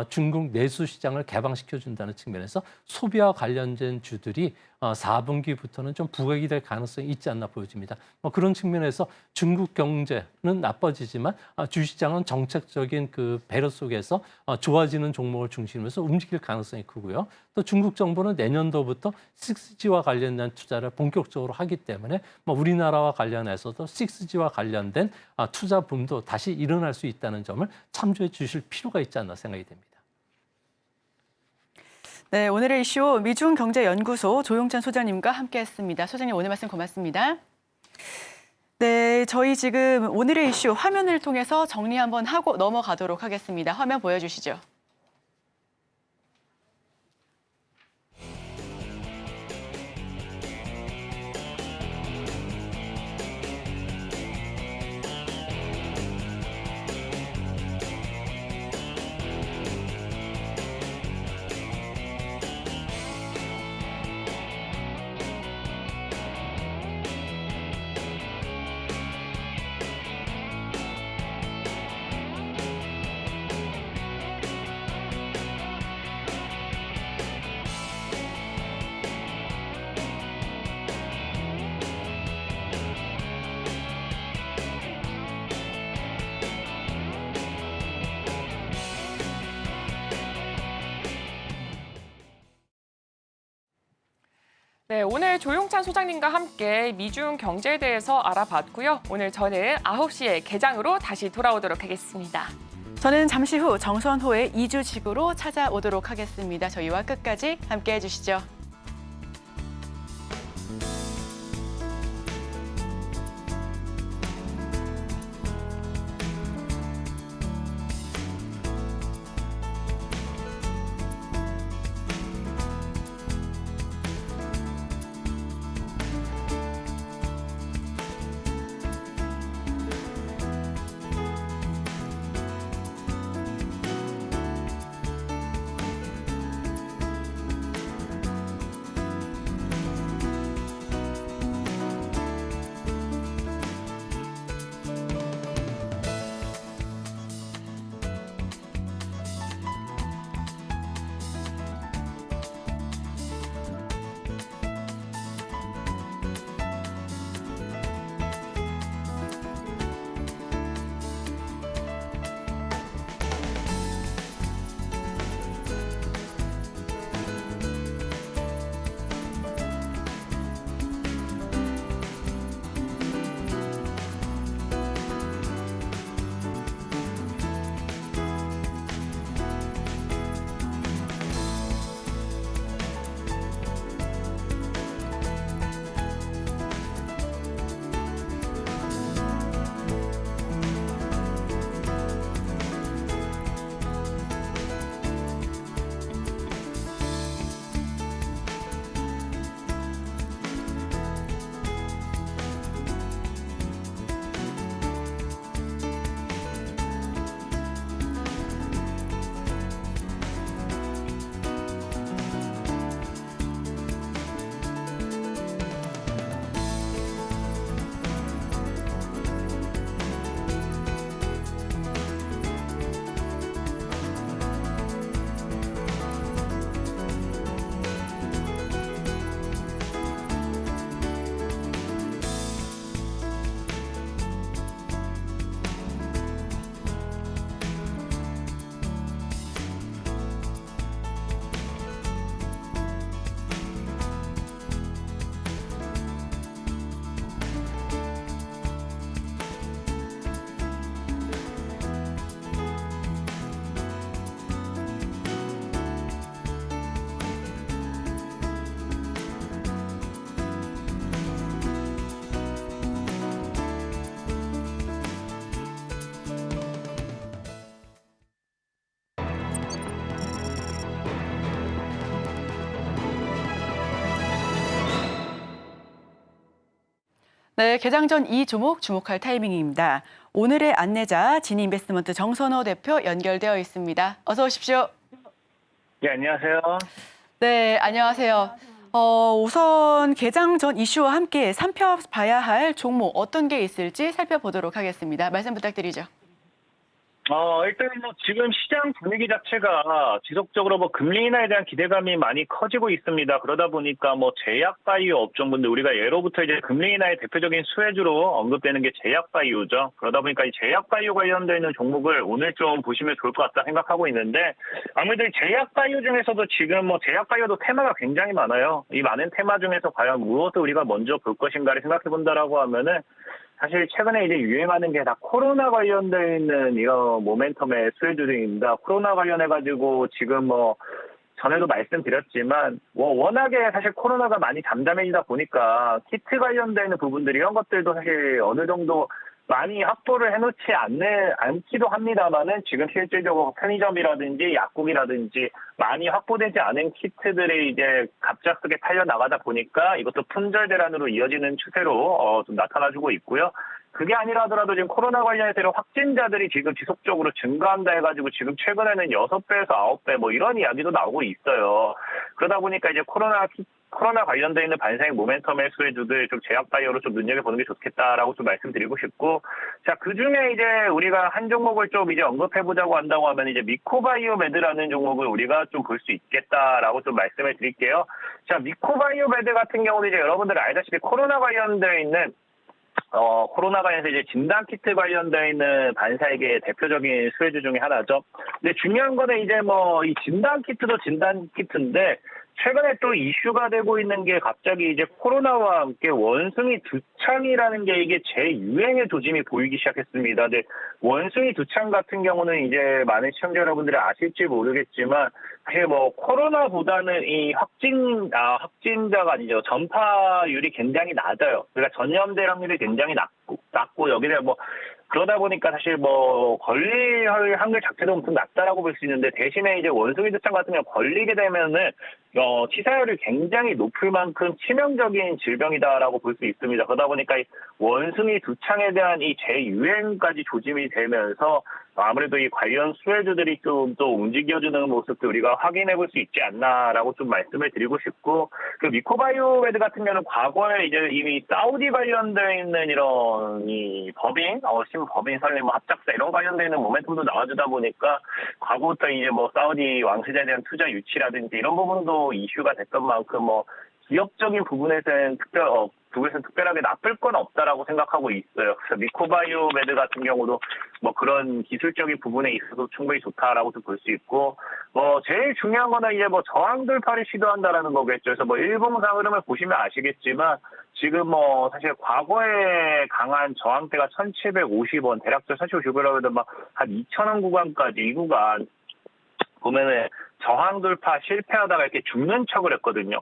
중국 내수 시장을 개방시켜준다는 측면에서 소비와 관련된 주들이 4분기부터는 좀 부각이 될 가능성이 있지 않나 보여집니다. 그런 측면에서 중국 경제는 나빠지지만 주시장은 정책적인 그 배려 속에서 좋아지는 종목을 중심으로 해서 움직일 가능성이 크고요. 또 중국 정부는 내년도부터 6G와 관련된 투자를 본격적으로 하기 때문에 우리나라와 관련해서도 6G와 관련된 투자 붐도 다시 일어날 수 있다는 점을 참조해 주실 필요가 있지 않나 생각이 됩니다. 네, 오늘의 이슈 미중경제연구소 조용찬 소장님과 함께했습니다. 소장님 오늘 말씀 고맙습니다. 네, 저희 지금 오늘의 이슈 화면을 통해서 정리 한번 하고 넘어가도록 하겠습니다. 화면 보여주시죠. 네, 오늘 조용찬 소장님과 함께 미중 경제에 대해서 알아봤고요. 오늘 저는 9시에 개장으로 다시 돌아오도록 하겠습니다. 저는 잠시 후 정선호의 2주직으로 찾아오도록 하겠습니다. 저희와 끝까지 함께해 주시죠. 네, 개장 전 이 종목 주목할 타이밍입니다. 오늘의 안내자 진인베스트먼트 정선호 대표 연결되어 있습니다. 어서 오십시오. 네, 안녕하세요. 네, 안녕하세요. 우선 개장 전 이슈와 함께 살펴봐야 할 종목 어떤 게 있을지 살펴보도록 하겠습니다. 말씀 부탁드리죠. 일단 지금 시장 분위기 자체가 지속적으로 금리 인하에 대한 기대감이 많이 커지고 있습니다. 그러다 보니까 제약 바이오 업종분들 우리가 예로부터 이제 금리 인하의 대표적인 수혜주로 언급되는 게 제약 바이오죠. 그러다 보니까 이 제약 바이오 관련되어 있는 종목을 오늘 좀 보시면 좋을 것 같다 생각하고 있는데 아무래도 이 제약 바이오 중에서도 지금 제약 바이오도 테마가 굉장히 많아요. 이 많은 테마 중에서 과연 무엇을 우리가 먼저 볼 것인가를 생각해 본다라고 하면은 사실 최근에 이제 유행하는 게 다 코로나 관련되어 있는 이런 모멘텀의 수혜주들입니다. 코로나 관련해가지고 지금 전에도 말씀드렸지만 워낙에 사실 코로나가 많이 잠잠해지다 보니까 키트 관련되어 있는 부분들 이런 것들도 사실 어느 정도 많이 확보를 해놓지 않기도 합니다만은 지금 실질적으로 편의점이라든지 약국이라든지 많이 확보되지 않은 키트들이 이제 갑작스럽게 팔려 나가다 보니까 이것도 품절 대란으로 이어지는 추세로 좀 나타나주고 있고요. 그게 아니라 하더라도 지금 코로나 관련해서 확진자들이 지금 지속적으로 증가한다 해가지고 지금 최근에는 6배에서 9배 이런 이야기도 나오고 있어요. 그러다 보니까 이제 코로나 관련되어 있는 반사행 모멘텀의 수혜주들 좀 제약 바이오로 좀 눈여겨보는 게 좋겠다라고 좀 말씀드리고 싶고, 자, 그 중에 이제 우리가 한 종목을 좀 이제 언급해보자고 한다고 하면 이제 미코바이오메드라는 종목을 우리가 좀 볼 수 있겠다라고 좀 말씀을 드릴게요. 자, 미코바이오메드 같은 경우는 이제 여러분들 알다시피 코로나 관련되어 있는 코로나 관련해서 이제 진단키트 관련되어 있는 반사에게 대표적인 수혜주 중에 하나죠. 근데 중요한 거는 이제 이 진단키트도 진단키트인데, 최근에 또 이슈가 되고 있는 게 갑자기 이제 코로나와 함께 원숭이 두창이라는 게 이게 재유행의 조짐이 보이기 시작했습니다. 근데 원숭이 두창 같은 경우는 이제 많은 시청자 여러분들이 아실지 모르겠지만 사실 코로나보다는 이 확진자가 아니죠. 전파율이 굉장히 낮아요. 그러니까 전염될 확률이 굉장히 낮고 여기에 그러다 보니까 사실 걸릴 확률 자체도 엄청 낮다라고 볼 수 있는데, 대신에 이제 원숭이 두창 같은 경우 걸리게 되면은 치사율이 굉장히 높을 만큼 치명적인 질병이다라고 볼 수 있습니다. 그러다 보니까 이 원숭이 두창에 대한 이 재유행까지 조짐이 되면서 아무래도 이 관련 수혜주들이 좀 또 움직여주는 모습도 우리가 확인해 볼 수 있지 않나라고 좀 말씀을 드리고 싶고, 그 미코바이오메드 같은 경우는 과거에 이제 이미 사우디 관련되어 있는 이런 이 법인 설립 합작사 이런 관련되어 있는 모멘텀도 나와주다 보니까 과거부터 이제 사우디 왕세자에 대한 투자 유치라든지 이런 부분도 이슈가 됐던 만큼 기업적인 부분에서는 특별하게 나쁠 건 없다라고 생각하고 있어요. 그래서 미코바이오메드 같은 경우도 그런 기술적인 부분에 있어서 충분히 좋다라고도 볼 수 있고, 제일 중요한 거는 이제 저항 돌파를 시도한다라는 거겠죠. 그래서 일봉상 흐름을 보시면 아시겠지만 지금 사실 과거에 강한 저항대가 1,750원, 대략적으로 1,750원이라고 해도 한 2,000원 구간까지 이 구간 보면은 저항 돌파 실패하다가 이렇게 죽는 척을 했거든요.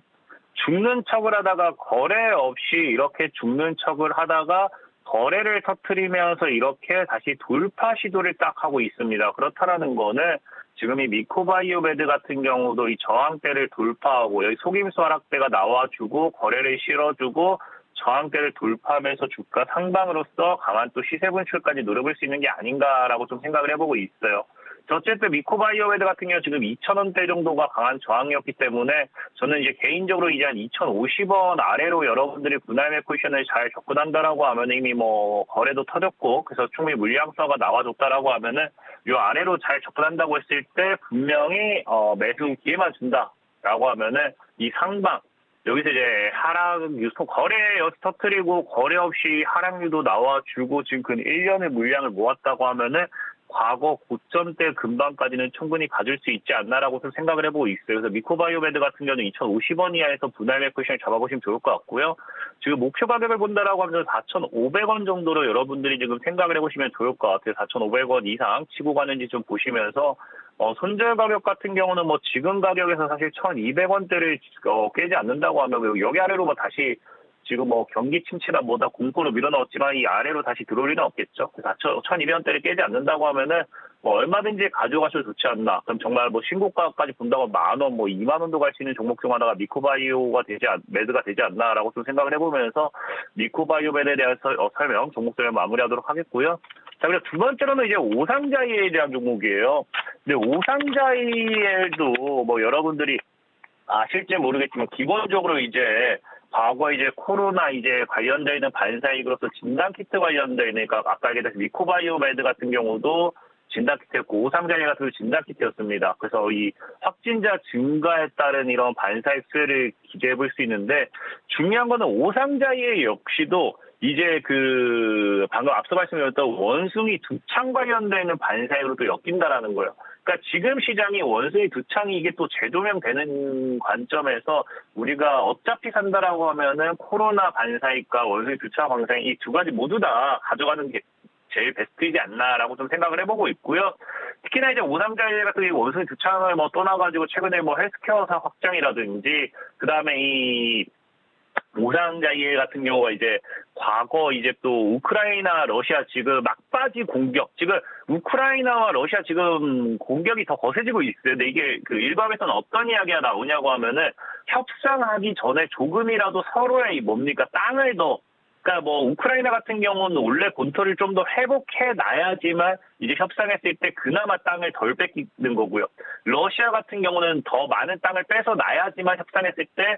죽는 척을 하다가 거래 없이 이렇게 죽는 척을 하다가 거래를 터뜨리면서 이렇게 다시 돌파 시도를 딱 하고 있습니다. 그렇다라는 거는 지금 이 미코바이오메드 같은 경우도 이 저항대를 돌파하고 여기 속임수 하락대가 나와주고 거래를 실어주고 저항대를 돌파하면서 주가 상방으로서 강한 또 시세 분출까지 노려볼 수 있는 게 아닌가라고 좀 생각을 해보고 있어요. 어쨌든 미코바이오메드 같은 경우 지금 2,000원대 정도가 강한 저항이었기 때문에 저는 이제 개인적으로 이제 한 2,050원 아래로 여러분들이 분할 포지션을 잘 접근한다라고 하면 이미 거래도 터졌고 그래서 충분히 물량서가 나와줬다라고 하면은 이 아래로 잘 접근한다고 했을 때 분명히 매수 기회만 준다라고 하면은 이 상방 여기서 이제 하락 유통 거래 여기서 터뜨리고 거래 없이 하락률도 나와주고 지금 근 1년의 물량을 모았다고 하면은 과거 고점대 근방까지는 충분히 가질 수 있지 않나라고 좀 생각을 해보고 있어요. 그래서 미코바이오메드 같은 경우는 2,050원 이하에서 분할 포지션을 잡아보시면 좋을 것 같고요. 지금 목표 가격을 본다라고 하면 4,500원 정도로 여러분들이 지금 생각을 해보시면 좋을 것 같아요. 4,500원 이상 치고 가는지 좀 보시면서 손절 가격 같은 경우는 지금 가격에서 사실 1,200원대를 깨지 않는다고 하면 여기 아래로 다시 지금 경기 침체나 뭐다 공포로 밀어넣었지만 이 아래로 다시 들어올 리는 없겠죠. 그래서 1,200원대를 깨지 않는다고 하면은 뭐 얼마든지 가져가셔도 좋지 않나. 그럼 정말 뭐 신고가까지 본다고 10,000원, 뭐 20,000원도 갈 수 있는 종목 중 하나가 미코바이오가 매드가 되지 않나라고 좀 생각을 해보면서 미코바이오med에 대한 설명, 종목 설명 마무리하도록 하겠고요. 자, 그리고 두 번째로는 이제 오상자이에 대한 종목이에요. 근데 오상자이엘도 뭐 여러분들이 아실지 모르겠지만 기본적으로 이제 과거 이제 코로나 이제 관련되어 있는 반사이익으로서 진단키트 관련되어 있는, 그러니까 아까 얘기했듯이 미코바이오med 같은 경우도 진단키트였고 오상자이엘 같은 경우 진단키트였습니다. 그래서 이 확진자 증가에 따른 이런 반사이익 수혜를 기대해 볼 수 있는데, 중요한 거는 오상자이엘 역시도 이제 그 방금 앞서 말씀드렸던 원숭이 두창 관련되는 반사이익으로 또 엮인다라는 거예요. 그러니까 지금 시장이 원숭이 두창이 이게 또 재조명되는 관점에서 우리가 어차피 산다라고 하면은 코로나 반사이익과 원숭이 두창 반사이익 이 두 가지 모두 다 가져가는 게 제일 베스트이지 않나라고 좀 생각을 해보고 있고요. 특히나 이제 오상자이엘 같은 이 원숭이 두창을 뭐 떠나가지고 최근에 뭐 헬스케어사 확장이라든지 그다음에 이 오상자이엘 같은 경우가 이제 과거 이제 또 우크라이나 러시아 지금 막바지 공격, 지금 우크라이나와 러시아 지금 공격이 더 거세지고 있어요. 근데 이게 그 일각에서는 어떤 이야기가 나오냐고 하면은 협상하기 전에 조금이라도 서로의 뭡니까 땅을 더, 그러니까 뭐 우크라이나 같은 경우는 원래 본토를 좀 더 회복해 놔야지만 이제 협상했을 때 그나마 땅을 덜 뺏기는 거고요. 러시아 같은 경우는 더 많은 땅을 뺏어 놔야지만 협상했을 때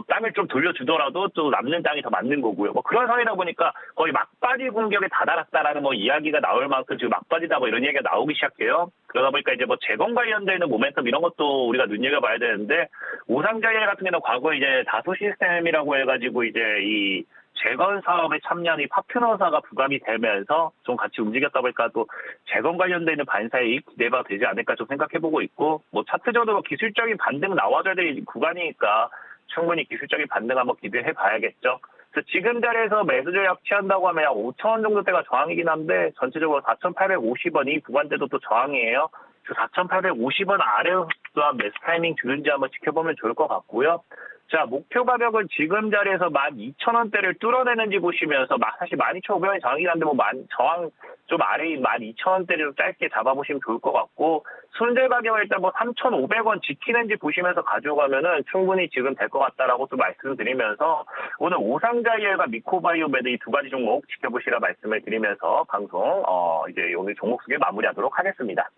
땅을 좀 돌려주더라도 또 남는 땅이 더 맞는 거고요. 뭐 그런 상황이다 보니까 거의 막바지 공격에 다다랐다라는 뭐 이야기가 나올 만큼 지금 막바지다 뭐 이런 얘기가 나오기 시작해요. 그러다 보니까 이제 뭐 재건 관련되는 모멘텀 이런 것도 우리가 눈여겨봐야 되는데, 오상자이엘 같은 경우는 과거 이제 다소 시스템이라고 해가지고 이제 이 재건 사업에 참여한 이 파트너사가 부감이 되면서 좀 같이 움직였다 보니까 또 재건 관련되는 반사이익 기대가 되지 않을까 좀 생각해보고 있고, 뭐 차트적으로 기술적인 반등 나와줘야 될 구간이니까 충분히 기술적인 반등 한번 기대해봐야겠죠. 그래서 지금 자리에서 매수 전략 취한다고 하면 약 5,000원 정도대가 저항이긴 한데 전체적으로 4,850원 이 구간대도 또 저항이에요. 그 4,850원 아래로 또한 매수 타이밍 주는지 한번 지켜보면 좋을 것 같고요. 자, 목표 가격은 지금 자리에서 12,000원대를 뚫어내는지 보시면서 사실 12,500원이 저항이긴 한데 뭐 저항 좀 아래인 12,000원대를 짧게 잡아보시면 좋을 것 같고, 손절 가격을 일단 뭐 3,500원 지키는지 보시면서 가져가면은 충분히 지금 될 것 같다라고 또 말씀드리면서 오늘 오상자이엘과 미코바이오med 이 두 가지 종목 지켜보시라 말씀을 드리면서 방송 이제 오늘 종목 소개 마무리하도록 하겠습니다.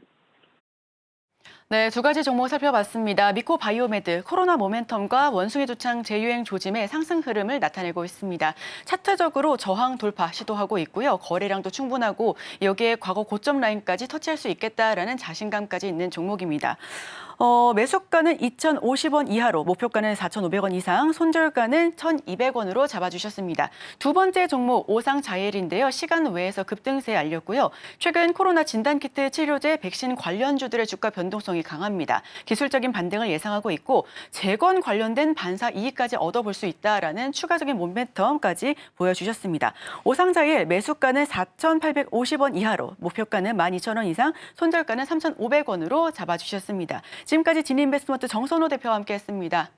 네, 두 가지 종목 살펴봤습니다. 미코바이오med, 코로나 모멘텀과 원숭이 두창 재유행 조짐의 상승 흐름을 나타내고 있습니다. 차트적으로 저항 돌파 시도하고 있고요. 거래량도 충분하고 여기에 과거 고점 라인까지 터치할 수 있겠다라는 자신감까지 있는 종목입니다. 매수가는 2,050원 이하로, 목표가는 4,500원 이상, 손절가는 1,200원으로 잡아주셨습니다. 두 번째 종목 오상자이엘인데요. 시간 외에서 급등세 알렸고요. 최근 코로나 진단키트, 치료제, 백신 관련주들의 주가 변동성이 강합니다. 기술적인 반등을 예상하고 있고 재건 관련된 반사 이익까지 얻어볼 수 있다라는 추가적인 모멘텀까지 보여주셨습니다. 오상자이엘 매수가는 4,850원 이하로, 목표가는 12,000원 이상, 손절가는 3,500원으로 잡아주셨습니다. 지금까지 진인베스트먼트 정선호 대표와 함께했습니다.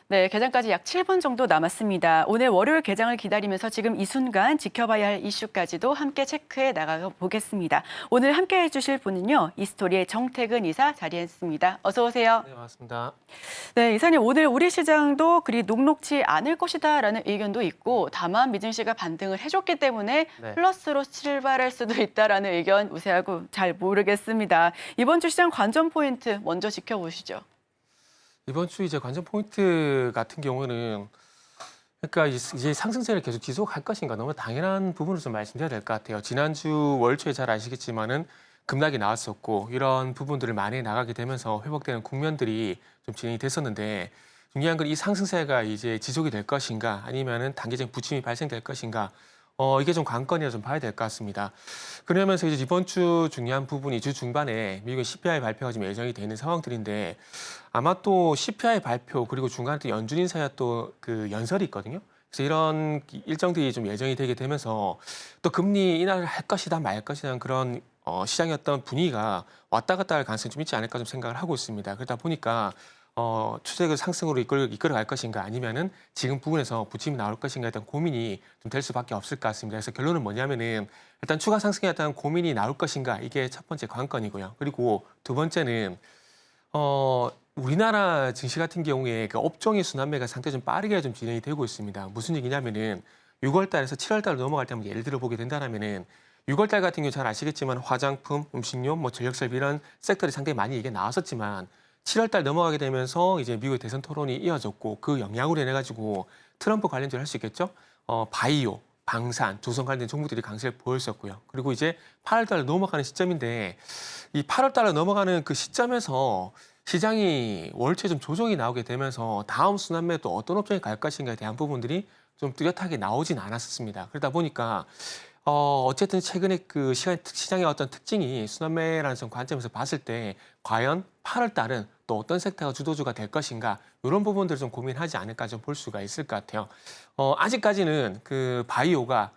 네, 개장까지 약 7분 정도 남았습니다. 오늘 월요일 개장을 기다리면서 지금 이 순간 지켜봐야 할 이슈까지도 함께 체크해 나가 보겠습니다. 오늘 함께 해주실 분은요, 이스토리의 정태근 이사 자리했습니다. 어서 오세요. 네, 반갑습니다. 네, 이사님, 오늘 우리 시장도 그리 녹록지 않을 것이다라는 의견도 있고, 다만 미증 씨가 반등을 해줬기 때문에 네. 플러스로 출발할 수도 있다라는 의견 우세하고 잘 모르겠습니다. 이번 주 시장 관전 포인트 먼저 지켜보시죠. 이번 주 이제 관전 포인트 같은 경우는 그러니까 이제 상승세를 계속 지속할 것인가 너무 당연한 부분을 좀 말씀드려야 될 것 같아요. 지난주 월초에 잘 아시겠지만은 급락이 나왔었고 이런 부분들을 많이 나가게 되면서 회복되는 국면들이 좀 진행이 됐었는데 중요한 건 이 상승세가 이제 지속이 될 것인가 아니면은 단기적인 부침이 발생될 것인가 이게 좀 관건이라 좀 봐야 될 것 같습니다. 그러면서 이제 이번 주 중요한 부분이 주 중반에 미국의 CPI 발표가 지금 예정이 되어 있는 상황들인데 아마 또 CPI 발표 그리고 중간에 또 연준 인사야 또 그 연설이 있거든요. 그래서 이런 일정들이 좀 예정이 되게 되면서 또 금리 인하를 할 것이다 말 것이다 그런 시장의 어떤 분위기가 왔다 갔다 할 가능성이 좀 있지 않을까 좀 생각을 하고 있습니다. 그러다 보니까 추세를 상승으로 이끌어갈 것인가 아니면은 지금 부분에서 부침이 나올 것인가에 대한 고민이 좀 될 수밖에 없을 것 같습니다. 그래서 결론은 뭐냐면은 일단 추가 상승에 대한 고민이 나올 것인가 이게 첫 번째 관건이고요. 그리고 두 번째는 우리나라 증시 같은 경우에 그 업종의 순환매가 상당히 좀 빠르게 좀 진행이 되고 있습니다. 무슨 얘기냐면은 6월 달에서 7월 달로 넘어갈 때 한번 예를 들어 보게 된다면은 6월 달 같은 경우 잘 아시겠지만 화장품, 음식료, 뭐 전력설비 이런 섹터들이 상당히 많이 이게 나왔었지만 7월 달 넘어가게 되면서 이제 미국의 대선 토론이 이어졌고 그 영향으로 인해 가지고 트럼프 관련주를 할 수 있겠죠. 바이오, 방산, 조선 관련 종목들이 강세를 보였었고요. 그리고 이제 8월 달로 넘어가는 시점인데 이 8월 달로 넘어가는 그 시점에서 시장이 월초에 좀 조정이 나오게 되면서 다음 순환매에 또 어떤 업종에 갈 것인가에 대한 부분들이 좀 뚜렷하게 나오진 않았었습니다. 그러다 보니까 어쨌든 최근에 그 시장의 어떤 특징이 순환매라는 관점에서 봤을 때 과연 8월 달은 또 어떤 섹터가 주도주가 될 것인가 이런 부분들을 좀 고민하지 않을까 좀 볼 수가 있을 것 같아요. 아직까지는 그 바이오가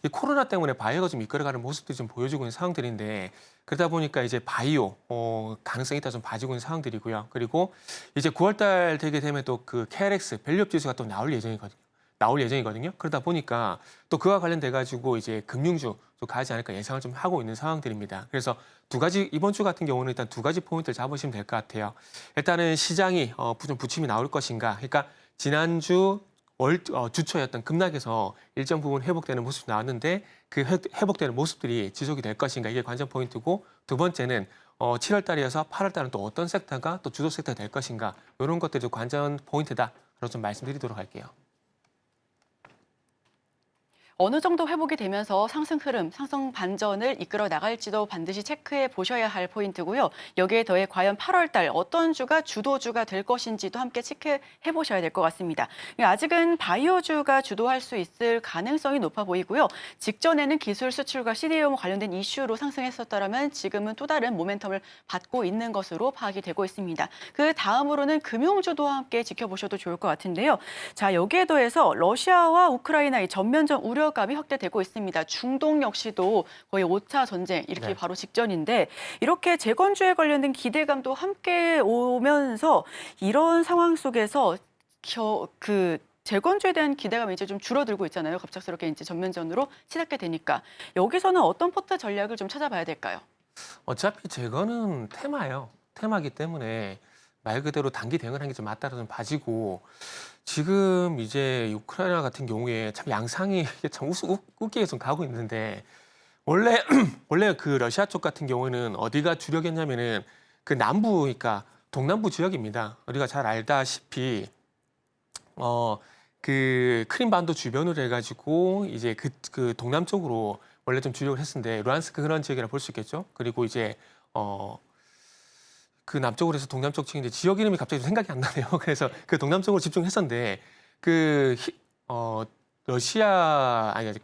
이 코로나 때문에 바이오가 좀 이끌어가는 모습들이 좀 보여주고 있는 상황들인데 그러다 보니까 이제 바이오 가능성이 있다 좀 봐지고 있는 상황들이고요. 그리고 이제 9월 달 되게 되면 또 그 KLX 밸류업 지수가 또 나올 예정이거든요. 그러다 보니까 또 그와 관련돼 가지고 이제 금융주 또 가지 않을까 예상을 좀 하고 있는 상황들입니다. 그래서 두 가지 이번 주 같은 경우는 일단 두 가지 포인트를 잡으시면 될 것 같아요. 일단은 시장이 좀 부침이 나올 것인가. 그러니까 지난주 주초였던 급락에서 일정 부분 회복되는 모습이 나왔는데 그 회복되는 모습들이 지속이 될 것인가 이게 관전 포인트고 두 번째는 7월 달이어서 8월 달은 또 어떤 섹터가 또 주도 섹터가 될 것인가 이런 것들이 관전 포인트다. 그래서 좀 말씀드리도록 할게요. 어느 정도 회복이 되면서 상승 흐름, 상승 반전을 이끌어 나갈지도 반드시 체크해 보셔야 할 포인트고요. 여기에 더해 과연 8월 달 어떤 주가 주도주가 될 것인지도 함께 체크해 보셔야 될 것 같습니다. 아직은 바이오주가 주도할 수 있을 가능성이 높아 보이고요. 직전에는 기술 수출과 CDMO 관련된 이슈로 상승했었다면 지금은 또 다른 모멘텀을 받고 있는 것으로 파악이 되고 있습니다. 그 다음으로는 금융주도 함께 지켜보셔도 좋을 것 같은데요. 자, 여기에 더해서 러시아와 우크라이나의 전면전 우려 감이 확대되고 있습니다. 중동 역시도 거의 5차 전쟁 이렇게 바로 직전인데 이렇게 재건주에 관련된 기대감도 함께 오면서 이런 상황 속에서 그 재건주에 대한 기대감이 이제 좀 줄어들고 있잖아요. 갑작스럽게 이제 전면전으로 치닫게 되니까 여기서는 어떤 포트 전략을 좀 찾아봐야 될까요? 어차피 재건은 테마이기 때문에 말 그대로 단기 대응을 하는 게 좀 맞다고 좀 봐지고 지금 이제 우크라이나 같은 경우에 참 양상이 참 웃기게 좀 가고 있는데 원래 그 러시아 쪽 같은 경우에는 어디가 주력이었냐면은 그 남부 그러니까 동남부 지역입니다. 우리가 잘 알다시피 그 크림반도 주변으로 해가지고 이제 그 동남쪽으로 원래 좀 주력을 했었는데 루안스크 그런 지역이라 볼 수 있겠죠. 그리고 이제 그 남쪽으로 해서 동남쪽 측인데 지역 이름이 갑자기 좀 생각이 안 나네요. 그래서 그 동남쪽으로 집중했었는데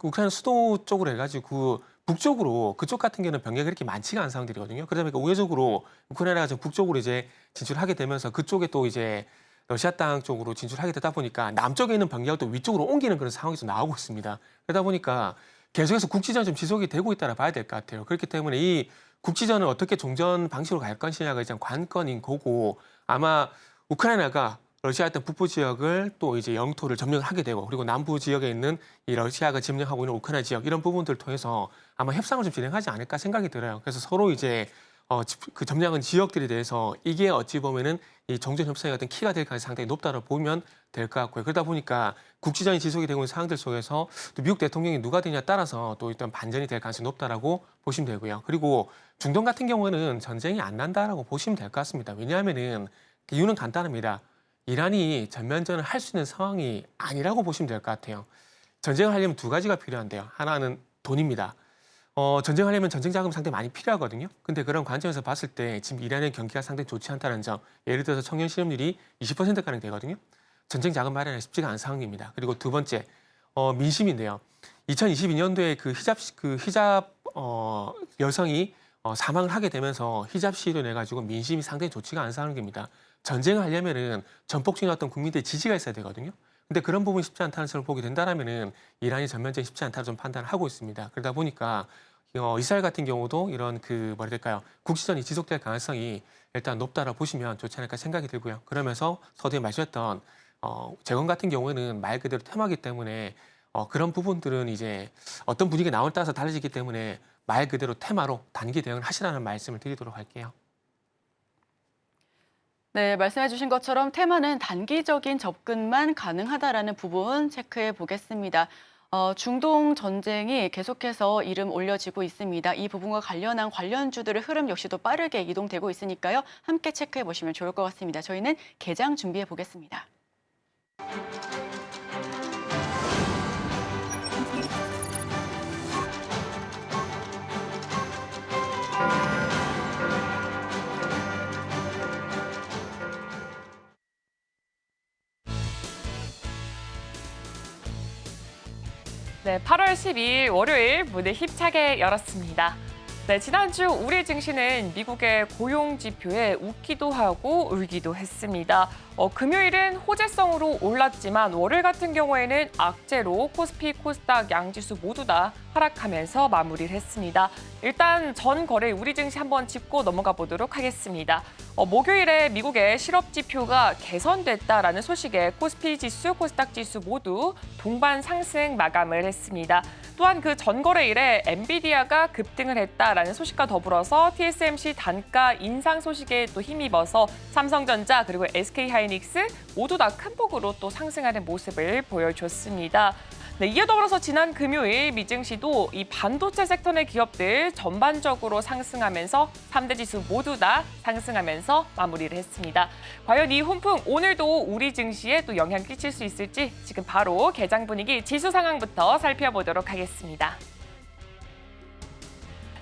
우크라이나 수도 쪽으로 해가지고 북쪽으로 그쪽 같은 경우는 병력이 그렇게 많지가 않은 상황들이거든요. 그러다 보니까 우회적으로 우크라이나가 좀 북쪽으로 이제 진출하게 되면서 그쪽에 또 이제 러시아 땅 쪽으로 진출하게 되다 보니까 남쪽에 있는 병력을 또 위쪽으로 옮기는 그런 상황이 좀 나오고 있습니다. 그러다 보니까 계속해서 국지전이 좀 지속이 되고 있다라 봐야 될 것 같아요. 그렇기 때문에 이 국지전을 어떻게 종전 방식으로 갈 것이냐가 일단 관건인 거고 아마 우크라이나가 러시아 어떤 북부 지역을 또 이제 영토를 점령하게 되고 그리고 남부 지역에 있는 이 러시아가 점령하고 있는 우크라이나 지역 이런 부분들을 통해서 아마 협상을 좀 진행하지 않을까 생각이 들어요. 그래서 서로 이제 그 점령한 지역들에 대해서 이게 어찌 보면은 이 정전 협상의 어떤 키가 될 가능성이 상당히 높다고 보면 될 것 같고요. 그러다 보니까 국지전이 지속이 되고 있는 상황들 속에서 또 미국 대통령이 누가 되냐에 따라서 또 일단 반전이 될 가능성이 높다라고 보시면 되고요. 그리고 중동 같은 경우는 전쟁이 안 난다라고 보시면 될 것 같습니다. 왜냐하면은 이유는 간단합니다. 이란이 전면전을 할 수 있는 상황이 아니라고 보시면 될 것 같아요. 전쟁을 하려면 두 가지가 필요한데요. 하나는 돈입니다. 전쟁을 하려면 전쟁 자금 상당히 많이 필요하거든요. 근데 그런 관점에서 봤을 때 지금 이란의 경기가 상당히 좋지 않다는 점, 예를 들어서 청년 실업률이 20%가량 되거든요. 전쟁 자금 마련이 쉽지가 않은 상황입니다. 그리고 두 번째, 민심인데요. 2022년도에 그 히잡 여성이 사망을 하게 되면서 히잡 시위로 내 가지고 민심이 상당히 좋지가 않은 상황입니다. 전쟁을 하려면은 전폭적인 어떤 국민들의 지지가 있어야 되거든요. 근데 그런 부분이 쉽지 않다는 것을 보게 된다면은 이란이 전면전이 쉽지 않다고 좀 판단을 하고 있습니다. 그러다 보니까 이스라엘 같은 경우도 이런 뭐라 될까요? 국지전이 지속될 가능성이 일단 높다라고 보시면 좋지 않을까 생각이 들고요. 그러면서 서두에 말씀했던 재건 같은 경우에는 말 그대로 테마기 때문에 그런 부분들은 이제 어떤 분위기가 나오에 따라서 달라지기 때문에 말 그대로 테마로 단기 대응을 하시라는 말씀을 드리도록 할게요. 네, 말씀해 주신 것처럼 테마는 단기적인 접근만 가능하다라는 부분 체크해 보겠습니다. 중동 전쟁이 계속해서 이름 올려지고 있습니다. 이 부분과 관련한 관련주들의 흐름 역시도 빠르게 이동되고 있으니까요. 함께 체크해 보시면 좋을 것 같습니다. 저희는 개장 준비해 보겠습니다. 네, 8월 12일 월요일 문을 힘차게 열었습니다. 네, 지난주 우리 증시는 미국의 고용 지표에 웃기도 하고 울기도 했습니다. 금요일은 호재성으로 올랐지만 월요일 같은 경우에는 악재로 코스피, 코스닥, 양지수 모두 다 하락하면서 마무리를 했습니다. 일단 전 거래 우리 증시 한번 짚고 넘어가 보도록 하겠습니다. 목요일에 미국의 실업 지표가 개선됐다라는 소식에 코스피 지수, 코스닥 지수 모두 동반 상승 마감을 했습니다. 또한 그 전 거래일에 엔비디아가 급등을 했다라는 소식과 더불어서 TSMC 단가 인상 소식에 또 힘입어서 삼성전자 그리고 SK하이닉스 모두 다 큰 폭으로 또 상승하는 모습을 보여줬습니다. 네, 이에 더불어서 지난 금요일 미증시도 이 반도체 섹터 내 기업들 전반적으로 상승하면서 3대 지수 모두 다 상승하면서 마무리를 했습니다. 과연 이 훈풍 오늘도 우리 증시에 또 영향 끼칠 수 있을지 지금 바로 개장 분위기 지수 상황부터 살펴보도록 하겠습니다.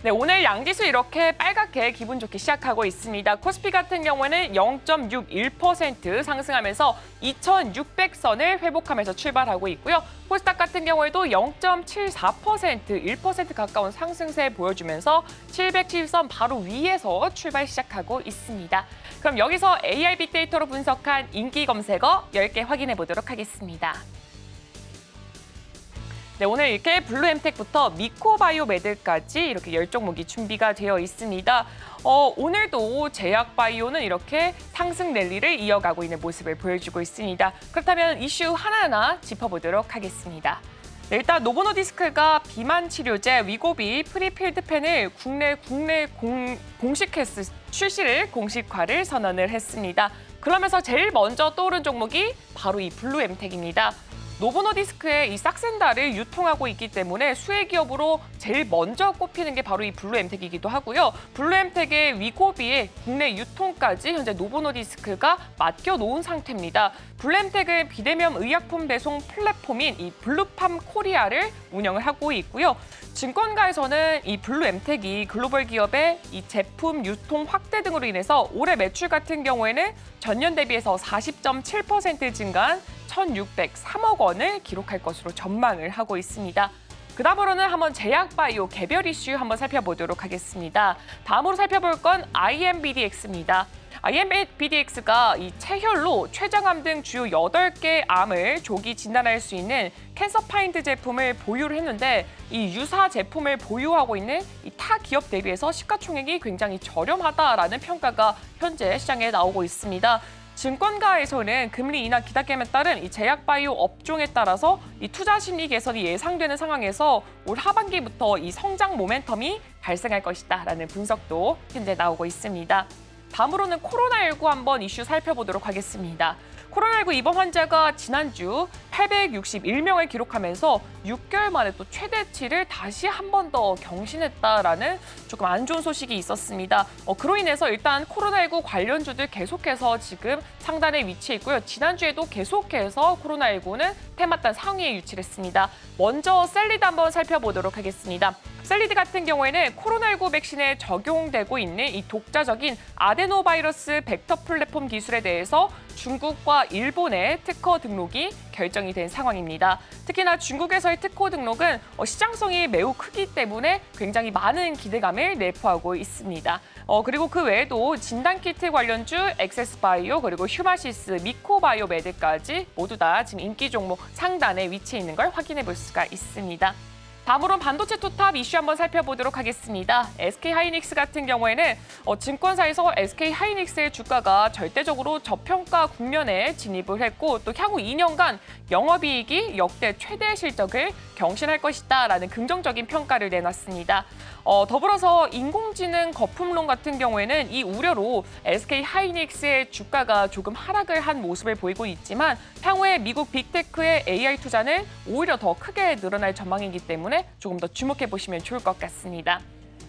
네, 오늘 양지수 이렇게 빨갛게 기분 좋게 시작하고 있습니다. 코스피 같은 경우에는 0.61% 상승하면서 2,600선을 회복하면서 출발하고 있고요. 코스닥 같은 경우에도 0.74%, 1% 가까운 상승세 보여주면서 770선 바로 위에서 출발 시작하고 있습니다. 그럼 여기서 AI 빅데이터로 분석한 인기 검색어 10개 확인해 보도록 하겠습니다. 네, 오늘 이렇게 블루엠텍부터 미코바이오메드까지 이렇게 10종목이 준비가 되어 있습니다. 오늘도 제약바이오는 이렇게 상승 랠리를 이어가고 있는 모습을 보여주고 있습니다. 그렇다면 이슈 하나하나 짚어보도록 하겠습니다. 네, 일단 노보노디스크가 비만 치료제 위고비 프리필드펜을 국내 공식 출시를 공식화를 선언을 했습니다. 그러면서 제일 먼저 떠오른 종목이 바로 이 블루엠텍입니다. 노보노디스크의 이 싹센다를 유통하고 있기 때문에 수혜 기업으로 제일 먼저 꼽히는 게 바로 이 블루엠텍이기도 하고요. 블루엠텍의 위고비의 국내 유통까지 현재 노보노디스크가 맡겨놓은 상태입니다. 블루엠텍은 비대면 의약품 배송 플랫폼인 이 블루팜 코리아를 운영을 하고 있고요. 증권가에서는 이 블루엠텍이 글로벌 기업의 이 제품 유통 확대 등으로 인해서 올해 매출 같은 경우에는 전년 대비해서 40.7% 증가한 1,603억 원을 기록할 것으로 전망을 하고 있습니다. 그 다음으로는 한번 제약바이오 개별 이슈 한번 살펴보도록 하겠습니다. 다음으로 살펴볼 건 IMBDX입니다. IMBDX가 이 체혈로 췌장암 등 주요 8개 암을 조기 진단할 수 있는 캔서파인드 제품을 보유를 했는데 이 유사 제품을 보유하고 있는 이 타 기업 대비해서 시가총액이 굉장히 저렴하다라는 평가가 현재 시장에 나오고 있습니다. 증권가에서는 금리 인하 기대감에 따른 이 제약바이오 업종에 따라서 이 투자 심리 개선이 예상되는 상황에서 올 하반기부터 이 성장 모멘텀이 발생할 것이다라는 분석도 현재 나오고 있습니다. 다음으로는 코로나19 한번 이슈 살펴보도록 하겠습니다. 코로나19 입원 환자가 지난주 861명을 기록하면서 6개월 만에 또 최대치를 다시 한 번 더 경신했다라는 조금 안 좋은 소식이 있었습니다. 그로 인해서 일단 코로나19 관련주들 계속해서 지금 상단에 위치해 있고요. 지난주에도 계속해서 코로나19는 테마단 상위에 위치를 했습니다. 먼저 셀리드 한번 살펴보도록 하겠습니다. 셀리드 같은 경우에는 코로나19 백신에 적용되고 있는 이 독자적인 아데노바이러스 벡터 플랫폼 기술에 대해서 중국과 일본의 특허 등록이 결정이 된 상황입니다. 특히나 중국에서의 특허 등록은 시장성이 매우 크기 때문에 굉장히 많은 기대감을 내포하고 있습니다. 그리고 그 외에도 진단키트 관련주 엑세스바이오 그리고 휴마시스, 미코바이오메드까지 모두 다 지금 인기 종목 상단에 위치해 있는 걸 확인해 볼 수가 있습니다. 다음으로는 반도체 투탑 이슈 한번 살펴보도록 하겠습니다. SK하이닉스 같은 경우에는 증권사에서 SK하이닉스의 주가가 절대적으로 저평가 국면에 진입을 했고 또 향후 2년간 영업이익이 역대 최대 실적을 경신할 것이다라는 긍정적인 평가를 내놨습니다. 더불어서 인공지능 거품론 같은 경우에는 이 우려로 SK하이닉스의 주가가 조금 하락을 한 모습을 보이고 있지만 향후에 미국 빅테크의 AI 투자는 오히려 더 크게 늘어날 전망이기 때문에 조금 더 주목해 보시면 좋을 것 같습니다.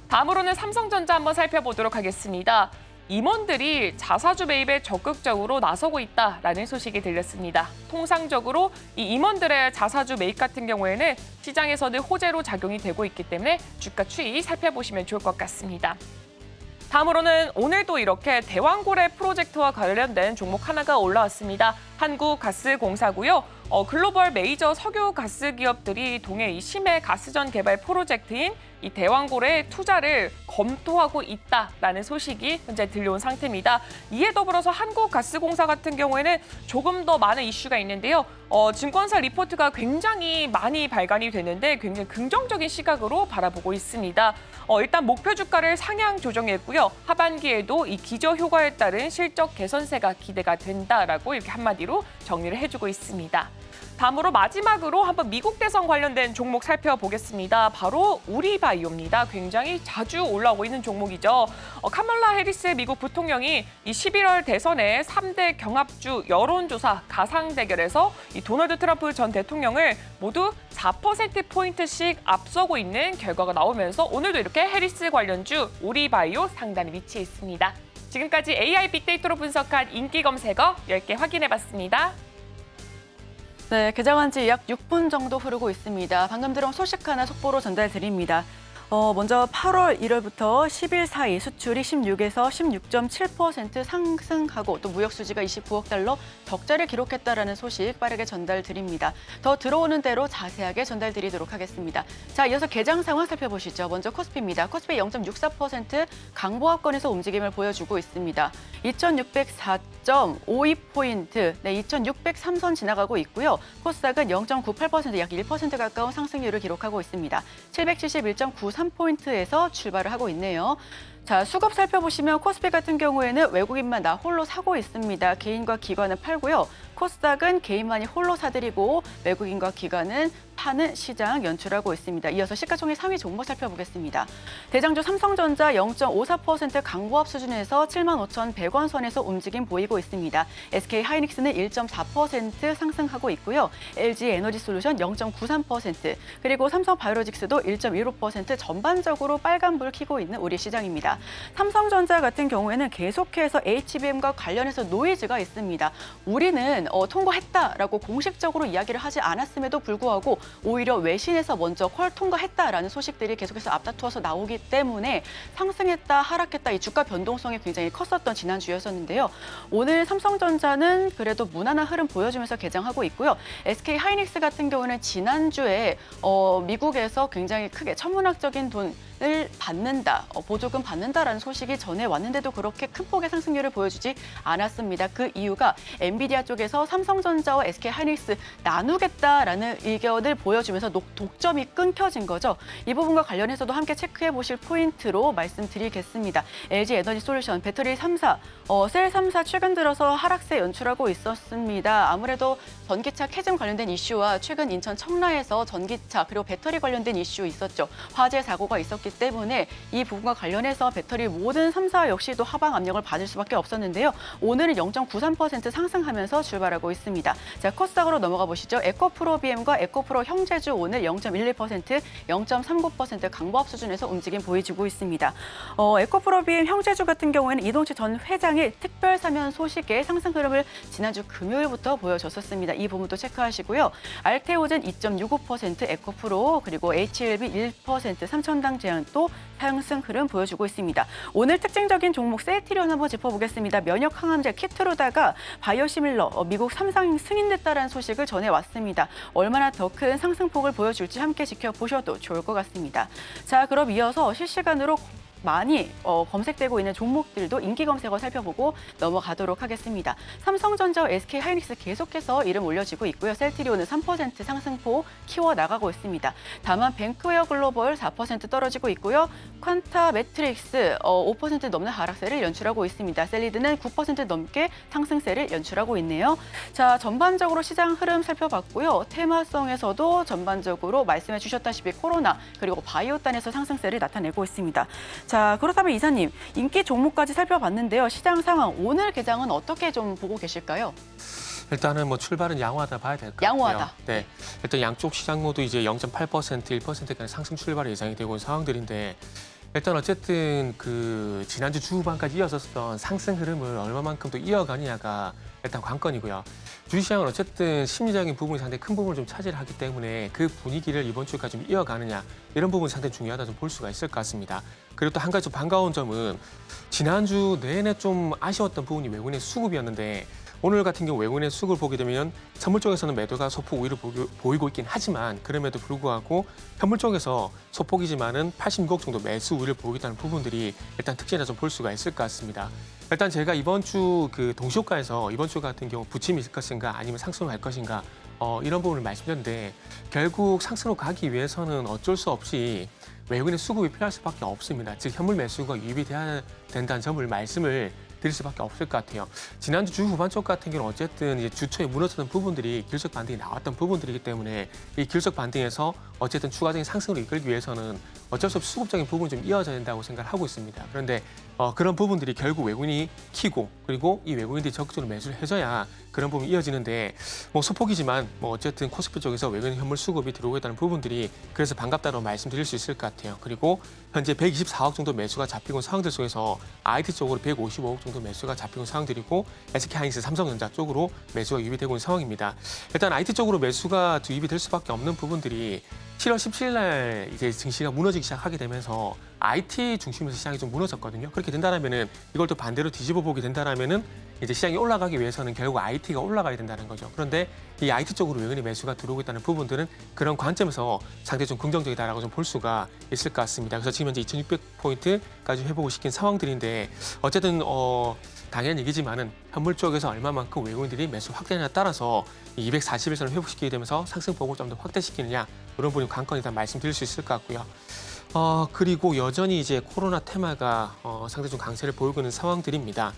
다음으로는 삼성전자 한번 살펴보도록 하겠습니다. 임원들이 자사주 매입에 적극적으로 나서고 있다라는 소식이 들렸습니다. 통상적으로 이 임원들의 자사주 매입 같은 경우에는 시장에서는 호재로 작용이 되고 있기 때문에 주가 추이 살펴보시면 좋을 것 같습니다. 다음으로는 오늘도 이렇게 대왕고래 프로젝트와 관련된 종목 하나가 올라왔습니다. 한국가스공사고요. 글로벌 메이저 석유 가스 기업들이 동해 이 심해 가스전 개발 프로젝트인 이 대왕고래에 투자를 검토하고 있다라는 소식이 현재 들려온 상태입니다. 이에 더불어서 한국가스공사 같은 경우에는 조금 더 많은 이슈가 있는데요. 증권사 리포트가 굉장히 많이 발간이 되는데 굉장히 긍정적인 시각으로 바라보고 있습니다. 일단 목표 주가를 상향 조정했고요. 하반기에도 이 기저 효과에 따른 실적 개선세가 기대가 된다라고 이렇게 한마디로 정리를 해주고 있습니다. 다음으로 마지막으로 한번 미국 대선 관련된 종목 살펴보겠습니다. 바로 우리바이오입니다. 굉장히 자주 올라오고 있는 종목이죠. 카멀라 해리스 미국 부통령이 이 11월 대선의 3대 경합주 여론조사 가상 대결에서 이 도널드 트럼프 전 대통령을 모두 4%포인트씩 앞서고 있는 결과가 나오면서 오늘도 이렇게 해리스 관련주 우리바이오 상단에 위치해 있습니다. 지금까지 AI 빅데이터로 분석한 인기 검색어 10개 확인해봤습니다. 네, 개장한 지 약 6분 정도 흐르고 있습니다. 방금 들어온 소식 하나 속보로 전달드립니다. 먼저 8월 1월부터 10일 사이 수출이 16에서 16.7% 상승하고 또 무역 수지가 29억 달러 적자를 기록했다라는 소식 빠르게 전달드립니다. 더 들어오는 대로 자세하게 전달드리도록 하겠습니다. 자, 이어서 개장 상황 살펴보시죠. 먼저 코스피입니다. 코스피 0.64% 강보합권에서 움직임을 보여주고 있습니다. 2,604.52포인트, 네, 2,603선 지나가고 있고요. 코스닥은 0.98%, 약 1% 가까운 상승률을 기록하고 있습니다. 771.93포인트에서 출발을 하고 있네요. 자, 수급 살펴보시면 코스피 같은 경우에는 외국인만 나 홀로 사고 있습니다. 개인과 기관은 팔고요. 코스닥은 개인만이 홀로 사들이고 외국인과 기관은 파는 시장 연출하고 있습니다. 이어서 시가총액 상위 종목 살펴보겠습니다. 대장주 삼성전자 0.54% 강보합 수준에서 75,100원 선에서 움직임 보이고 있습니다. SK하이닉스는 1.4% 상승하고 있고요. LG에너지솔루션 0.93%, 그리고 삼성바이오로직스도 1.15% 전반적으로 빨간불 켜고 있는 우리 시장입니다. 삼성전자 같은 경우에는 계속해서 HBM과 관련해서 노이즈가 있습니다. 우리는 통과했다라고 공식적으로 이야기를 하지 않았음에도 불구하고 오히려 외신에서 먼저 퀄 통과했다라는 소식들이 계속해서 앞다투어서 나오기 때문에 상승했다 하락했다 이 주가 변동성이 굉장히 컸었던 지난주였었는데요. 오늘 삼성전자는 그래도 무난한 흐름 보여주면서 개장하고 있고요. SK하이닉스 같은 경우는 지난주에 미국에서 굉장히 크게 천문학적인 돈을 받는다, 보조금 받는다라는 소식이 전해 왔는데도 그렇게 큰 폭의 상승률을 보여주지 않았습니다. 그 이유가 엔비디아 쪽에서 관련해서 삼성전자와 SK하이닉스 나누겠다라는 의견을 보여주면서 독점이 끊겨진 거죠. 이 부분과 관련해서도 함께 체크해 보실 포인트로 말씀드리겠습니다. LG에너지솔루션, 배터리 3사, 셀 3사 최근 들어서 하락세 연출하고 있었습니다. 아무래도 전기차 캐즘 관련된 이슈와 최근 인천 청라에서 전기차 그리고 배터리 관련된 이슈 있었죠. 화재 사고가 있었기 때문에 이 부분과 관련해서 배터리 모든 3사 역시도 하방 압력을 받을 수밖에 없었는데요. 오늘은 0.93% 상승하면서 출발하고 있습니다. 자, 코스닥으로 넘어가 보시죠. 에코프로비엠과 에코프로 형제주 오늘 0.11%, 0.39% 강보합 수준에서 움직임 보여지고 있습니다. 에코프로비엠 형제주 같은 경우에는 이동치 전 회장의 특별 사면 소식에 상승 흐름을 지난주 금요일부터 보여줬었습니다. 이 부분도 체크하시고요. 알테오젠 2.65%, 에코프로 그리고 HLB 1%, 삼천당 제약도 상승 흐름 보여주고 있습니다. 오늘 특징적인 종목 셀트리온 한번 짚어보겠습니다. 면역 항암제 키트로다가 바이오시밀러 미국 3상 승인됐다는 소식을 전해왔습니다. 얼마나 더 큰 상승폭을 보여줄지 함께 지켜보셔도 좋을 것 같습니다. 자, 그럼 이어서 실시간으로 많이 검색되고 있는 종목들도 인기 검색어 살펴보고 넘어가도록 하겠습니다. 삼성전자와 SK하이닉스 계속해서 이름 올려지고 있고요. 셀트리온은 3% 상승폭 키워나가고 있습니다. 다만 뱅크웨어 글로벌 4% 떨어지고 있고요. 퀀타 매트릭스 5% 넘는 하락세를 연출하고 있습니다. 셀리드는 9% 넘게 상승세를 연출하고 있네요. 자, 전반적으로 시장 흐름 살펴봤고요. 테마성에서도 전반적으로 말씀해 주셨다시피 코로나 그리고 바이오단에서 상승세를 나타내고 있습니다. 자, 그렇다면 이사님, 인기 종목까지 살펴봤는데요. 시장 상황, 오늘 개장은 어떻게 좀 보고 계실까요? 일단은 뭐 출발은 양호하다 봐야 될 것 같아요. 양호하다. 네, 일단 양쪽 시장 모두 이제 0.8%, 1%까지 상승 출발이 예상이 되고 있는 상황들인데 일단 어쨌든 그 지난주 주후반까지 이어졌던 상승 흐름을 얼마만큼 또 이어가느냐가 일단 관건이고요. 주식시장은 어쨌든 심리적인 부분이 상당히 큰 부분을 좀 차지하기 때문에 그 분위기를 이번 주까지 좀 이어가느냐 이런 부분이 상당히 중요하다 좀 볼 수가 있을 것 같습니다. 그리고 또 한 가지 좀 반가운 점은 지난주 내내 좀 아쉬웠던 부분이 외국인의 수급이었는데 오늘 같은 경우 외국인의 수급을 보게 되면 선물 쪽에서는 매도가 소폭 우위를 보이고 있긴 하지만 그럼에도 불구하고 현물 쪽에서 소폭이지만은 86억 정도 매수 우위를 보이고 있다는 부분들이 일단 특징이라 좀 볼 수가 있을 것 같습니다. 일단 제가 이번 주 그 동시효과에서 이번 주 같은 경우 부침이 있을 것인가 아니면 상승을 할 것인가 이런 부분을 말씀드렸는데 결국 상승으로 가기 위해서는 어쩔 수 없이 외국인의 수급이 필요할 수밖에 없습니다. 즉 현물 매수가 유입이 돼야 된다는 점을 말씀을 드릴 수밖에 없을 것 같아요. 지난주 주 후반 쪽 같은 경우는 어쨌든 이제 주초에 무너졌던 부분들이 길적 반등이 나왔던 부분들이기 때문에 이 길적 반등에서 어쨌든 추가적인 상승을 이끌기 위해서는 어쩔 수 없이 수급적인 부분이 좀 이어져야 된다고 생각을 하고 있습니다. 그런데 그런 부분들이 결국 외국인이 키고 그리고 이 외국인들이 적극적으로 매수를 해줘야 그런 부분이 이어지는데 뭐 소폭이지만 뭐 어쨌든 코스피 쪽에서 외국인 현물 수급이 들어오고 있다는 부분들이 그래서 반갑다고 말씀드릴 수 있을 것 같아요. 그리고 현재 124억 정도 매수가 잡히고 있는 상황들 속에서 IT 쪽으로 155억 정도 매수가 잡히고 있는 상황들이고 SK하이닉스, 삼성전자 쪽으로 매수가 유입이 되고 있는 상황입니다. 일단 IT 쪽으로 매수가 유입이 될 수밖에 없는 부분들이 7월 17일 날 이제 증시가 무너지기 시작하게 되면서 IT 중심에서 시장이 좀 무너졌거든요. 그렇게 된다라면은 이걸 또 반대로 뒤집어 보게 된다라면은 이제 시장이 올라가기 위해서는 결국 IT가 올라가야 된다는 거죠. 그런데 이 IT 쪽으로 외국인의 매수가 들어오고 있다는 부분들은 그런 관점에서 상당히 좀 긍정적이다라고 좀 볼 수가 있을 것 같습니다. 그래서 지금 현재 2,600포인트까지 회복을 시킨 상황들인데 어쨌든 당연한 얘기지만은 현물 쪽에서 얼마만큼 외국인들이 매수 확대냐에 따라서 240일선을 회복시키게 되면서 상승폭을 좀 더 확대시키느냐 이런 부분이 관건이다 말씀드릴 수 있을 것 같고요. 그리고 여전히 이제 코로나 테마가 상당히 좀 강세를 보이고 있는 상황들입니다.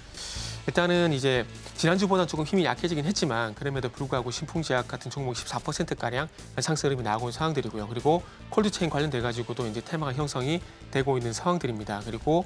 일단은 이제 지난주보다 조금 힘이 약해지긴 했지만 그럼에도 불구하고 신풍제약 같은 종목 14%가량 상승 흐름이 나오고 있는 상황들이고요. 그리고 콜드체인 관련돼 가지고도 이제 테마가 형성이 되고 있는 상황들입니다. 그리고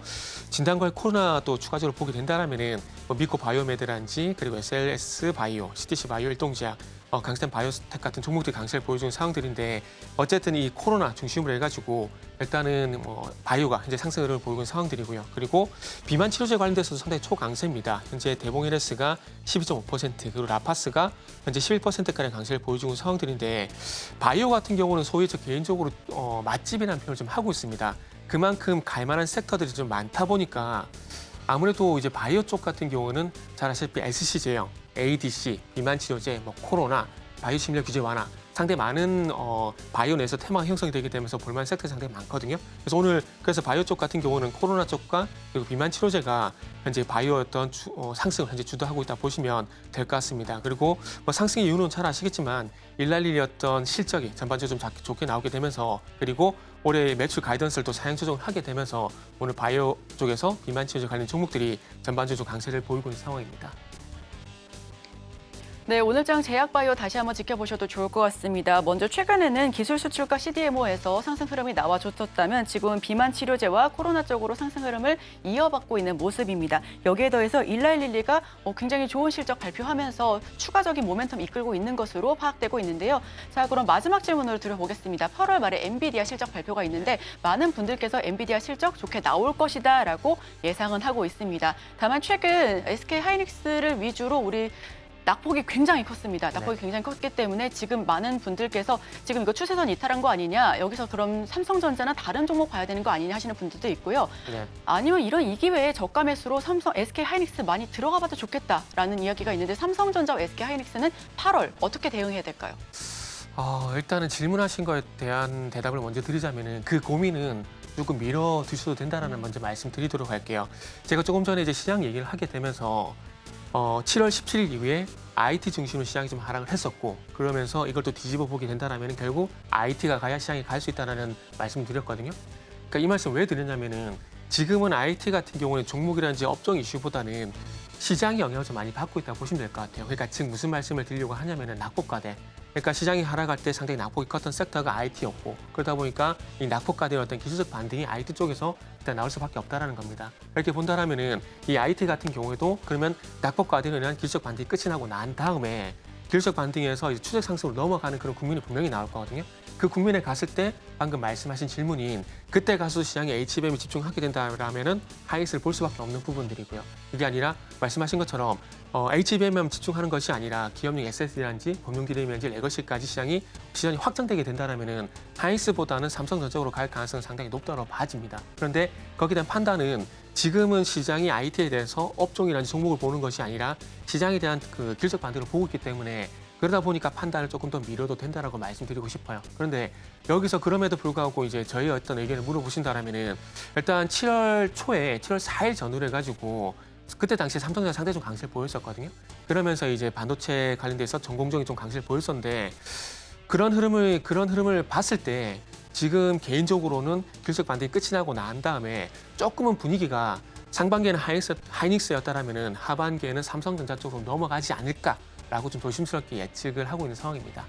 진단과의 코로나 또 추가적으로 보게 된다라면은 뭐 미코 바이오메드란지 그리고 SLS 바이오, CTC 바이오, 일동제약 강스텐 바이오스텍 같은 종목들이 강세를 보여주는 상황들인데 어쨌든 이 코로나 중심으로 해가지고 일단은 바이오가 현재 상승을 보이고 있는 상황들이고요. 그리고 비만 치료제 관련돼서도 상당히 초강세입니다. 현재 대봉LS가 12.5% 그리고 라파스가 현재 11%가량 강세를 보여주고 있는 상황들인데 바이오 같은 경우는 소위 저 개인적으로 맛집이라는 표현을 좀 하고 있습니다. 그만큼 갈만한 섹터들이 좀 많다 보니까 아무래도 이제 바이오 쪽 같은 경우는 잘 아시다시피 SC 제형, ADC, 비만 치료제, 코로나, 바이오 심리학 규제 완화 상당히 많은 바이오 내에서 테마가 형성이 되게 되면서 볼만한 섹터가 상당히 많거든요. 그래서 오늘 그래서 바이오 쪽 같은 경우는 코로나 쪽과 그리고 비만 치료제가 현재 바이오 어떤 상승을 현재 주도하고 있다 보시면 될 것 같습니다. 그리고 뭐 상승의 이유는 잘 아시겠지만 일랄일이 어떤 실적이 전반적으로 좀 좋게 나오게 되면서 그리고 올해 매출 가이던스를 또 상향 조정을 하게 되면서 오늘 바이오 쪽에서 비만 치료제 관련 종목들이 전반적으로 좀 강세를 보이고 있는 상황입니다. 네, 오늘장 제약바이오 다시 한번 지켜보셔도 좋을 것 같습니다. 먼저 최근에는 기술 수출과 CDMO에서 상승 흐름이 나와줬었다면 지금은 비만 치료제와 코로나 쪽으로 상승 흐름을 이어받고 있는 모습입니다. 여기에 더해서 일라일릴리가 굉장히 좋은 실적 발표하면서 추가적인 모멘텀 이끌고 있는 것으로 파악되고 있는데요. 자, 그럼 마지막 질문으로 드려보겠습니다. 8월 말에 엔비디아 실적 발표가 있는데 많은 분들께서 엔비디아 실적 좋게 나올 것이다라고 예상은 하고 있습니다. 다만 최근 SK 하이닉스를 위주로 우리 낙폭이 굉장히 컸습니다. 낙폭이 굉장히 컸기 때문에 지금 많은 분들께서 지금 이거 추세선 이탈한 거 아니냐, 여기서 그럼 삼성전자나 다른 종목 봐야 되는 거 아니냐 하시는 분들도 있고요. 네. 아니면 이런 이 기회에 저가 매수로 삼성, SK 하이닉스 많이 들어가 봐도 좋겠다라는 이야기가 있는데 삼성전자와 SK 하이닉스는 8월 어떻게 대응해야 될까요? 일단은 질문하신 거에 대한 대답을 먼저 드리자면은 그 고민은 조금 미뤄 두셔도 된다라는 먼저 말씀드리도록 할게요. 제가 조금 전에 이제 시장 얘기를 하게 되면서 7월 17일 이후에 IT 중심으로 시장이 좀 하락을 했었고 그러면서 이걸 또 뒤집어 보게 된다면 결국 IT가 가야 시장이 갈 수 있다는 말씀을 드렸거든요. 그러니까 이 말씀 왜 드렸냐면은 지금은 IT 같은 경우는 종목이라든지 업종 이슈보다는 시장이 영향을 좀 많이 받고 있다고 보시면 될 것 같아요. 그러니까 즉 무슨 말씀을 드리려고 하냐면은 낙폭과대. 그러니까 시장이 하락할 때 상당히 낙폭이 컸던 섹터가 IT였고 그러다 보니까 이 낙폭과대의 어떤 기술적 반등이 IT 쪽에서 일단 나올 수밖에 없다라는 겁니다. 이렇게 본다라면은 이 IT 같은 경우에도 그러면 낙폭과대로 인한 기술적 반등이 끝이 나고 난 다음에 기술적 반등에서 이제 추세 상승으로 넘어가는 그런 국면이 분명히 나올 거거든요. 그 국면에 갔을 때 방금 말씀하신 질문인 그때 가서 시장에 HBM이 집중하게 된다라면은 하이닉스를 볼 수밖에 없는 부분들이고요. 이게 아니라 말씀하신 것처럼 HBM에만 집중하는 것이 아니라 기업용 SSD라든지 범용 DRAM이라든지 레거시까지 시장이 확장되게 된다라면은 하이닉스보다는 삼성전자로 갈 가능성은 상당히 높다고 봐집니다. 그런데 거기에 대한 판단은 지금은 시장이 IT에 대해서 업종이라든지 종목을 보는 것이 아니라 시장에 대한 그 기술적 반등을 보고 있기 때문에 그러다 보니까 판단을 조금 더 미뤄도 된다라고 말씀드리고 싶어요. 그런데 여기서 그럼에도 불구하고 이제 저희 어떤 의견을 물어보신다라면은 일단 7월 초에 7월 4일 전후로 해가지고 그때 당시에 삼성전자 상당히 좀 강세를 보였었거든요. 그러면서 이제 반도체 관련돼서 전공정이 좀 강세를 보였었는데 그런 흐름을 봤을 때 지금 개인적으로는 기술적 반등이 끝이 나고 난 다음에 조금은 분위기가 상반기에는 하이닉스였다라면은 하반기에는 삼성전자 쪽으로 넘어가지 않을까라고 좀 조심스럽게 예측을 하고 있는 상황입니다.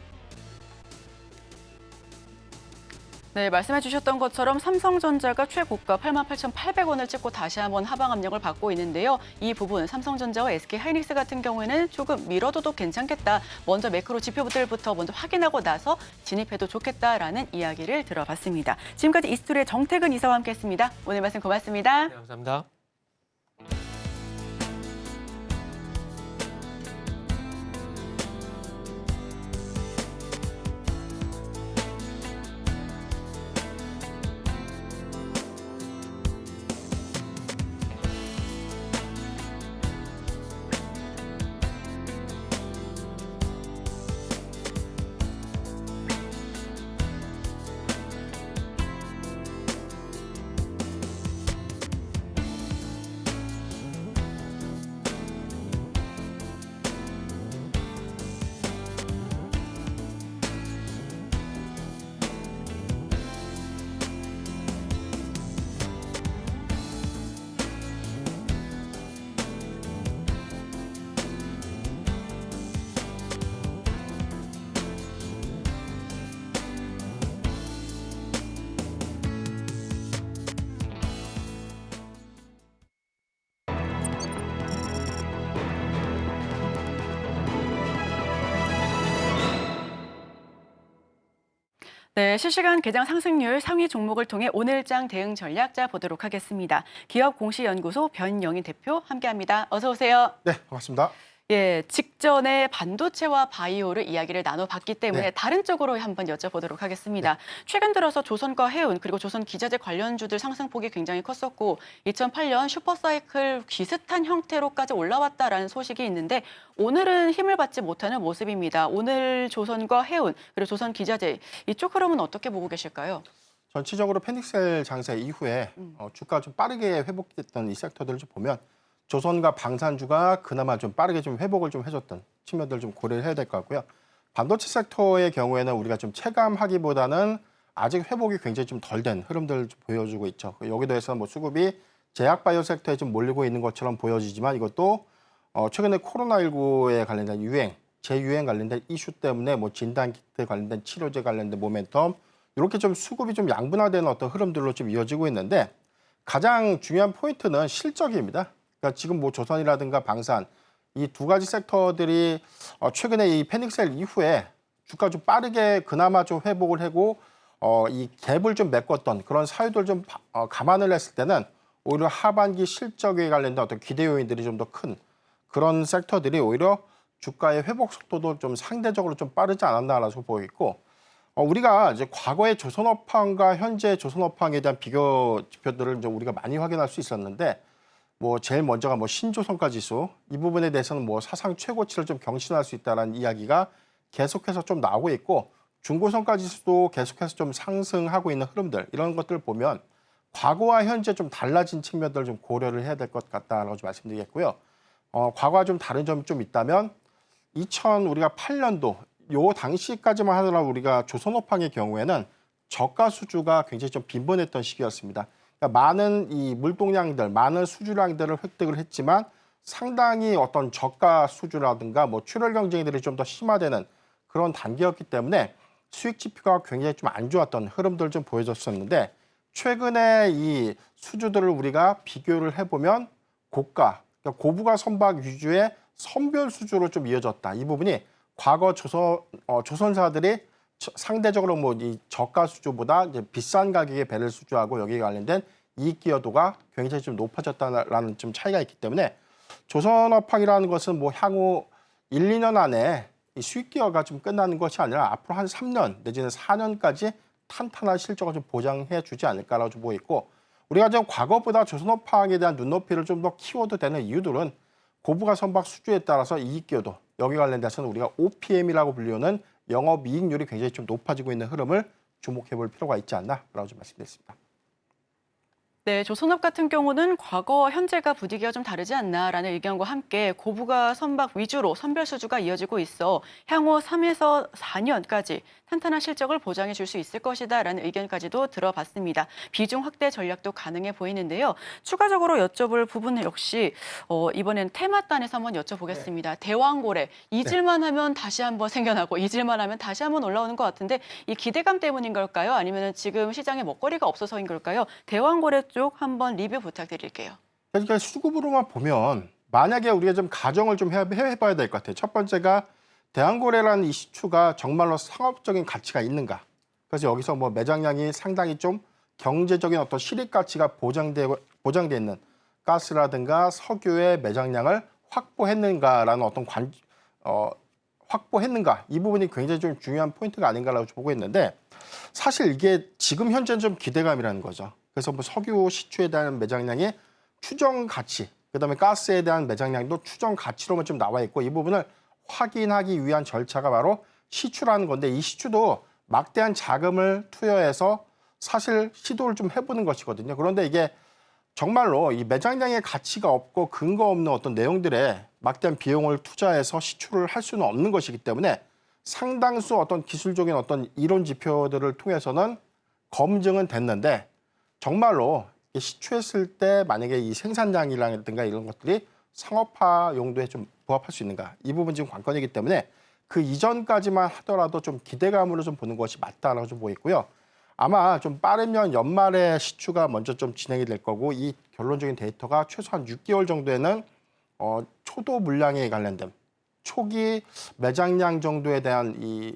네, 말씀해 주셨던 것처럼 삼성전자가 최고가 88,800원을 찍고 다시 한번 하방 압력을 받고 있는데요. 이 부분 삼성전자와 SK 하이닉스 같은 경우에는 조금 미뤄둬도 괜찮겠다. 먼저 매크로 지표들부터 먼저 확인하고 나서 진입해도 좋겠다라는 이야기를 들어봤습니다. 지금까지 이스토리의 정태근 이사와 함께했습니다. 오늘 말씀 고맙습니다. 네, 감사합니다. 네, 실시간 개장 상승률 상위 종목을 통해 오늘장 대응 전략 짜보도록 하겠습니다. 기업공시연구소 변영인 대표 함께합니다. 어서 오세요. 네, 반갑습니다. 예, 직전에 반도체와 바이오를 이야기를 나눠봤기 때문에 네. 다른 쪽으로 한번 여쭤보도록 하겠습니다. 최근 들어서 조선과 해운 그리고 조선 기자재 관련주들 상승폭이 굉장히 컸었고 2008년 슈퍼사이클 비슷한 형태로까지 올라왔다라는 소식이 있는데 오늘은 힘을 받지 못하는 모습입니다. 오늘 조선과 해운 그리고 조선 기자재 이쪽 흐름은 어떻게 보고 계실까요? 전체적으로 페닉셀 장세 이후에 주가가 좀 빠르게 회복됐던 이 섹터들을 좀 보면 조선과 방산주가 그나마 좀 빠르게 좀 회복을 좀 해줬던 측면들을 좀 고려를 해야 될 것 같고요. 반도체 섹터의 경우에는 우리가 좀 체감하기보다는 아직 회복이 굉장히 좀 덜 된 흐름들을 좀 보여주고 있죠. 여기 더해서 뭐 수급이 제약 바이오 섹터에 좀 몰리고 있는 것처럼 보여지지만 이것도 최근에 코로나19에 관련된 유행, 재유행 관련된 이슈 때문에 뭐 진단키트 관련된 치료제 관련된 모멘텀 이렇게 좀 수급이 좀 양분화되는 어떤 흐름들로 좀 이어지고 있는데 가장 중요한 포인트는 실적입니다. 그러니까 지금 뭐 조선이라든가 방산 이 두 가지 섹터들이 최근에 이 패닉셀 이후에 주가 좀 빠르게 그나마 좀 회복을 하고 이 갭을 좀 메꿨던 그런 사유들 좀 감안을 했을 때는 오히려 하반기 실적에 관련된 어떤 기대 요인들이 좀 더 큰 그런 섹터들이 오히려 주가의 회복 속도도 좀 상대적으로 좀 빠르지 않았나라고 보이고 우리가 이제 과거의 조선업황과 현재 조선업황에 대한 비교 지표들을 이제 우리가 많이 확인할 수 있었는데 뭐 제일 먼저가 뭐 신조선가 지수 이 부분에 대해서는 뭐 사상 최고치를 좀 경신할 수 있다라는 이야기가 계속해서 좀 나오고 있고 중고선가 지수도 계속해서 좀 상승하고 있는 흐름들 이런 것들을 보면 과거와 현재 좀 달라진 측면들을 좀 고려를 해야 될 것 같다라고 좀 말씀드리겠고요. 과거와 좀 다른 점이 좀 있다면 우리가 8년도 요 당시까지만 하더라도 우리가 조선업황의 경우에는 저가 수주가 굉장히 좀 빈번했던 시기였습니다. 그러니까 많은 이 물동량들, 많은 수주량들을 획득을 했지만 상당히 어떤 저가 수주라든가 뭐 출혈 경쟁들이 좀 더 심화되는 그런 단계였기 때문에 수익 지표가 굉장히 좀 안 좋았던 흐름들을 좀 보여줬었는데 최근에 이 수주들을 우리가 비교를 해보면 고가, 그러니까 고부가 선박 위주의 선별 수주로 좀 이어졌다. 이 부분이 과거 조선사들이 상대적으로 뭐 이 저가 수주보다 이제 비싼 가격의 배를 수주하고 여기에 관련된 이익 기여도가 굉장히 좀 높아졌다라는 좀 차이가 있기 때문에 조선업황이라는 것은 뭐 향후 1, 2년 안에 이 수익 기여가 좀 끝나는 것이 아니라 앞으로 한 3년 내지는 4년까지 탄탄한 실적을 좀 보장해 주지 않을까라고 좀 보고 있고 우리가 좀 과거보다 조선업황에 대한 눈높이를 좀 더 키워도 되는 이유들은 고부가 선박 수주에 따라서 이익 기여도 여기 관련돼서는 우리가 OPM이라고 불리는 영업이익률이 굉장히 좀 높아지고 있는 흐름을 주목해 볼 필요가 있지 않나라고 좀 말씀드렸습니다. 네, 조선업 같은 경우는 과거, 현재가 분위기가 좀 다르지 않나라는 의견과 함께 고부가 선박 위주로 선별 수주가 이어지고 있어 향후 3에서 4년까지 탄탄한 실적을 보장해 줄 수 있을 것이다라는 의견까지도 들어봤습니다. 비중 확대 전략도 가능해 보이는데요. 추가적으로 여쭤볼 부분은 역시 이번엔 테마단에서 한번 여쭤보겠습니다. 대왕고래, 잊을만 하면 다시 한번 생겨나고 잊을만 하면 다시 한번 올라오는 것 같은데 이 기대감 때문인 걸까요? 아니면 지금 시장에 먹거리가 없어서인 걸까요? 대왕고래 쪽 한번 리뷰 부탁드릴게요. 그러니까 수급으로만 보면 만약에 우리가 좀 가정을 좀 해봐야 될 것 같아요. 첫 번째가 대왕고래라는 이슈가 정말로 상업적인 가치가 있는가. 그래서 여기서 뭐 매장량이 상당히 좀 경제적인 어떤 실익 가치가 보장돼 있는 가스라든가 석유의 매장량을 확보했는가라는 어떤 확보했는가 이 부분이 굉장히 좀 중요한 포인트가 아닌가라고 보고 있는데 사실 이게 지금 현재는 좀 기대감이라는 거죠. 그래서 뭐 석유 시추에 대한 매장량이 추정 가치, 그다음에 가스에 대한 매장량도 추정 가치로만 좀 나와 있고 이 부분을 확인하기 위한 절차가 바로 시추라는 건데 이 시추도 막대한 자금을 투여해서 사실 시도를 좀 해보는 것이거든요. 그런데 이게 정말로 이 매장량의 가치가 없고 근거 없는 어떤 내용들에 막대한 비용을 투자해서 시추를 할 수는 없는 것이기 때문에 상당수 어떤 기술적인 어떤 이론 지표들을 통해서는 검증은 됐는데 정말로 시추했을 때 만약에 이 생산량이라든가 이런 것들이 상업화 용도에 좀 부합할 수 있는가 이 부분 지금 관건이기 때문에 그 이전까지만 하더라도 좀 기대감으로 좀 보는 것이 맞다라고 좀 보이고요. 아마 좀 빠르면 연말에 시추가 먼저 좀 진행이 될 거고 이 결론적인 데이터가 최소한 6개월 정도에는 초도 물량에 관련된 초기 매장량 정도에 대한 이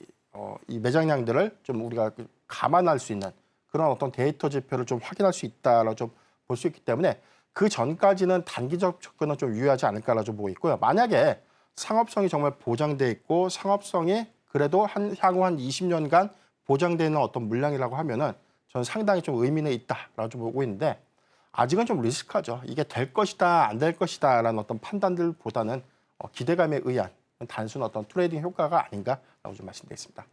매장량들을 좀 우리가 감안할 수 있는 그런 어떤 데이터 지표를 좀 확인할 수 있다라고 좀 볼 수 있기 때문에 그 전까지는 단기적 접근은 좀 유효하지 않을까라고 좀 보고 있고요. 만약에 상업성이 정말 보장돼 있고 상업성이 그래도 향후 한 20년간 보장되는 어떤 물량이라고 하면은 저는 상당히 좀 의미는 있다라고 좀 보고 있는데 아직은 좀 리스크하죠. 이게 될 것이다, 안 될 것이다라는 어떤 판단들보다는 기대감에 의한 단순 어떤 트레이딩 효과가 아닌가라고 좀 말씀드리겠습니다.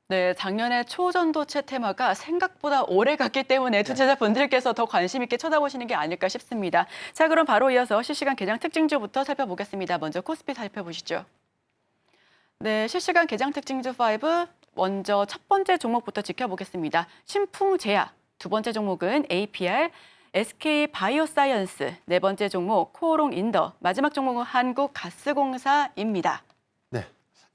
네, 작년에 초전도체 테마가 생각보다 오래 갔기 때문에 투자자분들께서 더 관심 있게 쳐다보시는 게 아닐까 싶습니다. 자, 그럼 바로 이어서 실시간 개장 특징주부터 살펴보겠습니다. 먼저 코스피 살펴보시죠. 네, 실시간 개장 특징주 5, 먼저 첫 번째 종목부터 지켜보겠습니다. 신풍제약, 두 번째 종목은 APR, SK바이오사이언스, 네 번째 종목 코오롱인더, 마지막 종목은 한국가스공사입니다. 네.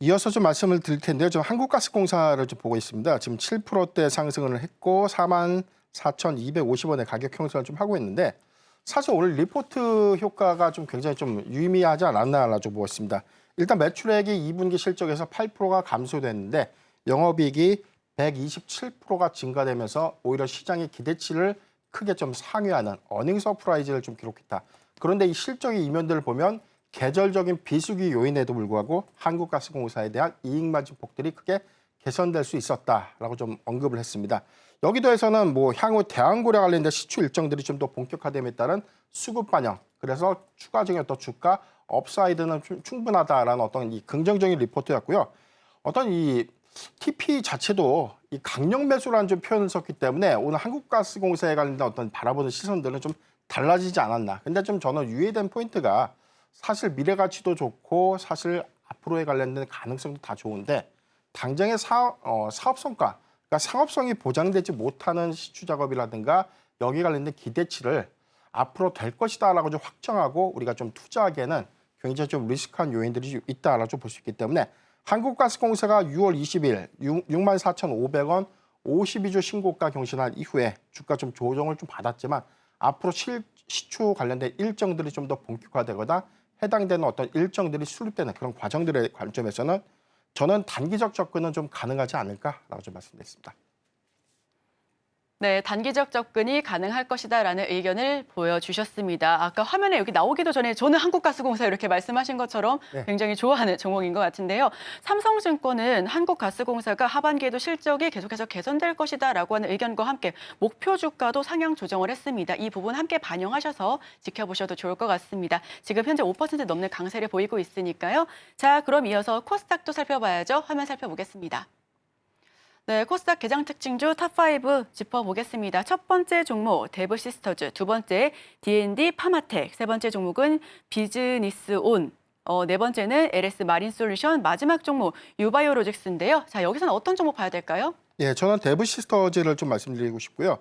이어서 좀 말씀을 드릴 텐데요. 좀 한국가스공사를 좀 보고 있습니다. 지금 7%대 상승을 했고 44,250원의 가격 형성을 좀 하고 있는데 사실 오늘 리포트 효과가 좀 굉장히 좀 유의미하지 않았나라고 좀 보고 있습니다. 일단 매출액이 2분기 실적에서 8%가 감소됐는데 영업이익이 127%가 증가되면서 오히려 시장의 기대치를 크게 좀 상회하는 어닝 서프라이즈를 좀 기록했다. 그런데 이 실적의 이면들을 보면 계절적인 비수기 요인에도 불구하고 한국가스공사에 대한 이익 마진 폭들이 크게 개선될 수 있었다라고 좀 언급을 했습니다. 여기도 해서는 뭐 향후 대한고려 관련된 시추 일정들이 좀 더 본격화됨에 따른 수급 반영, 그래서 추가적인 어떤 주가 업사이드는 충분하다라는 어떤 이 긍정적인 리포트였고요. 어떤 이 TP 자체도 이 강력 매수라는 좀 표현을 썼기 때문에 오늘 한국가스공사에 관련된 어떤 바라보는 시선들은 좀 달라지지 않았나. 근데 좀 저는 유의된 포인트가 사실 미래 가치도 좋고 사실 앞으로에 관련된 가능성도 다 좋은데 당장의 사업 성과, 그러니까 상업성이 보장되지 못하는 시추 작업이라든가 여기 관련된 기대치를 앞으로 될 것이다라고 좀 확정하고 우리가 좀 투자하기에는 굉장히 좀 리스크한 요인들이 있다라고 좀 볼 수 있기 때문에 한국가스공사가 6월 20일 64,500원 52주 신고가 경신한 이후에 주가 좀 조정을 좀 받았지만 앞으로 시추 관련된 일정들이 좀 더 본격화되거나 해당되는 어떤 일정들이 수립되는 그런 과정들의 관점에서는 저는 단기적 접근은 좀 가능하지 않을까라고 좀 말씀드렸습니다. 네, 단기적 접근이 가능할 것이다라는 의견을 보여주셨습니다. 아까 화면에 여기 나오기도 전에 저는 한국가스공사 이렇게 말씀하신 것처럼 네. 굉장히 좋아하는 종목인 것 같은데요. 삼성증권은 한국가스공사가 하반기에도 실적이 계속해서 개선될 것이다라고 하는 의견과 함께 목표 주가도 상향 조정을 했습니다. 이 부분 함께 반영하셔서 지켜보셔도 좋을 것 같습니다. 지금 현재 5% 넘는 강세를 보이고 있으니까요. 자, 그럼 이어서 코스닥도 살펴봐야죠. 화면 살펴보겠습니다. 네, 코스닥 개장 특징주 탑5 짚어보겠습니다. 첫 번째 종목 데브시스터즈, 두 번째 D&D 파마텍, 세 번째 종목은 비즈니스온, 네 번째는 LS 마린솔루션, 마지막 종목 유바이오로직스인데요. 자, 여기서는 어떤 종목 봐야 될까요? 예, 저는 데브시스터즈를 좀 말씀드리고 싶고요.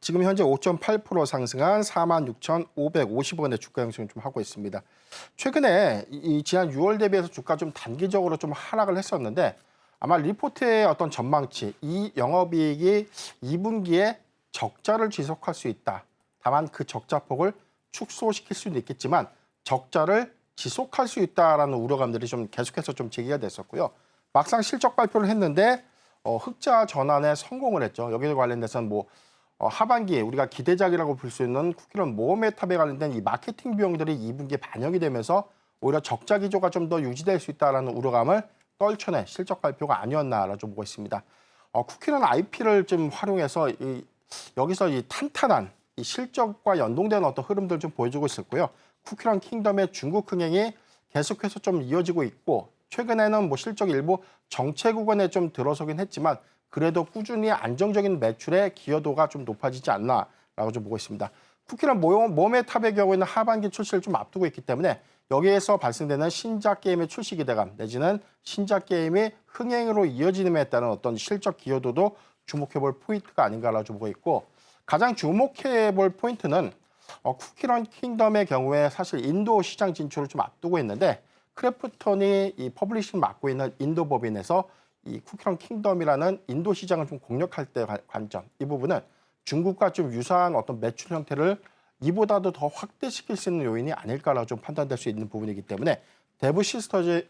지금 현재 5.8% 상승한 46,550원의 주가 형성을 좀 하고 있습니다. 최근에 이 지난 6월 대비해서 주가 좀 단기적으로 좀 하락을 했었는데 아마 리포트의 어떤 전망치, 이 영업이익이 2분기에 적자를 지속할 수 있다. 다만 그 적자폭을 축소시킬 수는 있겠지만 적자를 지속할 수 있다라는 우려감들이 좀 계속해서 좀 제기가 됐었고요. 막상 실적 발표를 했는데 흑자 전환에 성공을 했죠. 여기에 관련돼서는 뭐 하반기에 우리가 기대작이라고 볼 수 있는 쿠키런 모험의 탑에 관련된 이 마케팅 비용들이 2분기에 반영이 되면서 오히려 적자 기조가 좀 더 유지될 수 있다라는 우려감을 떨쳐낸 실적 발표가 아니었나라고 좀 보고 있습니다. 쿠키런 IP를 좀 활용해서 여기서 이 탄탄한 이 실적과 연동되는 어떤 흐름들 좀 보여주고 있었고요. 쿠키런 킹덤의 중국 흥행이 계속해서 좀 이어지고 있고 최근에는 뭐 실적 일부 정체 구간에 좀 들어서긴 했지만 그래도 꾸준히 안정적인 매출의 기여도가 좀 높아지지 않나라고 좀 보고 있습니다. 쿠키런 모험의 탑의 경우에는 하반기 출시를 좀 앞두고 있기 때문에 여기에서 발생되는 신작 게임의 출시 기대감 내지는 신작 게임이 흥행으로 이어지는 데 따른 어떤 실적 기여도도 주목해볼 포인트가 아닌가라고 보고 있고 가장 주목해볼 포인트는 쿠키런 킹덤의 경우에 사실 인도 시장 진출을 좀 앞두고 있는데 크래프톤이 이 퍼블리싱 맡고 있는 인도 법인에서 이 쿠키런 킹덤이라는 인도 시장을 좀 공략할 때 관점 이 부분은 중국과 좀 유사한 어떤 매출 형태를 이보다도 더 확대시킬 수 있는 요인이 아닐까라고 좀 판단될 수 있는 부분이기 때문에 데브시스터즈의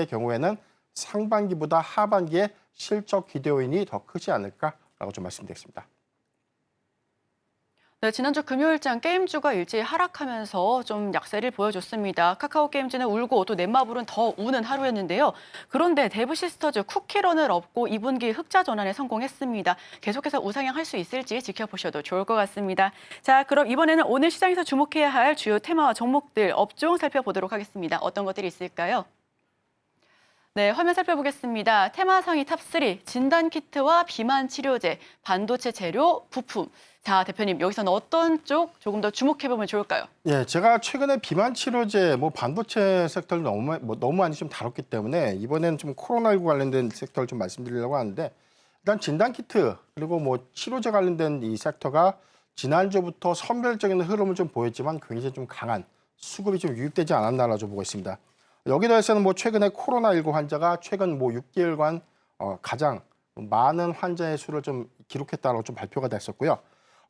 경우에는 상반기보다 하반기에 실적 기대 요인이 더 크지 않을까라고 좀 말씀드리겠습니다. 네, 지난주 금요일장 게임주가 일제히 하락하면서 좀 약세를 보여줬습니다. 카카오 게임즈는 울고 또 넷마블은 더 우는 하루였는데요. 그런데 데브 시스터즈 쿠키런을 업고 2분기 흑자 전환에 성공했습니다. 계속해서 우상향할 수 있을지 지켜보셔도 좋을 것 같습니다. 자, 그럼 이번에는 오늘 시장에서 주목해야 할 주요 테마와 종목들 업종 살펴보도록 하겠습니다. 어떤 것들이 있을까요? 네, 화면 살펴보겠습니다. 테마 상위 탑3, 진단키트와 비만 치료제, 반도체 재료, 부품. 자, 대표님, 여기서는 어떤 쪽 조금 더 주목해보면 좋을까요? 예, 제가 최근에 비만 치료제, 반도체 섹터를 너무 많이 좀 다뤘기 때문에 이번에는 좀 코로나19 관련된 섹터를 좀 말씀드리려고 하는데 일단 진단키트 그리고 치료제 관련된 이 섹터가 지난주부터 선별적인 흐름을 좀 보였지만 굉장히 좀 강한 수급이 좀 유입되지 않았나라 좀 보고 있습니다. 여기 더해서는 최근에 코로나19 환자가 최근 6개월간 가장 많은 환자의 수를 좀 기록했다고 좀 발표가 됐었고요.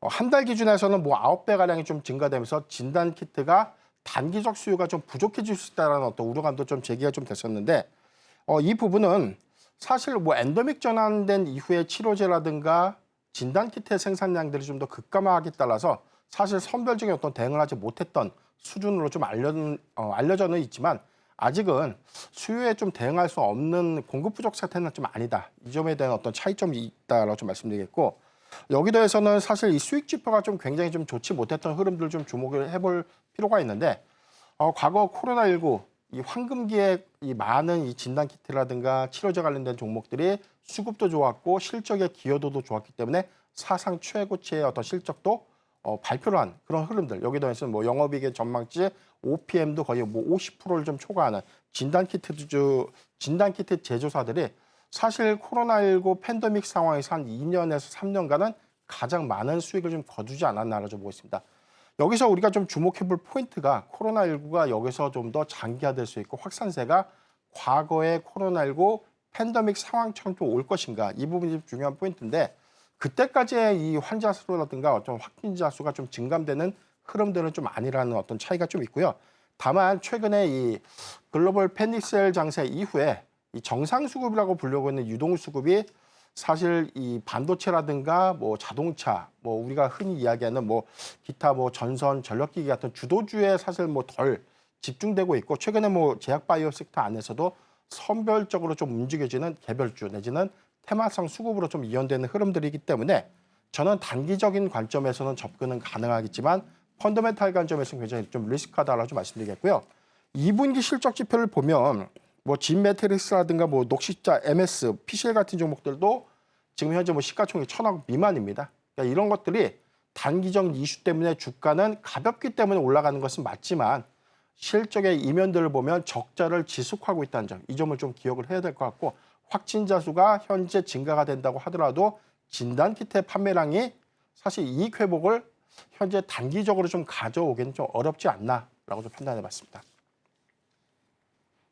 한 달 기준에서는 9배 가량이 좀 증가되면서 진단 키트가 단기적 수요가 좀 부족해질 수 있다라는 어떤 우려감도 좀 제기가 좀 됐었는데 이 부분은 사실 엔데믹 전환된 이후에 치료제라든가 진단 키트의 생산량들이 좀 더 급감하기에 따라서 사실 선별적인 어떤 대응을 하지 못했던 수준으로 좀 알려져는 있지만 아직은 수요에 좀 대응할 수 없는 공급 부족 사태는 좀 아니다. 이 점에 대한 어떤 차이점이 있다라고 좀 말씀드리겠고 여기 더해서는 사실 이 수익 지표가 좀 굉장히 좀 좋지 못했던 흐름들 좀 주목을 해볼 필요가 있는데 과거 코로나19 이 황금기에 이 많은 이 진단 키트라든가 치료제 관련된 종목들이 수급도 좋았고 실적의 기여도도 좋았기 때문에 사상 최고치의 어떤 실적도 발표를 한 그런 흐름들. 여기 더해서는 영업이익의 전망치 OPM도 거의 50%를 좀 초과하는 진단 키트 제조사들이 사실 코로나19 팬데믹 상황에서 한 2년에서 3년간은 가장 많은 수익을 좀 거두지 않았나라 좀 보고 있습니다. 여기서 우리가 좀 주목해볼 포인트가 코로나19가 여기서 좀 더 장기화될 수 있고 확산세가 과거의 코로나19 팬데믹 상황처럼 좀 올 것인가 이 부분이 좀 중요한 포인트인데 그때까지의 이 환자 수라든가 어떤 확진자 수가 좀 증감되는 흐름들은 좀 아니라는 어떤 차이가 좀 있고요. 다만 최근에 이 글로벌 팬닉셀 장세 이후에 이 정상 수급이라고 불리고 있는 유동 수급이 사실 이 반도체라든가 자동차 우리가 흔히 이야기하는 기타 전선 전력기기 같은 주도주에 사실 덜 집중되고 있고 최근에 제약 바이오 섹터 안에서도 선별적으로 좀 움직여지는 개별주 내지는 테마성 수급으로 좀 이연되는 흐름들이기 때문에 저는 단기적인 관점에서는 접근은 가능하겠지만 펀더멘탈 관점에서는 굉장히 좀 리스크하다라고 좀 말씀드리겠고요. 2분기 실적 지표를 보면 진매트릭스라든가 녹십자, MS, PCL 같은 종목들도 지금 현재 시가총액 1,000억 미만입니다. 그러니까 이런 것들이 단기적 이슈 때문에 주가는 가볍기 때문에 올라가는 것은 맞지만 실적의 이면들을 보면 적자를 지속하고 있다는 점, 이 점을 좀 기억을 해야 될 것 같고 확진자 수가 현재 증가가 된다고 하더라도 진단키트의 판매량이 사실 이익 회복을 현재 단기적으로 좀 가져오기는 좀 어렵지 않나라고 좀 판단해봤습니다.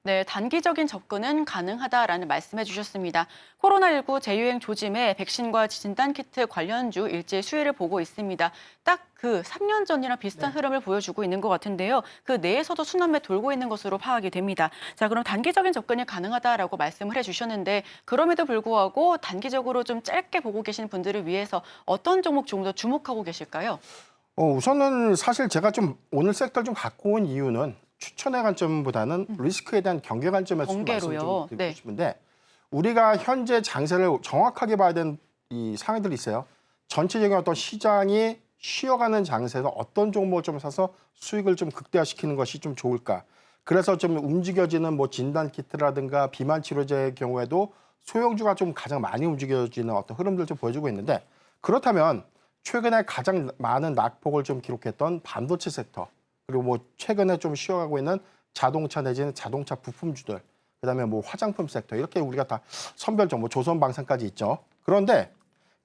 네, 단기적인 접근은 가능하다라는 말씀해 주셨습니다. 코로나19 재유행 조짐에 백신과 진단키트 관련주 일제히 수혜를 보고 있습니다. 딱 그 3년 전이랑 비슷한 흐름을 보여주고 있는 것 같은데요. 그 내에서도 순환매 돌고 있는 것으로 파악이 됩니다. 자, 그럼 단기적인 접근이 가능하다라고 말씀을 해주셨는데 그럼에도 불구하고 단기적으로 좀 짧게 보고 계신 분들을 위해서 어떤 종목 좀 더 주목하고 계실까요? 우선은 사실 제가 좀 오늘 섹터를 좀 갖고 온 이유는 추천의 관점보다는 리스크에 대한 경계 관점에서 좀 말씀을 좀 드리고 싶은데 우리가 현재 장세를 정확하게 봐야 되는 이 상황들이 있어요. 전체적인 어떤 시장이 쉬어가는 장세에서 어떤 종목을 좀 사서 수익을 좀 극대화시키는 것이 좀 좋을까. 그래서 좀 움직여지는 진단키트라든가 비만 치료제의 경우에도 소형주가 좀 가장 많이 움직여지는 어떤 흐름들을 좀 보여주고 있는데 그렇다면 최근에 가장 많은 낙폭을 좀 기록했던 반도체 섹터 그리고 최근에 좀 쉬어가고 있는 자동차 내지는 자동차 부품주들, 그다음에 화장품 섹터 이렇게 우리가 다 선별적 조선방산까지 있죠. 그런데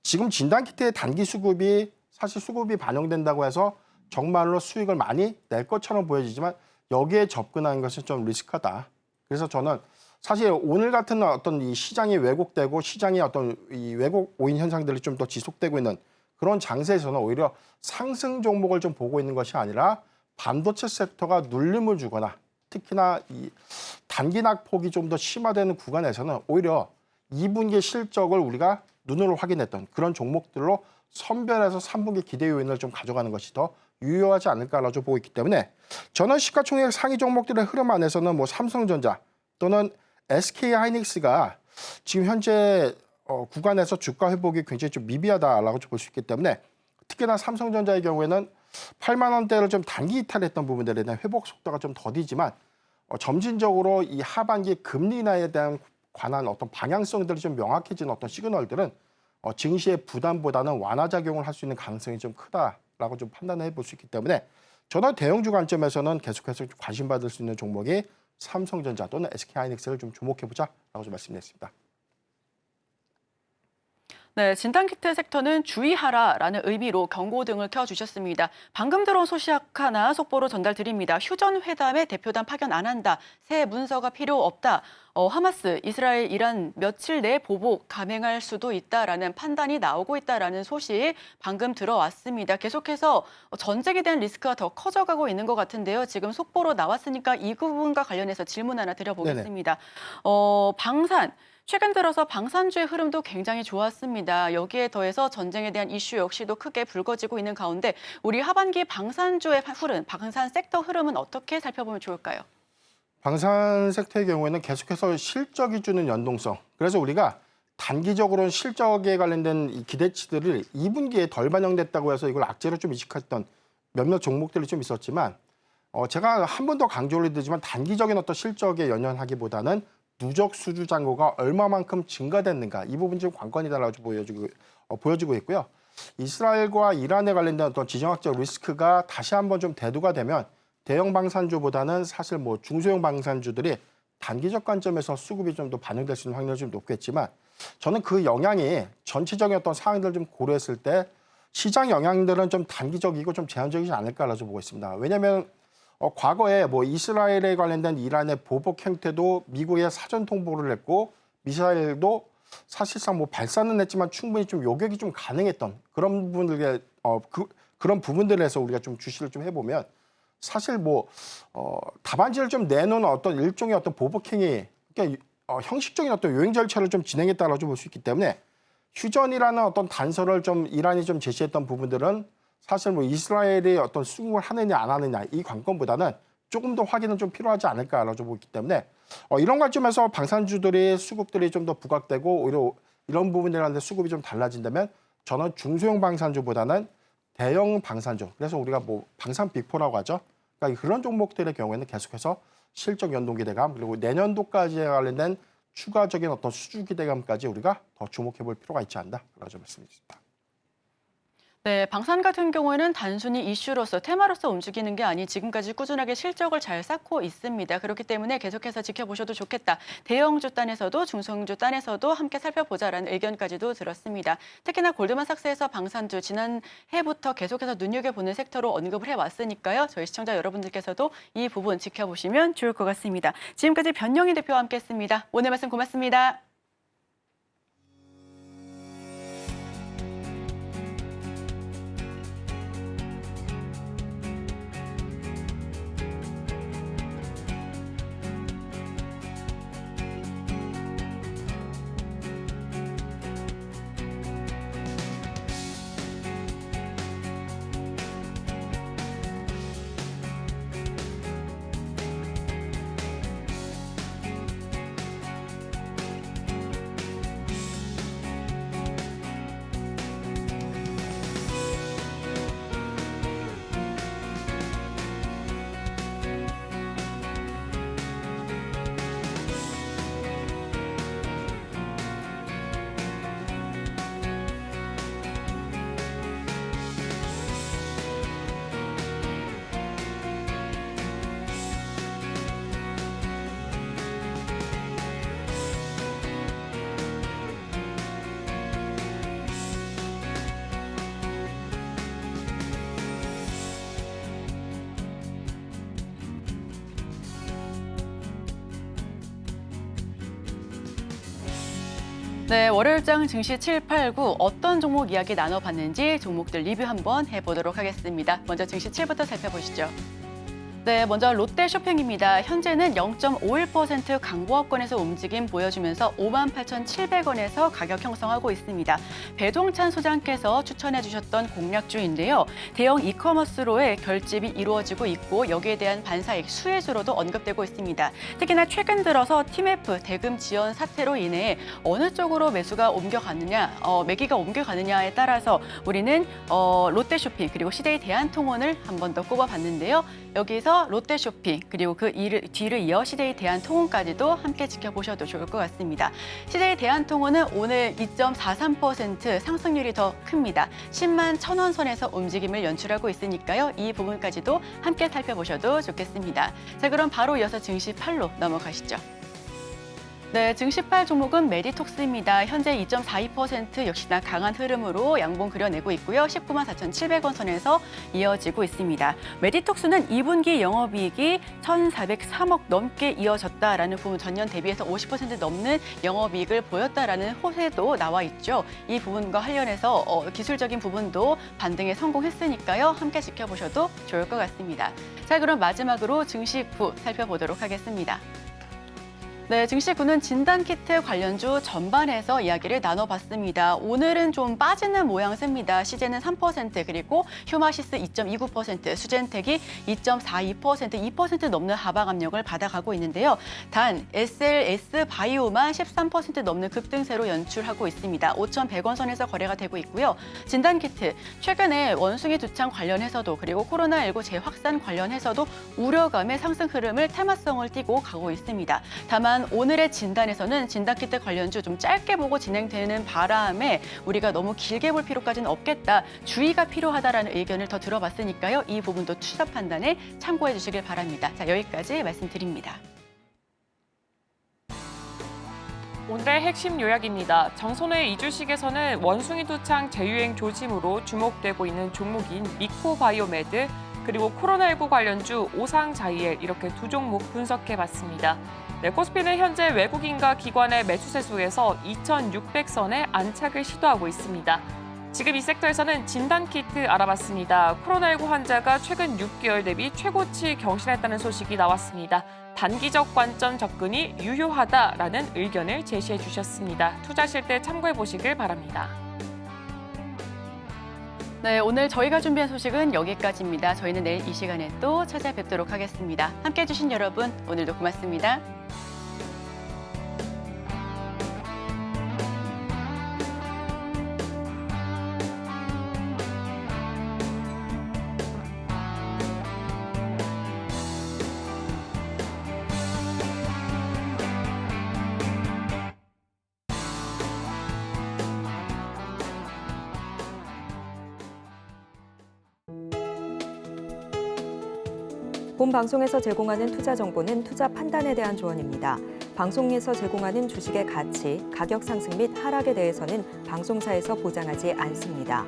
지금 진단키트의 단기 수급이 사실 수급이 반영된다고 해서 정말로 수익을 많이 낼 것처럼 보여지지만 여기에 접근하는 것은 좀 리스크하다. 그래서 저는 사실 오늘 같은 어떤 이 시장이 왜곡되고 시장의 어떤 이 왜곡 오인 현상들이 좀 더 지속되고 있는 그런 장세에서는 오히려 상승 종목을 좀 보고 있는 것이 아니라 반도체 섹터가 눌림을 주거나 특히나 이 단기 낙폭이 좀 더 심화되는 구간에서는 오히려 2분기 실적을 우리가 눈으로 확인했던 그런 종목들로 선별해서 3분기 기대 요인을 좀 가져가는 것이 더 유효하지 않을까라고 보고 있기 때문에 저는 시가총액 상위 종목들의 흐름 안에서는 뭐 삼성전자 또는 SK하이닉스가 지금 현재 구간에서 주가 회복이 굉장히 좀 미비하다라고 볼 수 있기 때문에 특히나 삼성전자의 경우에는 8만 원대를 좀 단기 이탈했던 부분들에 대한 회복 속도가 좀 더디지만 점진적으로 이 하반기 금리 인하에 대한 관한 어떤 방향성들이 좀 명확해진 어떤 시그널들은 증시의 부담보다는 완화 작용을 할 수 있는 가능성이 좀 크다라고 좀 판단해 볼 수 있기 때문에 저는 대형주 관점에서는 계속해서 관심 받을 수 있는 종목이 삼성전자 또는 SK하이닉스를 좀 주목해보자라고 좀 말씀드렸습니다. 네, 진단키트 섹터는 주의하라라는 의미로 경고등을 켜주셨습니다. 방금 들어온 소식 하나 속보로 전달드립니다. 휴전 회담에 대표단 파견 안 한다. 새 문서가 필요 없다. 하마스, 이스라엘, 이란 며칠 내 보복 감행할 수도 있다라는 판단이 나오고 있다라는 소식 방금 들어왔습니다. 계속해서 전쟁에 대한 리스크가 더 커져가고 있는 것 같은데요. 지금 속보로 나왔으니까 이 부분과 관련해서 질문 하나 드려보겠습니다. 방산. 최근 들어서 방산주의 흐름도 굉장히 좋았습니다. 여기에 더해서 전쟁에 대한 이슈 역시도 크게 불거지고 있는 가운데 우리 하반기 방산주의 흐름, 방산 섹터 흐름은 어떻게 살펴보면 좋을까요? 방산 섹터의 경우에는 계속해서 실적이 주는 연동성. 그래서 우리가 단기적으로는 실적에 관련된 이 기대치들을 2분기에 덜 반영됐다고 해서 이걸 악재로 좀 인식했던 몇몇 종목들이 좀 있었지만 제가 한 번 더 강조를 드리지만 단기적인 어떤 실적에 연연하기보다는 누적 수주 잔고가 얼마만큼 증가됐는가 이 부분이 좀 관건이다라고 보여지고 있고요. 이스라엘과 이란에 관련된 어떤 지정학적 리스크가 다시 한번 좀 대두가 되면 대형 방산주보다는 사실 뭐 중소형 방산주들이 단기적 관점에서 수급이 좀 더 반영될 수 있는 확률이 좀 높겠지만 저는 그 영향이 전체적인 어떤 상황들을 좀 고려했을 때 시장 영향들은 좀 단기적이고 좀 제한적이지 않을까라고 보고 있습니다. 왜냐하면 과거에 뭐 이스라엘에 관련된 이란의 보복 행태도 미국에 사전 통보를 했고 미사일도 사실상 뭐 발사는 했지만 충분히 좀 요격이 좀 가능했던 그런 부분들에 그런 부분들에서 우리가 좀 주시를 좀 해보면 사실 뭐 답안지를 좀 내놓은 어떤 일종의 어떤 보복 행위, 그러니까 형식적인 어떤 요행 절차를 좀 진행했다라고 볼 수 있기 때문에 휴전이라는 어떤 단서를 좀 이란이 좀 제시했던 부분들은 사실 뭐 이스라엘이 어떤 수긍을 하느냐 안 하느냐 이 관건보다는 조금 더 확인은 좀 필요하지 않을까라고 보기 때문에 이런 관점에서 방산주들이 수급들이 좀 더 부각되고 오히려 이런 부분이라는데 수급이 좀 달라진다면 저는 중소형 방산주보다는 대형 방산주, 그래서 우리가 뭐 방산 빅4라고 하죠. 그러니까 그런 종목들의 경우에는 계속해서 실적 연동 기대감 그리고 내년도까지 관련된 추가적인 어떤 수주 기대감까지 우리가 더 주목해 볼 필요가 있지 않나라고 좀 말씀드립니다. 네, 방산 같은 경우에는 단순히 이슈로서 테마로서 움직이는 게 아닌 지금까지 꾸준하게 실적을 잘 쌓고 있습니다. 그렇기 때문에 계속해서 지켜보셔도 좋겠다. 대형주 단에서도 중소형주 단에서도 함께 살펴보자라는 의견까지도 들었습니다. 특히나 골드만삭스에서 방산주 지난해부터 계속해서 눈여겨보는 섹터로 언급을 해왔으니까요. 저희 시청자 여러분들께서도 이 부분 지켜보시면 좋을 것 같습니다. 지금까지 변영희 대표와 함께했습니다. 오늘 말씀 고맙습니다. 네, 월요일장 증시 7, 8, 9 어떤 종목 이야기 나눠봤는지 종목들 리뷰 한번 해보도록 하겠습니다. 먼저 증시 7부터 살펴보시죠. 네, 먼저 롯데쇼핑입니다. 현재는 0.51% 강보합권에서 움직임 보여주면서 58,700원에서 가격 형성하고 있습니다. 배동찬 소장께서 추천해 주셨던 공략주인데요. 대형 이커머스로의 결집이 이루어지고 있고 여기에 대한 반사익 수혜주로도 언급되고 있습니다. 특히나 최근 들어서 TMF 대금 지연 사태로 인해 어느 쪽으로 매기가 옮겨가느냐에 따라서 우리는 롯데쇼핑 그리고 시데이 대한통운을 한 번 더 꼽아봤는데요. 여기서 롯데쇼핑 그리고 그 뒤를 이어 시데이 대한통운까지도 함께 지켜보셔도 좋을 것 같습니다. 시데이 대한통운은 오늘 2.43% 상승률이 더 큽니다. 10만 1,000원 선에서 움직임을 연출하고 있으니까요. 이 부분까지도 함께 살펴보셔도 좋겠습니다. 자, 그럼 바로 이어서 증시 8로 넘어가시죠. 네, 증시 8 종목은 메디톡스입니다. 현재 2.42% 역시나 강한 흐름으로 양봉 그려내고 있고요. 19만 4,700원 선에서 이어지고 있습니다. 메디톡스는 2분기 영업이익이 1,403억 넘게 이어졌다라는 부분, 전년 대비해서 50% 넘는 영업이익을 보였다라는 호세도 나와 있죠. 이 부분과 관련해서 기술적인 부분도 반등에 성공했으니까요. 함께 지켜보셔도 좋을 것 같습니다. 자, 그럼 마지막으로 증시 9 살펴보도록 하겠습니다. 네, 증시 9는 진단키트 관련주 전반에서 이야기를 나눠봤습니다. 오늘은 좀 빠지는 모양새입니다. 시제는 3% 그리고 휴마시스 2.29%, 수젠텍이 2.42%, 2% 넘는 하방 압력을 받아가고 있는데요. 단 SLS 바이오만 13% 넘는 급등세로 연출하고 있습니다. 5,100원 선에서 거래가 되고 있고요. 진단키트, 최근에 원숭이 두창 관련해서도 그리고 코로나19 재확산 관련해서도 우려감의 상승 흐름을 테마성을 띠고 가고 있습니다. 다만 오늘의 진단에서는 진단키트 관련주 좀 짧게 보고 진행되는 바람에 우리가 너무 길게 볼 필요까지는 없겠다. 주의가 필요하다라는 의견을 더 들어봤으니까요. 이 부분도 투자 판단에 참고해 주시길 바랍니다. 자, 여기까지 말씀드립니다. 오늘의 핵심 요약입니다. 정선호의 이주식에서는 원숭이 두창 재유행 조짐으로 주목되고 있는 종목인 미코바이오메드 그리고 코로나19 관련주 오상자이엘 이렇게 두 종목 분석해봤습니다. 네, 코스피는 현재 외국인과 기관의 매수세 속에서 2,600선에 안착을 시도하고 있습니다. 지금 이 섹터에서는 진단키트 알아봤습니다. 코로나19 환자가 최근 6개월 대비 최고치 경신했다는 소식이 나왔습니다. 단기적 관점 접근이 유효하다라는 의견을 제시해 주셨습니다. 투자하실 때 참고해 보시길 바랍니다. 네, 오늘 저희가 준비한 소식은 여기까지입니다. 저희는 내일 이 시간에 또 찾아뵙도록 하겠습니다. 함께해 주신 여러분, 오늘도 고맙습니다. 본 방송에서 제공하는 투자 정보는 투자 판단에 대한 조언입니다. 방송에서 제공하는 주식의 가치, 가격 상승 및 하락에 대해서는 방송사에서 보장하지 않습니다.